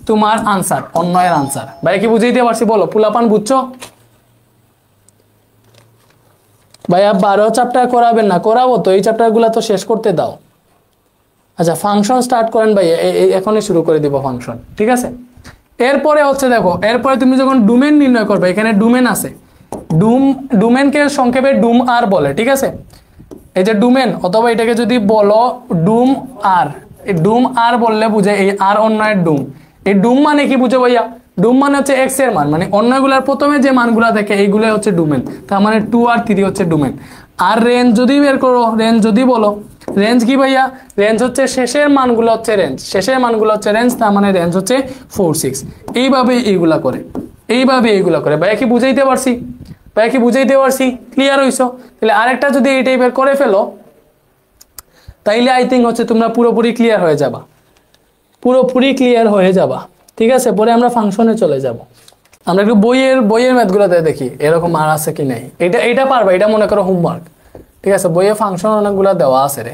তোমার আনসার, অন্যয়ের আনসার। ভাই কি বুঝাইতে পারছি, বলো পুলাপান বুঝছো ভাইয়া? 12 চ্যাপ্টার করাবেন না, করাবো তো, এই চ্যাপ্টারগুলো তো শেষ করতে দাও। আচ্ছা ফাংশন স্টার্ট করেন ভাই, এখনই শুরু করে দিব ফাংশন। ঠিক আছে, এরপরে হচ্ছে দেখো, এরপরে তুমি যখন ডোমেন নির্ণয় করবে, এখানে ডোমেন আছে, ডোমেনকে সংক্ষেপে ডুম আর বলে। ঠিক আছে, এই যে ডোমেন, অথবা এটাকে যদি বলো ডুম আর, এই ডুম আর বললে বুঝে এই আর অন্যয়ের ডুম। এই ডুম মানে কি বুঝো ভাইয়া, ডুম মানে হচ্ছে এক্স এর মান, মানে অন্যগুলার প্রথমে যে মানগুলা থাকে এইগুলো হচ্ছে ডোমেন। তার মানে 2 আর 3 হচ্ছে ডোমেন। আর রেঞ্জ যদি বের করো, রেঞ্জ যদি বলো, রেঞ্জ কি ভাইয়া, রেঞ্জ হচ্ছে শেষের মানগুলো হচ্ছে রেঞ্জ, তার মানে রেঞ্জ হচ্ছে 4 6। এইভাবে এইগুলা করে, ভাইয়া কি বুঝাইতে পারছি, ক্লিয়ার হইছো? তাহলে আরেকটা যদি এই টাইপের করে ফেলো, তাইলে আই থিঙ্ক হচ্ছে তোমরা পুরোপুরি ক্লিয়ার হয়ে যাবা। ঠিক আছে, পরে আমরা ফাংশনে চলে যাব। আমরা একটু বইয়ের ম্যাথগুলোতে দেখি এরকম আর আছে কি নাই। এটা পারবা, এটা মনে করো হোমওয়ার্ক। ঠিক আছে, বইয়ে ফাংশন অনেকগুলো দেওয়া আছে রে।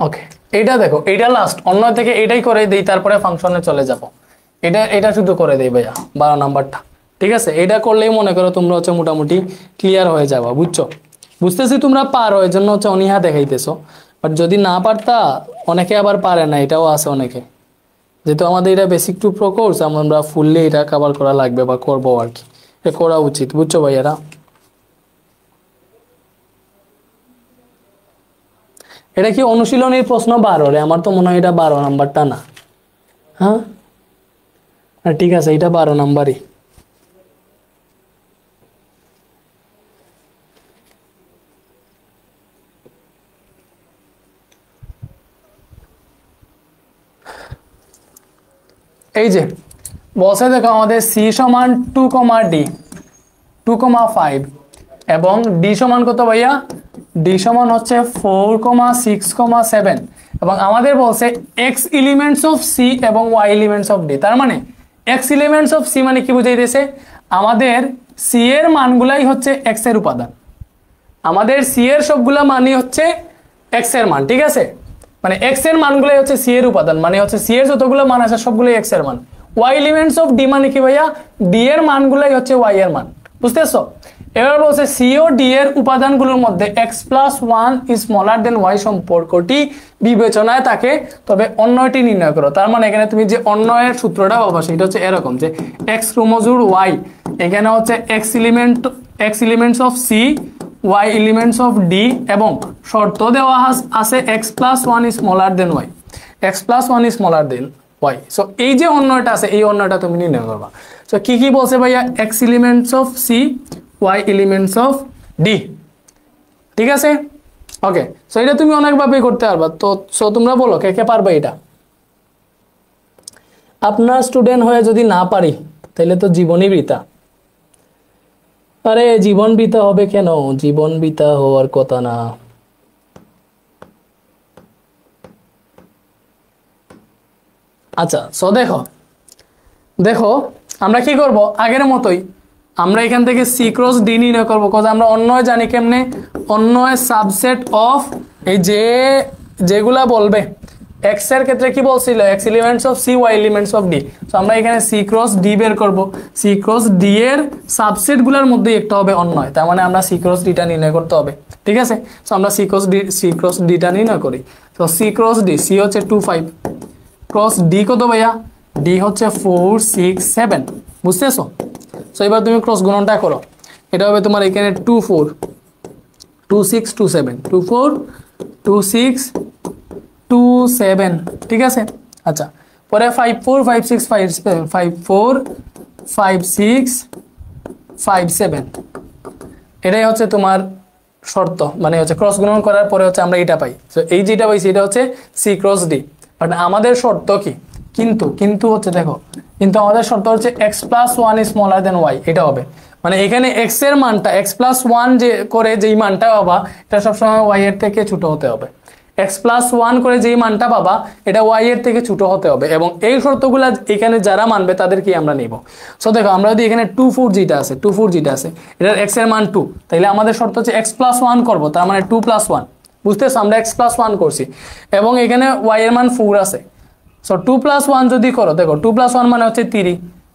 ওকে। এটা দেখো, এটা লাস্ট, অন্য থেকে এটাই করে দেই, তারপরে ফাংশনে চলে যাব। এটা শুধু করে দেই ভাইয়া 12 নাম্বারটা, ঠিক আছে? এটা করলেই মনে করো তোমরা হচ্ছে মোটামুটি ক্লিয়ার হয়ে যাবা, বুঝছো? বুঝতেছি তোমরা পারো, এই জন্য হচ্ছে অনীহা দেখাইতেছো। বাট যদি না পারতা, অনেকে আবার পারে না, এটাও আছে অনেকে। যেহেতু আমাদের এটা বেসিক টু প্রো কোর্স, আমরা ফুললি এটা কভার করা লাগবে বা করবো আর কি, এটা করা উচিত, বুঝছো ভাইয়ারা? এটা কি অনুশীলনের প্রশ্ন 12 রে? আমার তো মনে হয় এটা 12 নাম্বারটা না। হ্যাঁ, ঠিক আছে, এটা 12 নাম্বারই। এই যে বলছে দেখো, আমাদের সি সমান 2, D 2,5 এবং ডি সমান কত ভাইয়া? ডি সমান হচ্ছে 4,6,7 এবং আমাদের বলছে এক্স এলিমেন্টস অফ সি এবং ওয়াই এলিমেন্টস অফ ডি। তার মানে এক্স এলিমেন্টস অফ সি মানে কি বুঝাইতেছে? আমাদের সি এর মানগুলাই হচ্ছে এক্স এর উপাদান, আমাদের সি এর সবগুলা মানই হচ্ছে এক্স এর মান, ঠিক আছে? মানে এক্স এর মানগুলাই হচ্ছে সি এর উপাদান, মানে হচ্ছে সি এর যতগুলো মান আছে সবগুলোই এক্স এর মান। ওয়াই এলিমেন্টস অফ ডি মানে কি ভাইয়া? ডি এর মানগুলাই হচ্ছে ওয়াই এর মান, বুঝতেছো? এবার বলছে সি ও ডি এর উপাদানগুলোর মধ্যে x+1 is smaller than Y সম্পর্কটি বিবেচনায় থাকে, তবে অন্যটি নির্ণয় করো। তার মানে এখানে তুমি যে অন্যয়ের সূত্রটা পাবা সেটা হচ্ছে এরকম যে এক্স ক্রোমোজোর ওয়াই, এখানে হচ্ছে x elements of c, y elements of d এবং শর্ত দেওয়া আছে x+1 is smaller than y, x+1 is smaller than y. So এই যে অন্যটা আছে, এই অন্যটা তুমি নির্ণয় করবা। সো কি কি বলছে ভাইয়া? X elements of c, y elements of d, ঠিক আছে? ওকে, সো এটা তুমি অনেকভাবে করতে পারবা। তো সো তোমরা বলো কে কে পারবে এটা? আপনার স্টুডেন্ট হয়ে যদি না পারি তাহলে তো জীবনই বৃথা। আরে জীবন বৃথা হবে কেন? জীবন বৃথা হওয়ার কথা না। আচ্ছা, সো দেখো দেখো আমরা কি করব? আগের মতোই আমরা এখান থেকে সি ক্রস ডি নির্ণয় করবো, কারণ আমরা অন্যয় জানি কেমনে? অন্যয় সাবসেট অফ এই যে যেগুলা বলবে এক্স এর ক্ষেত্রে কি বলছিল? X elements of c, y elements of d. So আমরা এখানে সি ক্রস ডি বের করব। সি ক্রস ডি এর সাবসেট গুলার মধ্যে একটা হবে অন্যয়, তার মানে আমরা সি ক্রস ডিটা নির্ণয় করতে হবে, ঠিক আছে? সো আমরা সি ক্রস ডিটা নির্ণয় করি। তো সি ক্রস ডি, সি হচ্ছে 2, 5 ক্রস ডি কত ভাইয়া? ডি হচ্ছে 4, 6, 7, বুঝতেছো? সো এবার তুমি ক্রস গুণনটা করো, এটা হবে তোমার এখানে 2, 4, 2, 6, 2, 7, 2, 4, 2, 6, 2, 7, ঠিক আছে? আচ্ছা, পরে 5, 4, 5, 6, 5, 4, 5, 6, 5, 7, এটাই হচ্ছে তোমার শর্ত, মানে হচ্ছে ক্রস গুণন করার পরে হচ্ছে আমরা এটা পাই। তো এই যেটা পাইছি এটা হচ্ছে সি ক্রস ডি। বাট আমাদের শর্ত কি? কিন্তু হচ্ছে দেখো, কিন্তু আমাদের শর্ত হচ্ছে x+1 is smaller than Y, এটা হবে। মানে এখানে x এর মানটা x+1 যে করে যেই মানটা পাবা এটা সবসময় y এর থেকে ছোট হতে হবে। x+1 করে যেই মানটা পাবা এটা y এর থেকে ছোট হতে হবে, এবং এই শর্তগুলা এখানে যারা মানবে তাদেরকেই আমরা নিব। সো দেখো, আমরা যদি এখানে 2, 4 যেটা আছে, 2, 4 যেটা আছে এটার x এর মান 2, তাইলে আমাদের শর্ত হচ্ছে x+1 করব, তার মানে 2+1, বুঝতেছো? আমরা x+1 করছি এবং এখানে y এর মান 4 আছে। সো 2+1 যদি করো, দেখো 2+1 মানে হচ্ছে 3,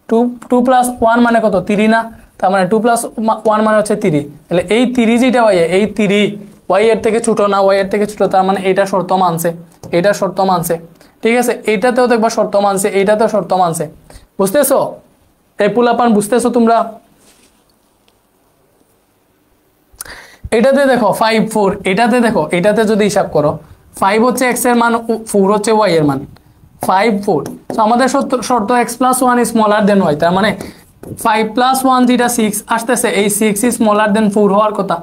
2+1 মানে কত? 3 না? তার মানে 2+1 মানে হচ্ছে 3, তাহলে এই 3 যেটা হয় এই 3 ওয়াই এর থেকে ছোট না, ওয়াই এর থেকে ছোট, তার মানে এটা শর্ত মানছে, এটা শর্ত মানছে, ঠিক আছে? এইটাতেও দেখবা শর্ত মানছে, এইটাতেও শর্ত মানছে, বুঝতেছো? এই পুলাপান বুঝতেছো তোমরা? এটাতে দেখো 5, 4, এটাতে দেখো, এটাতে যদি হিসাব করো 5 হচ্ছে x এর মান, 4 হচ্ছে y এর মান, 5, 4। তো আমাদের শর্ত x+1 is smaller then y, তার মানে 5+1 যেটা 6 আসতেছে, এই 6 ইজ স্মলার দেন 4 হওয়ার কথা।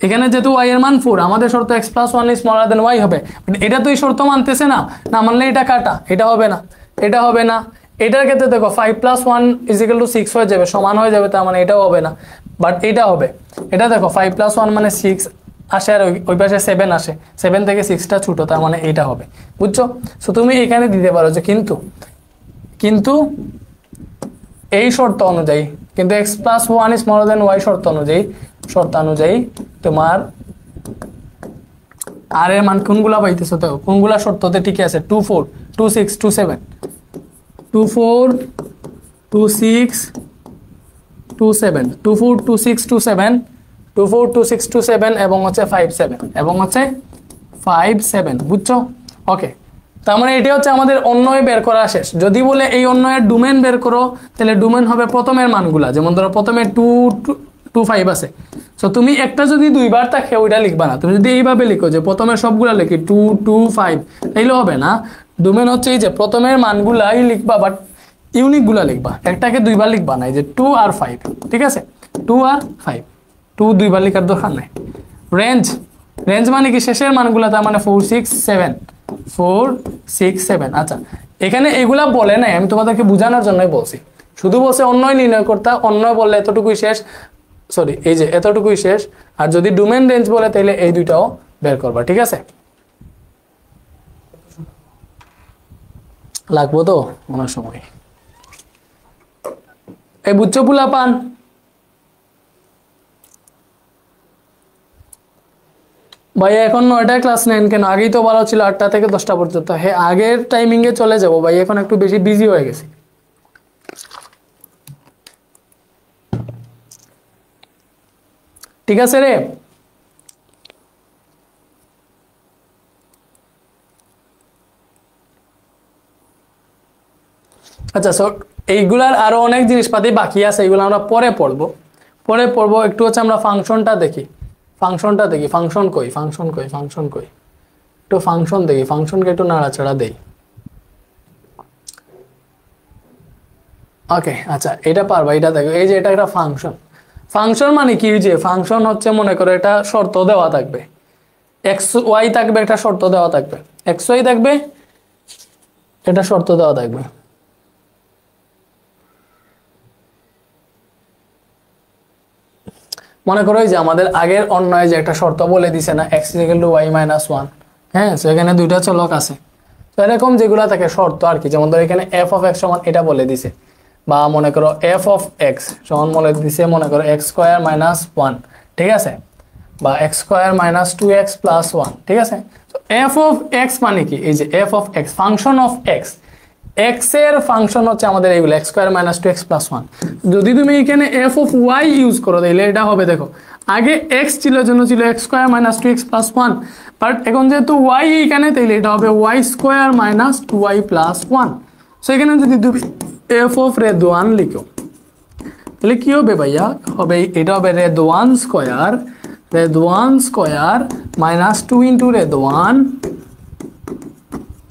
এখানে যেহেতু y এর মান 4, আমাদের শর্ত x+1 is smaller then y হবে। এটা তো এই শর্ত মানতেছে না, না মানলে এটা কাটা, এটা হবে না, এটা হবে না। এটার ক্ষেত্রে দেখো 5+1 = 6 হয়ে যাবে, সমান হয়ে যাবে, তার মানে এটাও হবে না, বাট এটা হবে। এটা দেখো 5+1 মানে 6 আসে, আর ওই পাশে 7 আসে, 7 থেকে 6টা ছোট, তার মানে এটা হবে, বুঝছো? সো তুমি এখানে দিতে পারো যে কিন্তু এই শর্ত অনুযায়ী, কিন্তু x+1 is smaller then y শর্ত অনুযায়ী তোমার আর এর মান কোনগুলা পাইতেছো? তো কোনগুলা শর্ততে ঠিক আছে? 2 4 2 6 2 7 2 4 2 6 2 7 2 4 2 6 2 7 2 4 2 6 2 7 এবং হচ্ছে 5 7 এবং হচ্ছে 5 7, বুঝছো? ওকে, তার মানে এটা হচ্ছে আমাদের অন্যয় বের করা শেষ। যদি বলে এই অন্যয়ের ডোমেন বের করো, তাহলে ডোমেন হবে প্রথমের মানগুলা, যেমন ধরো প্রথমে 2 2 5 আছে, সো তুমি একটা যদি দুইবার থাকে ওইটা লিখবা না, তুমি যদি এইভাবে লিখো যে প্রথমে সবগুলা লিখি 2 2 5, তাইলে হবে না। ডোমেন হচ্ছে এই যে প্রথমের মানগুলাই লিখবা, বাট ইউনিক গুলা লিখবা, একটাকে দুইবার লিখবা না। এই যে 2 আর 5, ঠিক আছে, 2 আর 5, 2 দুইবার লিখার দরকার নাই। রেঞ্জ, রেঞ্জ মানে কি? শেষের মানগুলা, তার মানে 4 6 7 4 6 7। আচ্ছা, এখানে এগুলা বলে নাই, আমি তোমাদেরকে বোঝানোর জন্যই বলছি। শুধু বলছে অন্যয় নির্ণয় করতে, অন্যয় বললে এতটুকুই শেষ, সরি এই যে এতটুকুই শেষ। আর যদি ডোমেন রেঞ্জ বলে তাহলে এই দুইটাও বের করবা, ঠিক আছে? লাগবো তো অনেক সময়। এই বুঝছো পুলা পান? ভাই এখন 9টায় ক্লাস নেন কেন? আগেই তো ভালো ছিল 8টা থেকে 10টা পর্যন্ত। হ্যাঁ, আগের টাইমিং এ চলে যাবো ভাই, এখন একটু বেশি বিজি হয়ে গেছি। ঠিক আছে রে। আচ্ছা, সো এইগুলার আরো অনেক জিনিসপাতি বাকি আছে, এগুলো আমরা পরে পড়বো, একটু হচ্ছে আমরা ফাংশনটা দেখি, ফাংশন কই, একটু ফাংশন দেখি, ফাংশনকে একটু নাড়াচাড়া দেই। ওকে, আচ্ছা এটা পারবা, এটা দেখো, এই যে এটা একটা ফাংশন। ফাংশন মানে কি? যে ফাংশন হচ্ছে, মনে করো এটা শর্ত দেওয়া থাকবে, এক্স ওয়াই থাকবে, একটা শর্ত দেওয়া থাকবে, এক্স ওয়াই থাকবে, এটা শর্ত দেওয়া থাকবে। মনে করো যে আমাদের আগের অন্যয় যে একটা শর্ত বলে দিছে না, x = y - 1, হ্যাঁ, তো এখানে দুইটা চলক আছে, তো এরকম যেগুলো থাকে শর্ত আর কি, যেমন ধরো এখানে f of x সমান এটা বলে দিছে, বা মনে করো f of x সমান বলে দিছে, মনে করো x² - 1, ঠিক আছে, বা x² - 2x + 1, ঠিক আছে। তো f of x মানে কি? এই যে f of x, function of x, x এর ফাংশন হচ্ছে আমাদের এইগুলো, x² - 2x + 1। যদি তুমি এখানে f of y ইউজ করো তাহলে এটা হবে, দেখো আগে x ছিল জন্য ছিল x² - 2x + 1, বাট এখন যেহেতু y এখানে, তাহলে এটা হবে y² - 2y + 1। সো এখানে যদি তুমি f of red1 লিখো তাহলে কি হবে ভাইয়া? হবে এটা হবে red1² - 2 * red1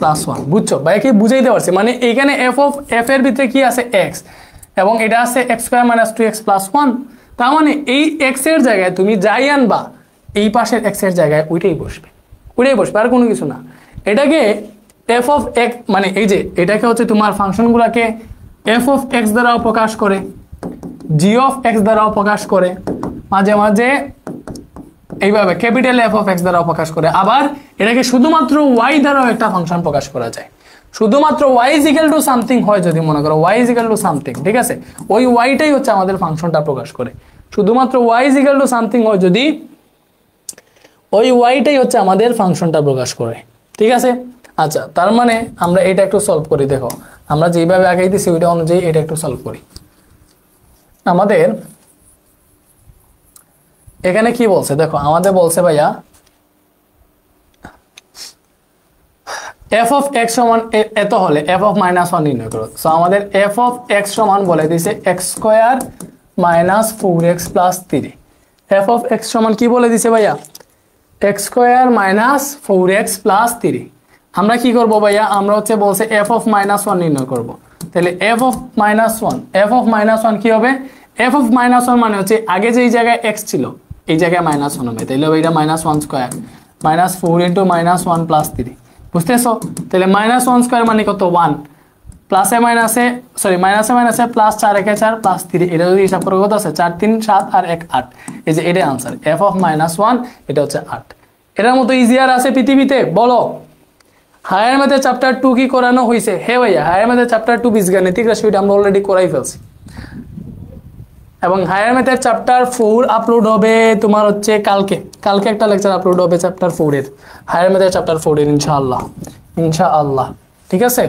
+ 1, বুঝছো ভাই? কি বুঝাইতে পারছি? মানে এইখানে f এর ভিতরে কি আছে? x, এবং এটা আছে x² - 2x + 1। তার মানে এই x এর জায়গায় তুমি যাই আনবা, এই পাশের x এর জায়গায় ওইটাই বসবে, আর কোনো কিছু না। এটাকে f of x মানে এই যে এটাকে হচ্ছে তোমার ফাংশনগুলোকে f of x দ্বারাও প্রকাশ করে, g of x দ্বারাও প্রকাশ করে, মাঝে মাঝে এইভাবে ক্যাপিটাল f of x দ্বারাও প্রকাশ করে, আবার এটাকে শুধুমাত্র y দ্বারাও একটা ফাংশন প্রকাশ করা যায়। শুধুমাত্র y = সামথিং হয় যদি, মনে করো y = সামথিং, ঠিক আছে, ওই yটাই হচ্ছে আমাদের ফাংশনটা প্রকাশ করে। শুধুমাত্র y = সামথিং হয় যদি, ওই yটাই হচ্ছে আমাদের ফাংশনটা প্রকাশ করে, ঠিক আছে। আচ্ছা, তার মানে আমরা এটা একটু সলভ করি, দেখো আমরা যেভাবে আগাইতেছি ওইটা অনুযায়ী এটা একটু সলভ করি। আমাদের এখানে কি বলছে দেখো, আমাদের বলছে ভাইয়া f of x সমান এত হলে f of -1 নির্ণয় করো। সো আমাদের f of x সমান বলে দিয়েছে x² - 4x + 3। f of x সমান কি বলে দিয়েছে ভাইয়া? x² - 4x + 3। আমরা কি করব ভাইয়া? আমরা হচ্ছে বলছে f of -1 নির্ণয় করব। তাহলে f of -1 কি হবে? f of -1 মানে হচ্ছে আগে যেই জায়গায় x ছিল এই জায়গায় -1 হবে, তাহলে এটা -1² -4 * -1 + 3, বুঝতেছো? তাহলে -1² মানে কত? 1, প্লাসে মাইনাসে সরি মাইনাসে মাইনাসে প্লাস 4 1 4 প্লাস 3, এটা যদি হিসাব করে কত আছে? 4 3 7 আর 1 8। এই যে এটা आंसर f of -1, এটা হচ্ছে 8। এটার মতো ইজিয়ার আছে পৃথিবীতে? বলো। হায়ার ম্যাথে চ্যাপ্টার 2 কি করানো হয়েছে? হ্যাঁ ভাইয়া, হায়ার ম্যাথে চ্যাপ্টার 2 বীজগাণিতিক রাশি, এটা আমরা অলরেডি করাই ফেলছি। এবং হায়ার ম্যাথের চ্যাপ্টার 4 আপলোড হবে তোমার হচ্ছে কালকে একটা লেকচার আপলোড হবে চ্যাপ্টার 4 এর, হায়ার ম্যাথের চ্যাপ্টার 4 এর ইনশাআল্লাহ। ঠিক আছে,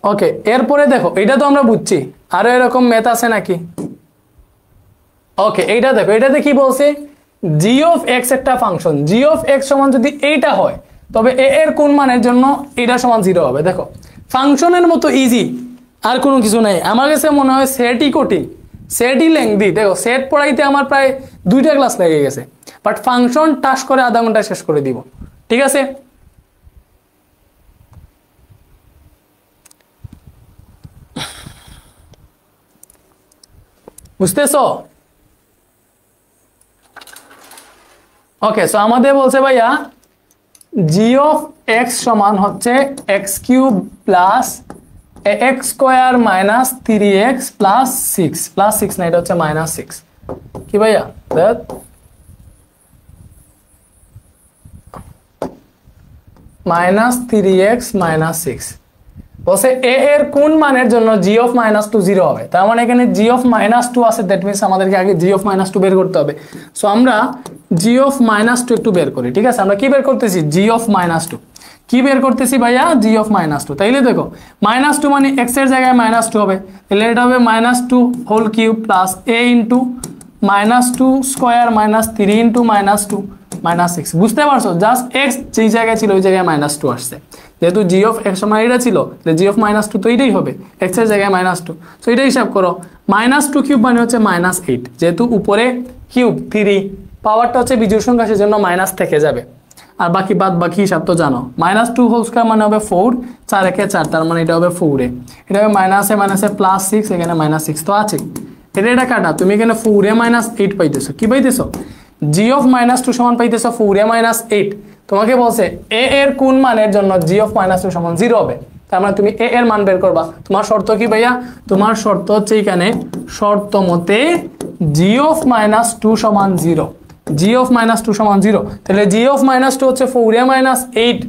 ওকে। এরপরে দেখো, এটা তো আমরা বুঝছি, আরো এরকম ম্যাথ আছে নাকি? ওকে, এইটা দেখো, এটাতে কি বলছে, জি অফ এক্স একটা ফাংশন, জি অফ এক্স সমান যদি এইটা হয় তবে এ এর কোন মানের জন্য এটা সমান 0 হবে। দেখো ফাংশনের মতো ইজি, আর কোনো কিছু নাই। আমার কাছে মনে হয় সেটই কঠিন, সেটই লেংদি। দেখো সেট পড়াইতে আমার প্রায় 2টা ক্লাস লেগে গেছে, বাট ফাংশন টাস করে আধা ঘন্টা শেষ করে দিব। ঠিক আছে, বুঝতেছো? ওকে, সো আমাদের বলছে ভাইয়া জি অফ এক্স সমান হচ্ছে x cube plus x square minus 3x plus 6 না, এটা হচ্ছে -6। কি ভাইয়া, -3x -6 বলছে এ এর কোন মানের জন্য জি অফ -2 0 হবে। তার মানে এখানে জি অফ -2 আছে, দ্যাট মিনস আমাদেরকে আগে জি অফ -2 বের করতে হবে। সো আমরা জি অফ -2 একটু বের করি। ঠিক আছে, আমরা কি বের করতেছি, জি অফ -2 কি বের করতেছি ভাইয়া, জি অফ -2। তাইলে দেখো -2 মানে x এর জায়গায় -2 হবে, তাহলে এটা হবে -2 whole cube plus a into -2 square minus 3 into -2 -6। বুঝতে পারছো, জাস্ট x যেই জায়গায় ছিল ওই জায়গায় -2 আসছে। যেহেতু জি অফ এক্স সময় এটা ছিল, জি অফ -2 তো এটাই হবে, এক্স এর জায়গায় -2। সো এটা হিসাব করো, -2 কিউব মানে হচ্ছে -8, যেহেতু উপরে কিউব 3 পাওয়ারটা হচ্ছে বিজোড় সংখ্যা, সেজন্য মাইনাস থেকে যাবে। আর বাকি হিসাব তো জানো, -2 হোল স্কয়ার মানে হবে 4, 4 একে 4, তার মানে এটা হবে 4 এ, এটা হবে মাইনাসে প্লাস 6, এখানে -6 তো আছে, এটা কাটা, তুমি এখানে 4 এ -8 পাইতেছো। কি পাইতেছো, জি অফ -2 সমান পাইতেছো 4 এ -8। তোমাকে বলছে এ এর কোন মানের জন্য জি অফ -2 সমান 0 হবে, তার মানে তুমি এ এর মান বের করবা। তোমার শর্ত কি ভাইয়া, তোমার শর্ত হচ্ছে এখানে শর্ত মতে জি অফ -2 সমান 0, জি অফ -2 সমান 0। তাহলে জি অফ -2 হচ্ছে 4 এ -8,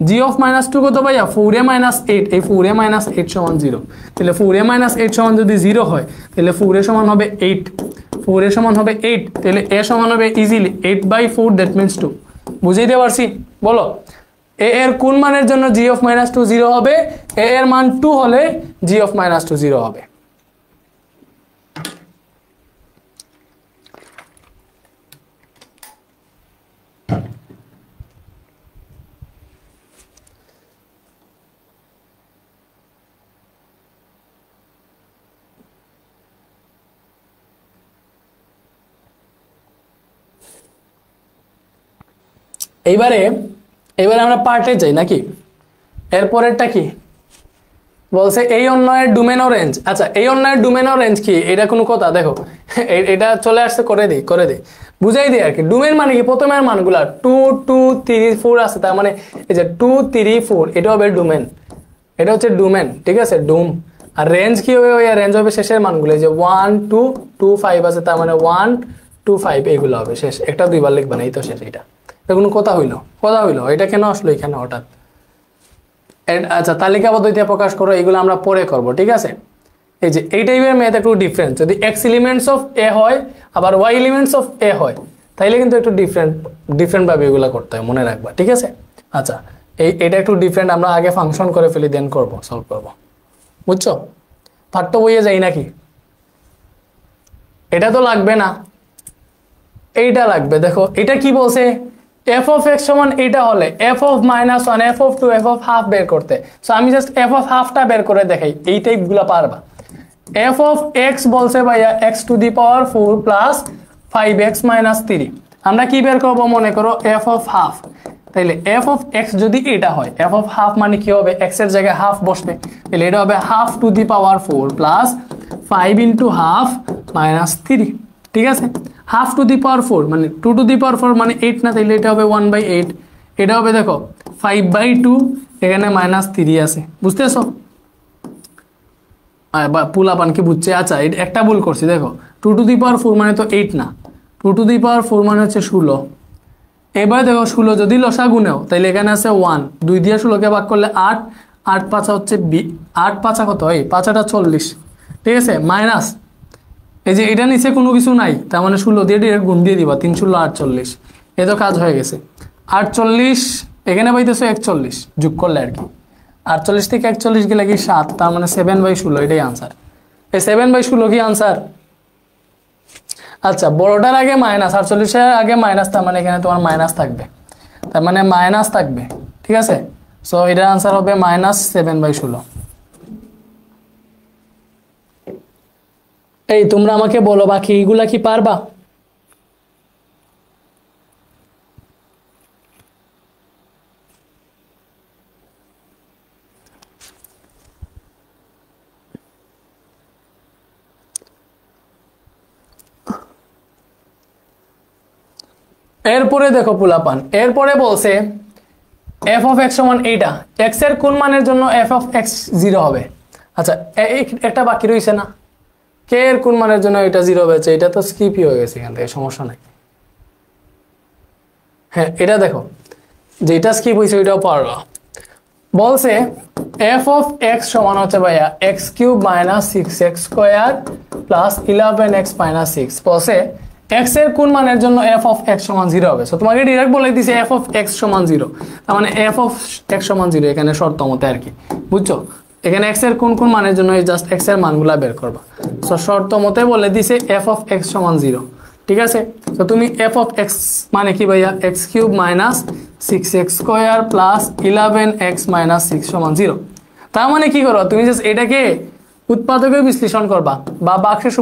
জি অফ -2 কত ভাইয়া, 4 এ -8, এই 4 এ -8 সমান 0। তাহলে 4 এ -8 সমান যদি 0 হয় তাহলে 4 এ সমান হবে 8, 4 এ সমান হবে 8, তাহলে এ সমান হবে ইজিলি 8/4, দ্যাট মিনস 2। বুঝাইতে পারছি? বলো এ এর কোন মানের জন্য জি অফ -2 0 হবে, এ এর মান 2 হলে জি অফ -2 0 হবে। এইবারে আমরা পার্টে যাই নাকি? এরপরেরটা কি বলছে, এই অন্যয়ের ডোমেন ও রেঞ্জ। আচ্ছা, এই অন্যয়ের ডোমেন ও রেঞ্জ কি, এটা কোনো কথা? দেখো এটা চলে আসছে, করে দিই বুঝাই দিই আর কি। ডোমেন মানে কি, প্রথমের মানগুলা 2 2 3 4 আছে, তার মানে এই যে 2 3 4 এটা হবে ডোমেন, এটা হচ্ছে ডোমেন। ঠিক আছে, ডোম। আর রেঞ্জ কি হবে, ওই রেঞ্জ হবে শেষের মানগুলো, এই যে 1 2 2 5 আছে, তার মানে 1 2 5 এগুলো হবে শেষ। একটা 2বার লিখবে না, এই তো শেষ। এটা কোনো কথা হইলো, এটা কেন আসলো এখানে হঠাৎ? আচ্ছা, তালিকা পদ্ধতিতে প্রকাশ করো, এগুলো আমরা পরে করব। ঠিক আছে, এই যে এই টাইপের ম্যাথ একটু ডিফারেন্ট, যদি এক্স এলিমেন্টস অফ এ হয় আবার ওয়াই এলিমেন্টস অফ এ হয় তাইলে কিন্তু একটু ডিফারেন্ট ভাবে এগুলো করতে হয়, মনে রাখবা। ঠিক আছে, আচ্ছা এটা একটু ডিফারেন্ট, আমরা আগে ফাংশন করে ফেলি, দেন সলভ করবো। বুঝছো? পাঠ্য বইয়ে যাই নাকি? এটা তো লাগবে না, এইটা লাগবে। দেখো এটা কি বলছে, এফ অফ এক্স সমান এটা হলে F of -1, F of 2, F of half বের করতে। সো আমি জাস্ট এফ অফ হাফটা বের করে দেখাই, এই টাইপগুলো পারবা। এফ অফ এক্স বলছে ভাইয়া x⁴ প্লাস 5x - 3। আমরা কি বের করবো, মনে করো এফ অফ হাফ। তাইলে এফ অফ এক্স যদি এটা হয়, এফ অফ হাফ মানে কি হবে, এক্স এর জায়গায় হাফ বসবে, তাহলে এটা হবে ½ প্লাস 5 × হাফ - 3। ঠিক আছে, ½ মানে 2⁴ মানে 8 না, তাইলে এটা হবে 1/8। এটা হবে দেখো 5/2, এখানে -3 আছে। বুঝতেছো? পুলাপান কি বুঝছে? আচ্ছা, একটা ভুল করছি, দেখো 2⁴ মানে তো 8 না, 2⁴ মানে হচ্ছে 16। এবার দেখো 16 যদি লসা গুনেও তাইলে এখানে আছে 1, 2 দিয়ে 16কে ভাগ করলে 8, 8 5 হচ্ছে 8 5 কত, এই 5 40, ঠিক আছে, মাইনাস এই যে এটা নিচে কোনো কিছু নাই, তার মানে 16 দিয়ে ডিরেক্ট গুণ দিয়ে দিবা, 3 ষোলো 48, এ তো কাজ হয়ে গেছে। 48 এখানে পাইতেছো 41 যোগ করলে আর কি, 48 থেকে 41 গেলে কি 7, তার মানে 7/16, এটাই আনসার। এই 7/16 কি আনসার? আচ্ছা, বড়টার আগে মাইনাস, 48-এর আগে মাইনাস, তার মানে এখানে তোমার মাইনাস থাকবে, তার মানে মাইনাস থাকবে, ঠিক আছে। সো এটার আনসার হবে -7/16। এই তোমরা আমাকে বলো বাকি এইগুলা কি পারবা? এরপরে দেখো পোলাপান, এরপরে বলছে f of x সমান এইটা, x এর কোন মানের জন্য f of x 0 হবে? আচ্ছা, একটা বাকি রয়েছে না, k এর কোন মানের জন্য এটা 0 হয়েছে? এটা তো স্কিপই হয়ে গেছে, এখান থেকে সমস্যা নাই। হ্যাঁ, এটা দেখো যেটা স্কিপ হয়েছে ওইটাও পারবা। বলছে f of x সমান হচ্ছে ভাইয়া x³ - 6x² + 11x - 6। বলছে x এর কোন মানের জন্য f of x সমান 0 হবে? সো তোমাকে ডাইরেক্ট বলে দিছে f of x সমান 0, তার মানে f of x সমান 0 এখানে শর্ত মতে আর কি, বুঝছো? এখানে x এর কোন কোন মানের জন্য জাস্ট x এর মানগুলা বের করবা। সো শর্ত মতে বলে দিছে f of x সমান 0, ঠিক আছে। তো তুমি f of x মানে কি ভাইয়া? x³ - 6x² + 11x - 6 সমান 0। তার মানে কি করবা? তুমি জাস্ট এটাকে উৎপাদকে বিশ্লেষণ করবা বা বাক্সের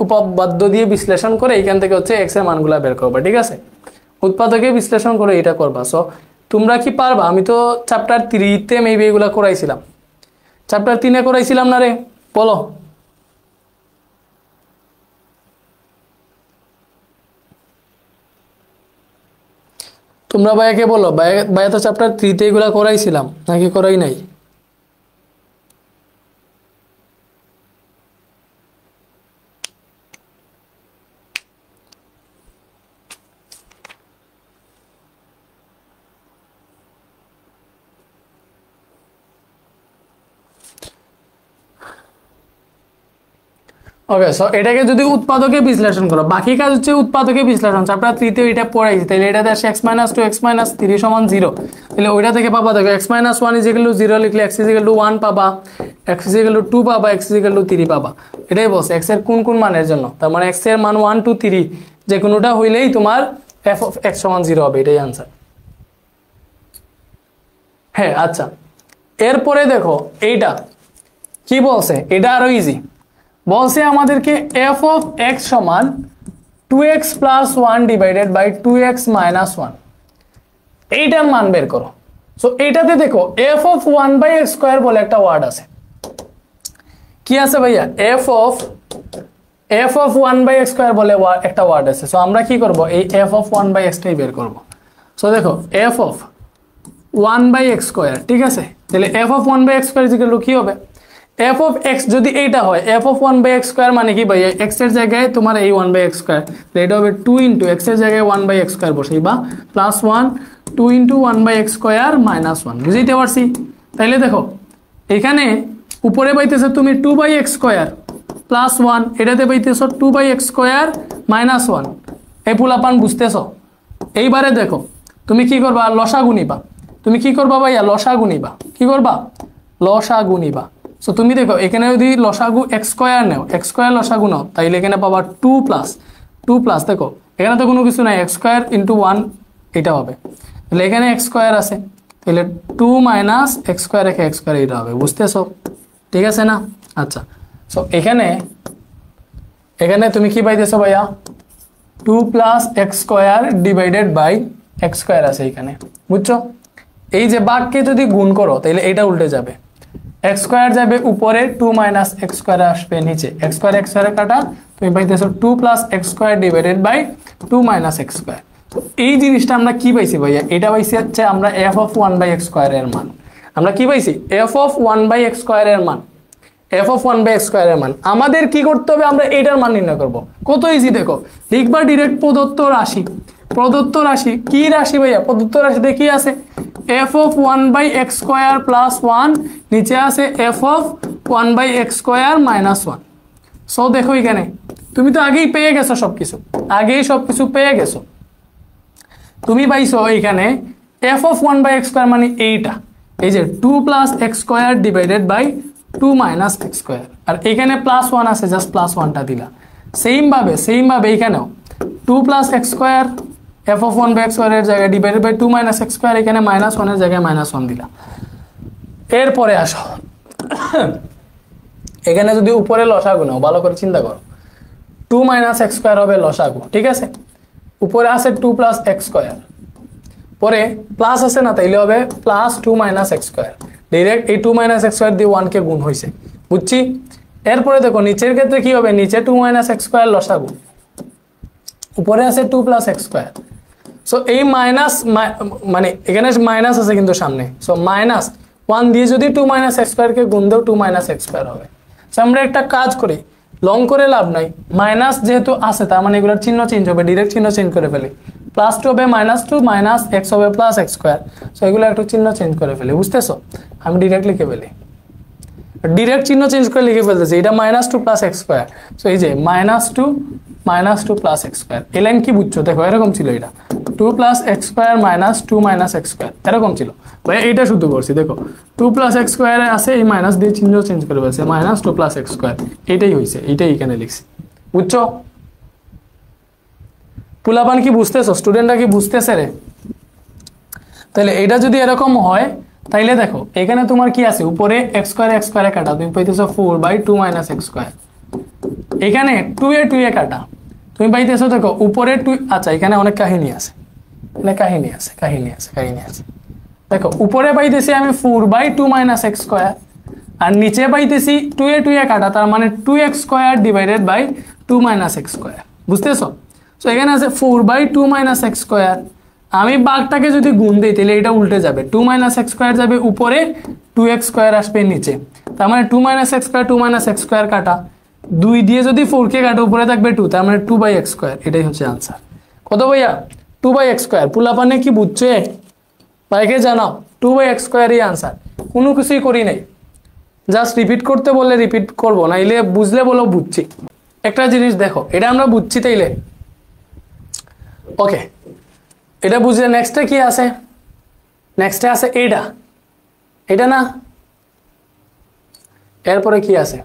উপপাদ্য দিয়ে বিশ্লেষণ করে এখান থেকে হচ্ছে x এর মানগুলা বের করবা, ঠিক আছে। উৎপাদকে বিশ্লেষণ করে এটা করবা। সো তোমরা কি পারবা? আমি তো চ্যাপ্টার 3 তে মেবি এগুলা করাইছিলাম, চ্যাপ্টার 3 এ করাইছিলাম না রে? বলো। তোমরা ভাইয়াকে বলো, ভাইয়া তো চ্যাপ্টার 3 তে এগুলা করাইছিলাম নাকি করাই নাই? ওকে, সো এটাকে যদি উৎপাদকে বিশ্লেষণ করো, বাকি কাজ হচ্ছে উৎপাদকে বিশ্লেষণ। চ্যাপ্টার 3 তে এটা পড়াইছি, তাহলে এটাতে আসে x - 2 x - 3 সমান 0, তাহলে ওইটা থেকে পাবা দেখো x - 1 = 0 লিখলে x = 1 পাবা, x = 2 পাবা, x = 3 পাবা। এটাই বলছে x এর কোন কোন মানের জন্য, তার মানে x এর মান 1 2 3 যে কোনোটা হইলেই তোমার f of x সমান 0 হবে, এটাই आंसर। হ্যাঁ, আচ্ছা, এরপরে দেখো এইটা কি বলছে, এটা আরো ইজি। বলছে আমাদেরকে f of x সমান 2x + 1 / 2x - 1, এইটার মান বের করো। সো এইটাতে দেখো f of 1/x² বলে একটা ওয়ার্ড আছে। কি আছে ভাইয়া? f of 1/x² বলে একটা ওয়ার্ড আছে। সো আমরা কি করব? এই f of 1/x টাই বের করব। সো দেখো f of 1/x², ঠিক আছে, তাহলে f of 1/x² কি হবে? f of x যদি এইটা হয়, f of 1/x² মানে কি ভাইয়া? x এর জায়গায় তোমার এই 1/x², তাহলে এটা হবে 2 * x এর জায়গায় 1/x² বসাইবা +1 2 * 1/x² - 1, বুঝতে পারছি? তাইলে দেখো এখানে উপরে পাইতেছো তুমি 2/x² +1, এটাতে পাইতেছো 2/x² - 1। এই পোলাপান বুঝতেছো? এইবারে দেখো তুমি কি করবা? লসাগু নিবা। তুমি কি করবা ভাইয়া? লসাগু নিবা। কি করবা? লসাগু নিবা। সো তুমি দেখো এখানে যদি লসাগু x² নাও, x² লসাগু নাও, তাইলে এখানে পাবা 2 + দেখো এখানে তো কোনো কিছু নাই, x² * 1 এটা হবে, তাহলে এখানে x² আছে, তাহলে 2 - x² রেখে x² এটা হবে, বুঝতেছো? ঠিক আছে না? আচ্ছা, সো এখানে তুমি কি পাইতেছো ভাইয়া? 2 + x² / x² আছে এখানে, বুঝছো? এই যে বাঘকে যদি গুণ করো তাহলে এটা উল্টে যাবে, x² যাবে উপরে, 2 - x² আসবে নিচে, x² কাটা, তুমি পাইতেছো 2 + x² / 2 - x²। তো এই জিনিসটা আমরা কি পাইছি ভাইয়া? এটা পাইছি হচ্ছে আমরা f of 1/x² এর মান। আমরা কি পাইছি? f of 1/x² এর মান, f of 1/x² এর মান। আমাদের কি করতে হবে? আমরা এটার মান নির্ণয় করব। কত ইজি দেখো, লিখবা ডিরেক্ট প্রদত্ত রাশি। প্রদত্ত রাশি কি রাশি ভাইয়া? প্রদত্ত রাশিতে কি আছে? এফ অফ 1/x² প্লাস 1, নিচে আছে f of 1/x² minus 1। So দেখো এখানে তুমি তো আগেই পেয়ে গেছো সবকিছু পেয়ে গেছো। তুমি পাইছো এখানে এফ অফ 1/x² মানে এইটা, এই যে 2 + x² ডিভাইডেড বাই 2 - x², আর এখানে প্লাস 1 আছে, জাস্ট প্লাস 1টা দিলা। সেম ভাবে এখানেও 2 + x² এফ অফ 1/x² এর জায়গায় ডিভাইডেড বাই 2 - x², এখানে -1 এর জায়গায় -1 দিলা। এরপরে আসো এখানে যদি উপরে লসাগু নাও, ভালো করে চিন্তা করো, 2 - x² হবে লসাগু, ঠিক আছে? উপরে আছে 2 + x², পরে প্লাস আছে না, তাইলে হবে +2 - x²। ডাইরেক্ট এই 2 - x² দিয়ে 1 কে গুণ হয়েছে, বুঝছি? এরপরে দেখো নিচের ক্ষেত্রে কি হবে, নিচে 2 - x² লসাগু, উপরে আছে 2 + x²। সো এই মাইনাস মানে এখানে মাইনাস আছে কিন্তু সামনে, সো -1 দিয়ে যদি 2 - x² কে গুণ দাও 2 - x² হবে। সো আমরা একটা কাজ করি, লং করে লাভ নাই, মাইনাস যেহেতু আছে তার মানে এগুলোর চিহ্ন চেঞ্জ হবে, ডাইরেক্ট চিহ্ন চেঞ্জ করে ফেলি। +2 হবে -2, - x হবে +x²। সো এগুলো একটু চিহ্ন চেঞ্জ করে ফেলি, বুঝতেছো? আমি ডিরেক্ট লিখে ফেলি, ডিরেক্ট চিহ্ন চেঞ্জ করে লিখে ফেলতেছি, এটা -2 + x²। সো এই যে -2 + x², এই লাইন কি বুঝছো? দেখো এরকম ছিল, এটা 2 + x² - 2 - x², এরকম ছিল ভাই। এইটা শুধু করছি, দেখো 2 + x² আছে, এই মাইনাস দিয়ে চিহ্ন চেঞ্জ করে ফেলছে, -2 + x², এইটাই হয়েছে, এইটাই এখানে লিখছি, বুঝছো? পুলাপান কি বুঝতেছো? স্টুডেন্টরা কি বুঝতেছে রে? তাহলে এটা যদি এরকম হয়, তাইলে দেখো এখানে তোমার কি আছে, উপরে x² কাটা, তুমি পাইতেছো 4/2 - x²। এখানে 2 এ কাটা, তুমি পাইতেছো দেখো উপরে 2। আচ্ছা, এখানে অনেক কাহিনী আছে, কাহিনী আছে। দেখো উপরে পাইতেছি আমি 4/2 - x², আর নিচে পাইতেছি 2 এ কাটা, তার মানে 2x² ডিভাইডেড বাই 2 - x², বুঝতেছো? সো এখানে আছে 4/2 - x², আমি বাঘটাকে যদি গুণ দিই তাহলে এটা উল্টে যাবে, 2 - x² যাবে উপরে, 2x² আসবে নিচে, তার মানে 2 - x², 2 - x² কাটা, 2 দিয়ে যদি 4 কে কাটা উপরে থাকবে 2, তার মানে 2/x², এটাই হচ্ছে আনসার। কত ভাইয়া? 2/x²। পুলাপানে কি বুঝছে? ভাইকে জানাও 2/x² এই আনসার, কোনো কিছুই করি নাই, জাস্ট রিপিট করতে বললে রিপিট করবো, না এলে বুঝলে বলো বুঝছি। একটা জিনিস দেখো, এটা আমরা বুঝছি তাইলে ওকে, এটা বুঝলে নেক্সটে কি আছে? নেক্সটে আছে এটা না, এরপরে কি আছে?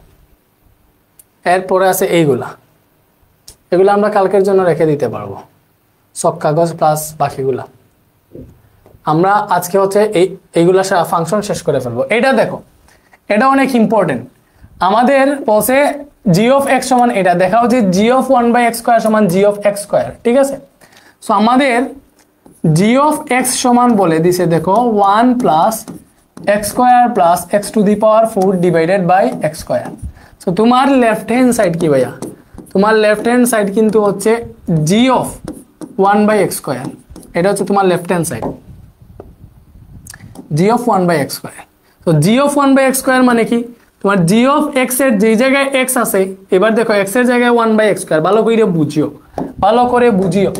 এরপরে আছে এগুলো আমরা কালকের জন্য রেখে দিতে পারবো, সব কাগজ প্লাস বাকিগুলা আমরা আজকে হচ্ছে এইগুলা ফাংশন শেষ করে ফেলবো। এটা দেখো, এটা অনেক ইম্পর্টেন্ট আমাদের বসে, g of x সমান এটা দেখাও যে g of 1/x² সমান g of x², ঠিক আছে? সো আমাদের g of x সমান বলে দিছে, দেখো 1 + x² + x⁴ divided by x²। So তোমার লেফট হ্যান্ড সাইড কি ভাইয়া? তোমার লেফট হ্যান্ড সাইড কিন্তু হচ্ছে g of 1/x², এটা হচ্ছে তোমার left hand side, g of 1/x²। তো g of 1/x² মানে কি? তোমার g of x এর যে জায়গায় x আছে, এবার দেখো x এর জায়গায় 1/x², ভালো করে বুঝিও।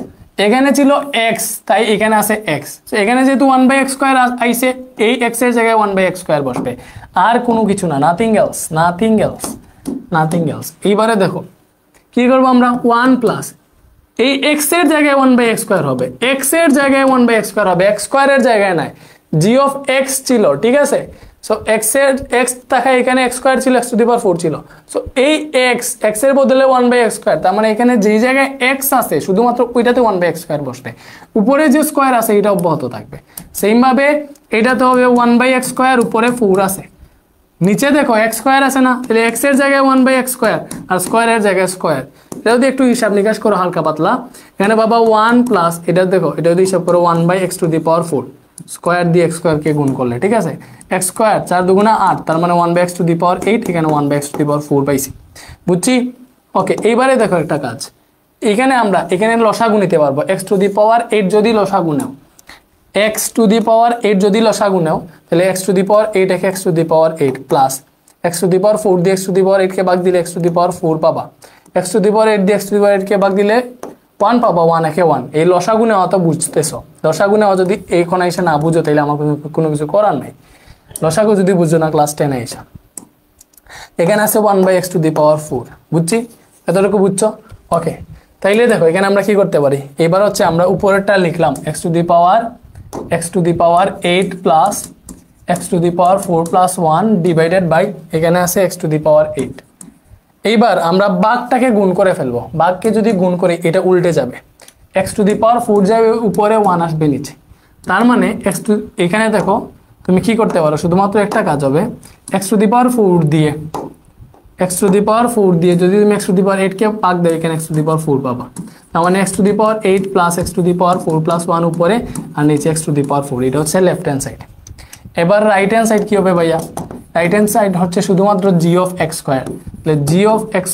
এখানে ছিল x, তাই এখানে আছে x, তো এখানে যেহেতু 1/x² আইছে, এই x এর জায়গায় 1/x² বসবে, আর কোনো কিছু না, নাথিং এলস। এইবারে দেখো কি করবো আমরা, 1 প্লাস এই x এর জায়গায় 1/x² হবে, x এর জায়গায় 1/x² হবে, x² এর জায়গায় নাই, g of x ছিল, ঠিক আছে? সো x তাকায় এখানে x² ছিল, x⁴ ছিল, সো এই x এর বদলে 1/x², তার মানে এখানে যে জায়গায় x আছে শুধুমাত্র ওইটাতে 1/x² বসবে, উপরে যে স্কয়ার আছে এটা অব্যাহত থাকবে। সেম ভাবে এটাতে হবে 1/x², উপরে 4 আছে, নিচে দেখো x² আছে না, তাহলে x এর জায়গায় 1/x², আর স্কয়ারের জায়গায় স্কয়ার। এটা যদি একটু হিসাব নিকাশ করো হালকা পাতলা, এখানে বাবা 1 প্লাস এটা দেখো, এটা যদি হিসাব করো 1/x⁴, স্কয়ার দিয়ে x² কে গুণ করলে, ঠিক আছে? x² 4 দুগুণা 8, তার মানে 1/x⁴, এখানে 1/x⁴ পাইছি, বুঝছি? ওকে, এইবারে দেখো একটা কাজ, এখানে লসাগু নিতে পারবো, x⁴ যদি লসাগু নাও, x⁴ যদি লসাগু নাও, তাহলে x⁴ এটাকে x⁴ প্লাস x⁴ দিয়ে x⁴ কে ভাগ দিলে x⁴ পাবা, x⁴ দিয়ে x⁴ কে ভাগ দিলে 1 পাবা, 1 একে 1। এই লসাগু নেওয়া তো বুঝতেছো, লসাগু নেওয়া যদি এইখানে এসে না বুঝো তাহলে আমার কোনো কিছু করার নাই। লসাগু যদি বুঝো না ক্লাস 10 এ এসে, এখানে আছে 1/x⁴, বুঝছি? এতটুকু বুঝছো? ওকে, তাইলে দেখো এখানে আমরা কি করতে পারি, এবার হচ্ছে আমরা উপরেরটা লিখলাম x⁴ plus x⁴ plus 1 divided by এখানে আছে x⁴। এইবার আমরা বাঘটাকে গুণ করে ফেলবো, বাঘকে যদি গুণ করি এটা উল্টে যাবে, x⁴ যাবে উপরে, 1 আসবে নিচে। তার মানে এখানে দেখো তুমি কি করতে পারো, শুধুমাত্র একটা কাজ হবে, x⁴ দিয়ে যদি তুমি x⁴ কে ভাগ দাও, এখানে x⁴ পাবা। তার মানে x⁴ প্লাস x⁴ প্লাস 1 উপরে আর নিচে x⁴, এটা হচ্ছে লেফট হ্যান্ড সাইড। এবার রাইট হ্যান্ড সাইড কি হবে ভাইয়া, রাইট হ্যান্ড সাইড হচ্ছে শুধুমাত্র g(x²), তাহলে g(x²),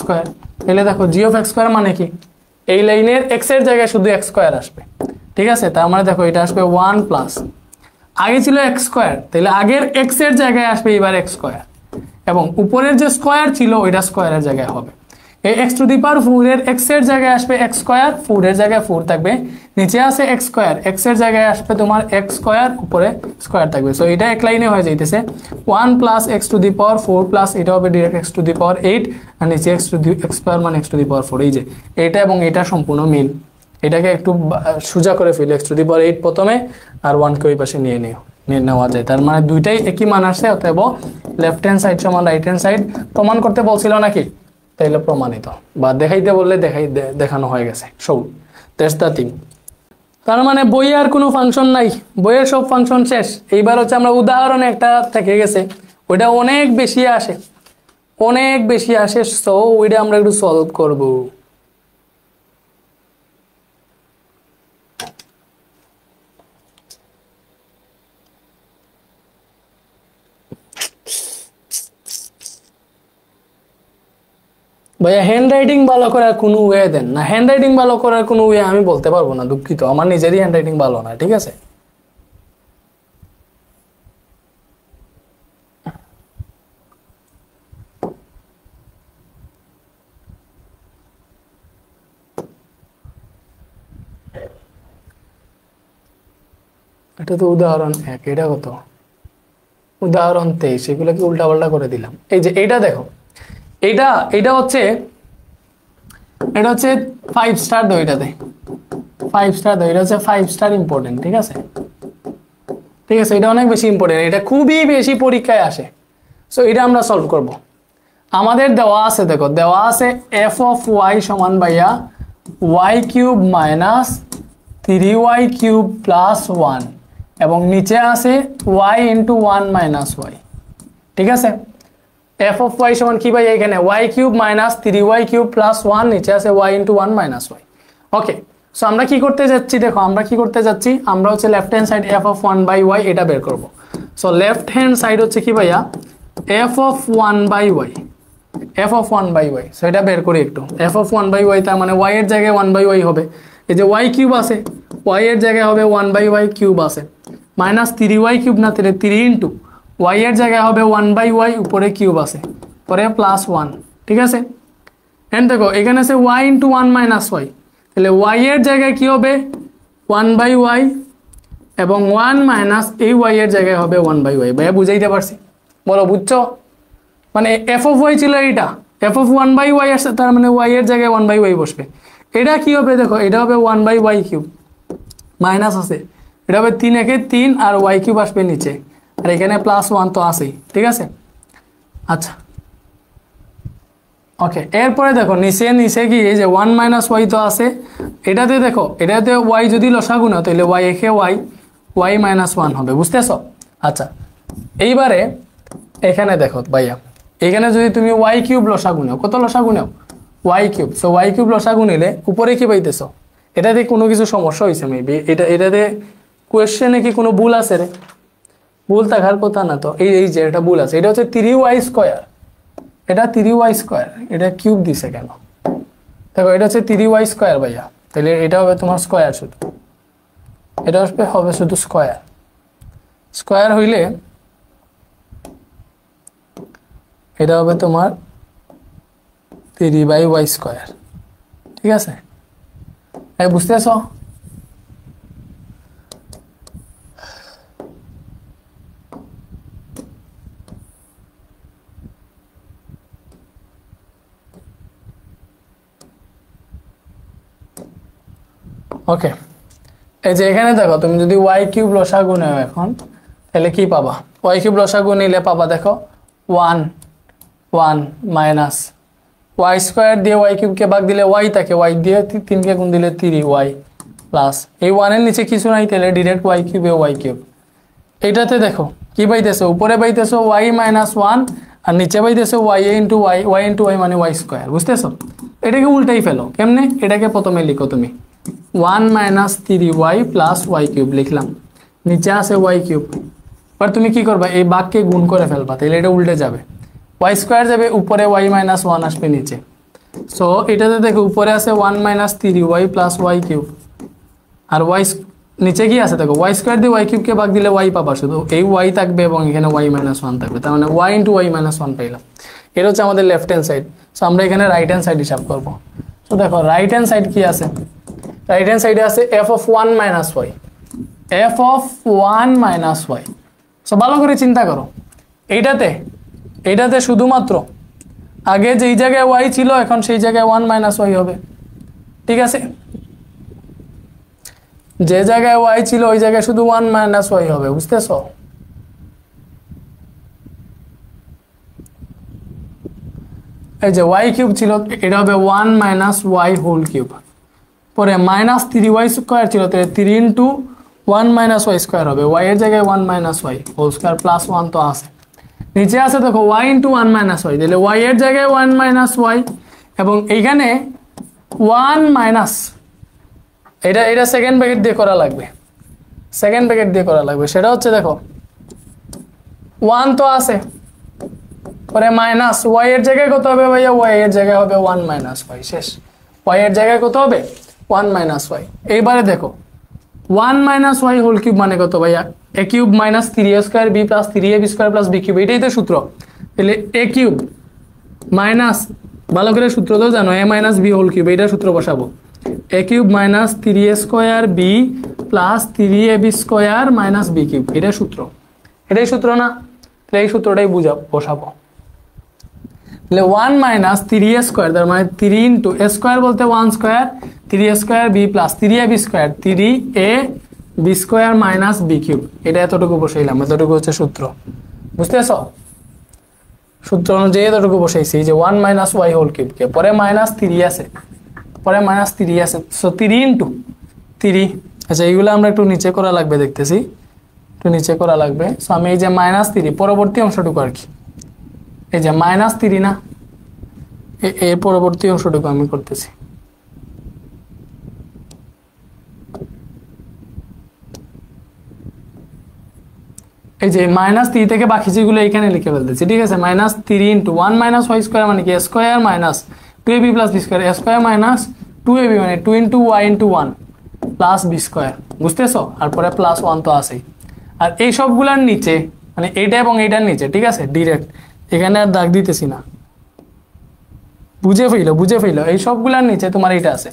তাহলে দেখো g(x² মানে কি, এই লাইনের x এর জায়গায় শুধু x² আসবে, ঠিক আছে? তার মানে দেখো এটা আসবে 1 প্লাস, আগে ছিল x², তাহলে আগের x এর জায়গায় আসবে এবার x², এবং উপরের যে স্কয়ার ছিল ওইটা স্কয়ারের জায়গায় হবে। এই x⁴ এর x এর জায়গায় আসবে x², 4 এর জায়গায় 4 থাকবে, নিচে আছে x², x এর জায়গায় আসবে তোমার x², উপরে স্কয়ার থাকবে। সো এটা এক লাইনে হয়ে যাইতেছে 1 প্লাস x⁴ প্লাস এটা হবে ডিরেক্ট x⁴, আর নিচে x² মানে x⁴। এই যে এটা এবং এটা সম্পূর্ণ মিল, এটাকে একটু সোজা করে ফেলি, x⁴ প্রথমে আর 1 কে ওই পাশে নিয়ে নেওয়া যায়। তার মানে দুইটাই একই মান আসছে, অতএব লেফট হ্যান্ড সাইড সমান রাইট হ্যান্ড সাইড। প্রমাণ করতে বলছিল নাকি, তাইলে প্রমাণিত, বা দেখাইতে বললে দেখানো হয়ে গেছে। So that's the thing. তার মানে বইয়ে আর কোনো ফাংশন নাই, বইয়ের সব ফাংশন শেষ। এইবার হচ্ছে আমরা উদাহরণে একটা থেকে গেছে, ওইটা অনেক বেশি আসে, সো ওইটা আমরা একটু সলভ করব। ভাইয়া হ্যান্ড রাইটিং ভালো করার কোনো ওয়ে দেন না, হ্যান্ড রাইটিং ভালো করার কোনো ওয়ে আমি বলতে পারবো না, দুঃখিত, আমার নিজেরই হ্যান্ড রাইটিং ভালো না, ঠিক আছে? এটা তো উদাহরণ 1, এটা কত, উদাহরণ 23, এগুলোকে উল্টাপাল্টা করে দিলাম। এই যে এইটা দেখো, এটা হচ্ছে 5 স্টার দাও, এটাতে 5 স্টার দাও, এটা হচ্ছে 5 স্টার ইম্পর্টেন্ট, ঠিক আছে? এটা অনেক বেশি ইম্পর্টেন্ট, এটা খুবই বেশি পরীক্ষায় আসে। সো এটা আমরা সলভ করব। আমাদের দেওয়া আছে, দেখো দেওয়া আছে f(y) সমান ভাইয়া y³ মাইনাস 3y³ প্লাস 1, এবং নিচে আছে y ইন্টু 1 মাইনাস y, ঠিক আছে? f(y) সমান কি ভাই, এখানে y³ মাইনাস 3y³ প্লাস 1, নিচে আছে y ইন্টু 1 মাইনাস y। ওকে, সো আমরা কি করতে যাচ্ছি, দেখো আমরা কি করতে যাচ্ছি, আমরা হচ্ছে লেফট হ্যান্ড সাইড f(1/y) এটা বের করব। সো লেফট হ্যান্ড সাইড হচ্ছে কি ভাইয়া, f(1/y), সো এটা বের করি একটু। f(1/y) তার মানে y এর জায়গায় 1/y হবে, এই যে y³ আছে, y এর জায়গায় হবে 1/y³ আছে, মাইনাস 3y³ না, 3 ইন্টু y এর জায়গায় হবে 1/y, উপরে কিউব আছে, পরে প্লাস 1, ঠিক আছে? এন্ড দেখো এখানে আছে y ইন্টু 1 মাইনাস y, তাহলে y এর জায়গায় কি হবে 1/y, এবং 1 মাইনাস এই y এর জায়গায় হবে 1/y। ভাইয়া বুঝাইতে পারছি? বলো বুঝছো? মানে f(y) ছিল এইটা, f(1/y) আসছে, তার মানে y এর জায়গায় 1/y বসবে। এটা কি হবে দেখো, এটা হবে 1/y³, মাইনাস আছে, এটা হবে 3 একে 3, আর y³ আসবে নিচে, আর এখানে প্লাস 1 তো আছেই, ঠিক আছে? আচ্ছা, ওকে, এরপরে দেখো নিচে কি, এই যে 1 মাইনাস y তো আছে, এটাতে দেখো, এটাতে y যদি লসাগু নাও তাহলে y একে y মাইনাস 1 হবে, বুঝতেছো? আচ্ছা, এইবারে এখানে দেখো ভাইয়া, এখানে যদি তুমি y³ লসাগু নাও, কত লসাগু নাও, y³, সো y³ লসাগু নিলে উপরে কি পাইতেছো, এটাতে কোনো কিছু সমস্যা হয়েছে মেবি, এটাতে কোয়েশ্চেনে কি কোনো ভুল আছে রে? ভুল থাকার কথা না তো, এই যে এটা ভুল আছে, এটা হচ্ছে 3y², এটা 3y², এটা কিউব দিছে কেন, দেখো এটা হচ্ছে 3y² ভাইয়া, তাহলে এটা হবে তোমার স্কয়ার, শুধু এটা হবে শুধু স্কয়ার হইলে এটা হবে তোমার 3/y², ঠিক আছে? বুঝতেছো? ওকে, এই যে এখানে দেখো তুমি যদি ওয়াই কিউব লসাগু নেও এখন, তাহলে কি পাবা? ওয়াই কিউব লসাগু নিলে পাবা দেখো 1 1 মাইনাস ওয়াই স্কোয়ার দিয়ে ওয়াই কিউবকে ভাগ দিলে ওয়াই থাকে, ওয়াই দিয়ে 3কে গুণ দিলে 3y প্লাস এই 1 এর নিচে কিছু নাই, তাহলে ডিরেক্ট ওয়াই কিউবে ওয়াই কিউব। এটাতে দেখো কি পাইতেছো, উপরে পাইতেছো ওয়াই মাইনাস 1 আর নিচে পাইতেছো Y into Y, Y into Y মানে ওয়াই স্কোয়ার। বুঝতেছো? এটাকে উল্টাই ফেলো। কেমনে? এটাকে প্রথমে লিখো তুমি 1 minus 3y plus Y cube লিখলাম, নিচে আছে ওয়াই কিউব। এবার তুমি কি করবা, এই বাঘকে গুণ করে ফেলবা, তাহলে এটা উল্টে যাবে, ওয়াই স্কোয়ার যাবে উপরে, ওয়াই মাইনাস 1 আসবে নিচে। সো এটাতে দেখো উপরে আছে 1 minus 3y plus Y cube, আর ওয়াই নিচে কি আছে দেখো, ওয়াই স্কোয়ার দিয়ে ওয়াই কিউবকে ভাগ দিলে ওয়াই পাবা, শুধু এই ওয়াই থাকবে এবং এখানে ওয়াই মাইনাস 1 থাকবে, তার মানে ওয়াই ইন্টু ওয়াই মাইনাস 1 পাইলাম। এটা হচ্ছে আমাদের লেফট হ্যান্ড সাইড। সো আমরা এখানে রাইট হ্যান্ড সাইড হিসাব করবো। তো দেখো রাইট হ্যান্ড সাইড কি আছে, রাইট হ্যান্ড সাইডে আছে f of 1 minus y, f of 1 minus y. So ভালো করে চিন্তা করো, এইটাতে শুধুমাত্র আগে যেই জায়গায় ওয়াই ছিল এখন সেই জায়গায় 1 মাইনাস ওয়াই হবে। ঠিক আছে, যে জায়গায় ওয়াই ছিল ওই জায়গায় শুধু 1 মাইনাস ওয়াই হবে। বুঝতেছো? এই যে ওয়াই কিউব ছিল, এটা হবে 1 মাইনাস ওয়াই হোল কিউব, পরে মাইনাস 3y স্কোয়ার ছিল, তাহলে 3 ইন্টু 1 মাইনাস ওয়াই স্কোয়ার হবে, ওয়াই এর জায়গায় 1 minus y whole square plus 1 তো আছে, নিচে আছে দেখো ওয়াই ইন্টু 1 মাইনাস ওয়াই, তাহলে ওয়াই এর জায়গায় 1 মাইনাস ওয়াই, এবং এইখানে 1 মাইনাস এটা সেকেন্ড ব্র্যাকেট দিয়ে করা লাগবে, সেকেন্ড ব্র্যাকেট দিয়ে করা লাগবে। সেটা হচ্ছে দেখো 1 তো আছে, পরে মাইনাস ওয়াই এর জায়গায় কত হবে ভাইয়া, ওয়াই এর জায়গায় হবে 1 মাইনাস ওয়াই, শেষ। ওয়াই এর জায়গায় কত হবে, 1 মাইনাস ওয়াই। এইবারে দেখো 1 মাইনাস ওয়াই হোল কিউব মানে কত ভাইয়া, A cube minus 3a square B plus 3ab square plus B cube, এটাই তো সূত্র। তাহলে এ কিউব মাইনাস, ভালো করে সূত্র তো জানো, A minus B whole cube, এইটা সূত্র বসাবো, A cube minus 3a square B plus 3ab square minus B cube, এটাই সূত্র। এটাই সূত্র না? তাহলে এই সূত্রটাই বসাবো। তাহলে 1 মাইনাস 3a স্কোয়ার, তার মানে 3 ইন্টু এ স্কোয়ার বলতে 1 square, 3a square B plus 3ab square 3ab square minus B cube, এটা এতটুকু বসাইলাম, এতটুকু হচ্ছে সূত্র। বুঝতেছ? সূত্র অনুযায়ী এতটুকু বসাইছি যে 1 মাইনাস ওয়াই হোল কিউবকে, পরে মাইনাস 3 আছে, পরে মাইনাস 3 আছে, সো 3 ইন্টু 3। আচ্ছা এইগুলো আমরা একটু নিচে করা লাগবে, দেখতেছি একটু নিচে করা লাগবে। সো আমি এই যে মাইনাস 3 পরবর্তী অংশটুকু আর কি, এই যে মাইনাস 3 না, এর পরবর্তী অংশটুকু আমি করতেছি। এই যে মাইনাস 3 থেকে বাকি যেগুলো এখানে লিখে ফেলতেছি। ঠিক আছে, minus 3 into 1 minus y square মানে কি, square minus 2ab plus B square, square minus 2ab মানে 2 into y into 1 plus B square. বুঝতেছো? আর পরে প্লাস 1 তো আছেই। আর এই সবগুলার নিচে মানে এইটা এবং এইটার নিচে, ঠিক আছে, ডিরেক্ট এখানে আর দাগ দিতেছি না, বুঝে ফেলো, এই সবগুলার নিচে তোমার এইটা আছে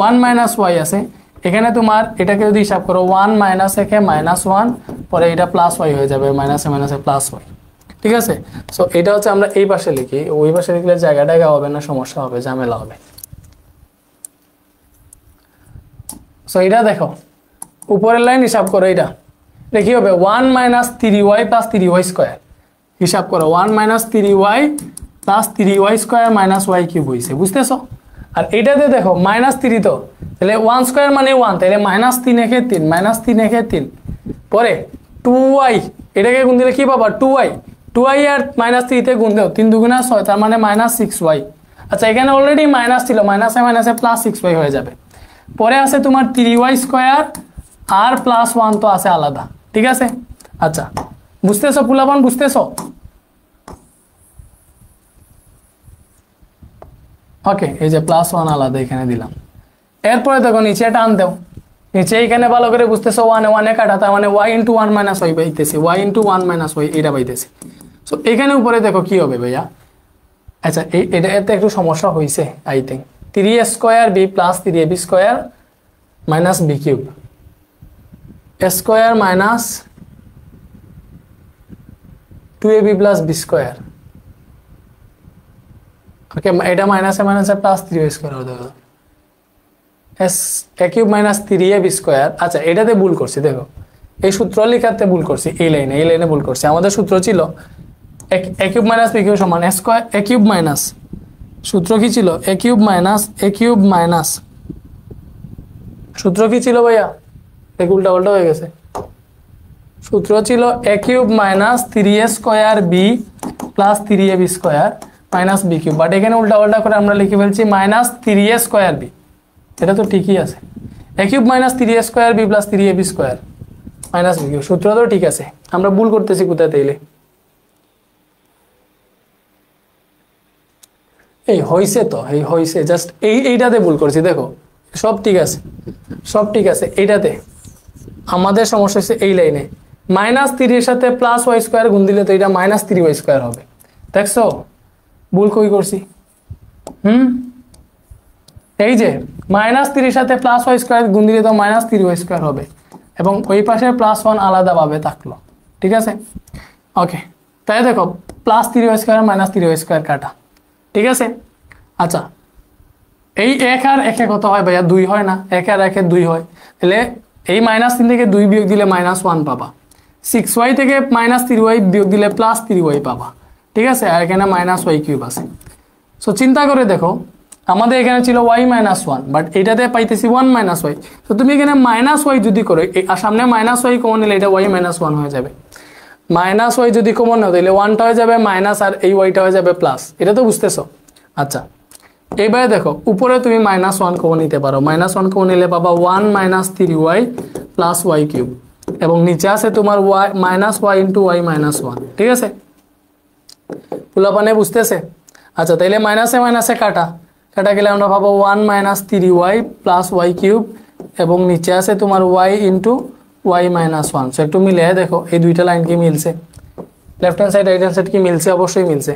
1 মাইনাস ওয়াই আছে। এখানে তোমার এটাকে যদি হিসাব করো 1 মাইনাস একে মাইনাস 1, পরে এটা প্লাস ওয়াই হয়ে যাবে, মাইনাসে মাইনাসে প্লাস ওয়াই। ঠিক আছে, সো এটা হচ্ছে আমরা এই পাশে লিখি, ওই পাশে লিখলে জায়গাটা হবে না, সমস্যা হবে, ঝামেলা হবে। সো এটা দেখো উপরের লাইন হিসাব করো, এটা কি হবে 1 minus 3y plus 3y square, হিসাব করো 1 minus 3y plus 3y square minus y cube হয়েছে। বুঝতেছো? আর এটাতে দেখো মাইনাস 3 তো, তাহলে 1 স্কোয়ার মানে 1, তাহলে মাইনাস 3 একে 3, মাইনাস 3 একে 3, পরে 2y, এটাকে গুণ দিলে কি পাবা 2y আর মাইনাস 3 তে গুণ দাও, 3 দুগুণা 6, তার মানে মাইনাস 6y। আচ্ছা এখানে অলরেডি মাইনাস ছিল, মাইনাসে মাইনাসে প্লাস 6y হয়ে যাবে। পরে আছে তোমার 3y স্কোয়ার আর প্লাস 1 তো আছে আলাদা। ঠিক আছে, আচ্ছা বুঝতেছো পুলাবান, বুঝতেছো? ওকে, এই যে প্লাস 1 আলাদা এখানে দিলাম। এরপরে দেখো নিচে টান দাও, নিচে এখানে ভালো করে বুঝতেছো 1 এ কাটা, তার মানে y ইন্টু 1 মাইনাস ওয়াই পাইতেছি, y ইন্টু 1 মাইনাস ওয়াই এটা পাইতেছি। সো এখানে উপরে দেখো কি হবে ভাইয়া, আচ্ছা এতে একটু সমস্যা হয়েছে I think, 3a square B plus 3ab square minus B cube square minus 2ab plus B square. Okay, এটা মাইনাসে মাইনাসে প্লাস 3a স্কোয়ার হতে হবে। a cube minus 3ab square. আচ্ছা, এটাতে ভুল করছি, দেখো এই সূত্র লেখাতে ভুল করছি, এই লাইনে ভুল করছি। আমাদের সূত্র ছিল a cube minus b cube সমান স্কোয়ার a কিউব মাইনাস, সূত্র কি ছিল a কিউব মাইনাস সূত্র কি ছিল ভাইয়া? দেখ উল্টা উল্টা হয়ে গেছে। সূত্র ছিল a cube minus 3a square b plus 3ab square minus B cube, but এখানে উল্টা উল্টা করে আমরা লিখে ফেলছি মাইনাস 3a স্কোয়ার b। এটা তো ঠিকই আছে, a cube minus 3a square b plus 3ab square minus B cube, সূত্র তো ঠিক আছে। আমরা ভুল করতেছি কোথায় তাইলে? এই হইছে তো, এই হইছে, জাস্ট এইটাতে ভুল করছি। দেখো সব ঠিক আছে, সব ঠিক আছে। এইটাতে আমাদের সমস্যা হচ্ছে এই লাইনে মাইনাস 3 এর সাথে প্লাস ওয়াই স্কোয়ার গুণ দিলে তো এটা মাইনাস 3y স্কোয়ার হবে। দেখছো ভুল কই করছি? এই যে মাইনাস 3 এর সাথে প্লাস ওয়াই স্কোয়ার গুণ দিলে তো মাইনাস 3y স্কোয়ার হবে, এবং ওই পাশে প্লাস 1 আলাদাভাবে থাকলো। ঠিক আছে, ওকে। তাই দেখো plus 3y square minus 3y square কাটা। ঠিক আছে, আচ্ছা এই 1 আর 1 কত হয় ভাইয়া? 2 হয় না? 1 আর 1 2 হয়, তাহলে এই মাইনাস 3 থেকে 2 বিয়োগ দিলে মাইনাস 1 পাবা। 6y থেকে মাইনাস 3y বিয়োগ দিলে প্লাস 3y পাবা। ঠিক আছে, আর এখানে মাইনাস ওয়াই কিউব আছে। সো চিন্তা করে দেখো, আমাদের এখানে ছিল y মাইনাস 1, বাট এটাতে পাইতেছি 1 মাইনাস ওয়াই। তো তুমি এখানে মাইনাস ওয়াই যদি করো, আর সামনে মাইনাস ওয়াই কমন নিলে এটা y মাইনাস 1 হয়ে যাবে। মাইনাস ওয়াই যদি কমন নাও তাহলে 1টা হয়ে যাবে মাইনাস, আর এই ওয়াইটা হয়ে যাবে প্লাস। এটা তো বুঝতেছো? আচ্ছা, এবারে দেখো উপরে তুমি মাইনাস 1 কমন নিতে পারো। মাইনাস 1 কমন নিলে পাবা 1 minus 3y plus Y cube, এবং নিচে আছে তোমার y minus y into y minus 1। ঠিক আছে, পুলাপানে বুঝতেছে? আচ্ছা, তাইলে মাইনাসে মাইনাসে কাটা গেলে আমরা পাবো 1 minus 3y plus Y cube, এবং নিচে আছে তোমার y into y minus 1। So একটু মিলে দেখো এই দুইটা লাইন কি মিলছে? Left hand side right hand side কি মিলছে? অবশ্যই মিলছে।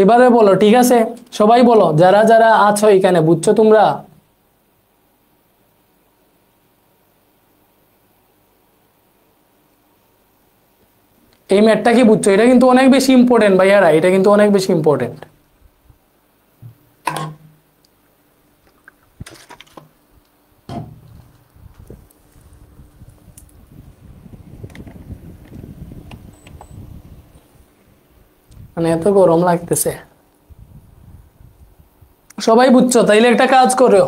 এবারে বলো, ঠিক আছে সবাই বলো, যারা যারা আছো এখানে, বুঝছো তোমরা? এই ম্যাথটা কি বুঝছো? এটা কিন্তু অনেক বেশি ইম্পর্টেন্ট ভাইয়ারা, এটা কিন্তু অনেক বেশি ইম্পর্টেন্ট। মানে এত গরম লাগতেছে। সবাই বুঝছো? তাইলে একটা কাজ করো,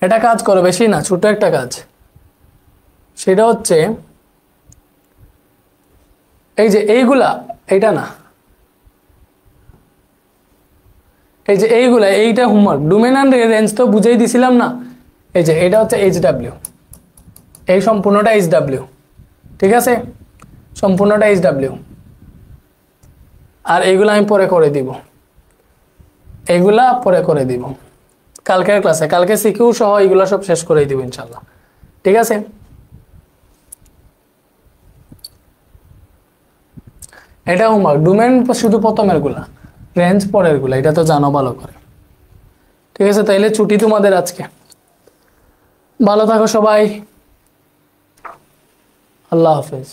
এটা কাজ করো, বেশি না, ছোট একটা কাজ। সেটা হচ্ছে এই যে এইগুলা, এইটা না, এই যে এইগুলা, এইটা হোমওয়ার্ক। ডোমেন অ্যান্ড রেঞ্জ তো বুঝেই দিছিলাম না? এই যে এটা হচ্ছে HW, এই সম্পূর্ণটা HW। ঠিক আছে, সম্পূর্ণটা HW। আর এইগুলো আমি পরে করে দিব, এগুলা পরে করে দিব কালকের ক্লাসে। কালকে সিকিউ সহ এগুলো সব শেষ করে দিব ইনশাল্লাহ। ঠিক আছে, এটা হোমওয়ার্ক। ডোমেন শুধু প্রথমের গুলা, রেঞ্জ পরের গুলা, এটা তো জানো ভালো করে। ঠিক আছে, তাইলে ছুটি তোমাদের আজকে। ভালো থাকো সবাই, আল্লাহ হাফেজ।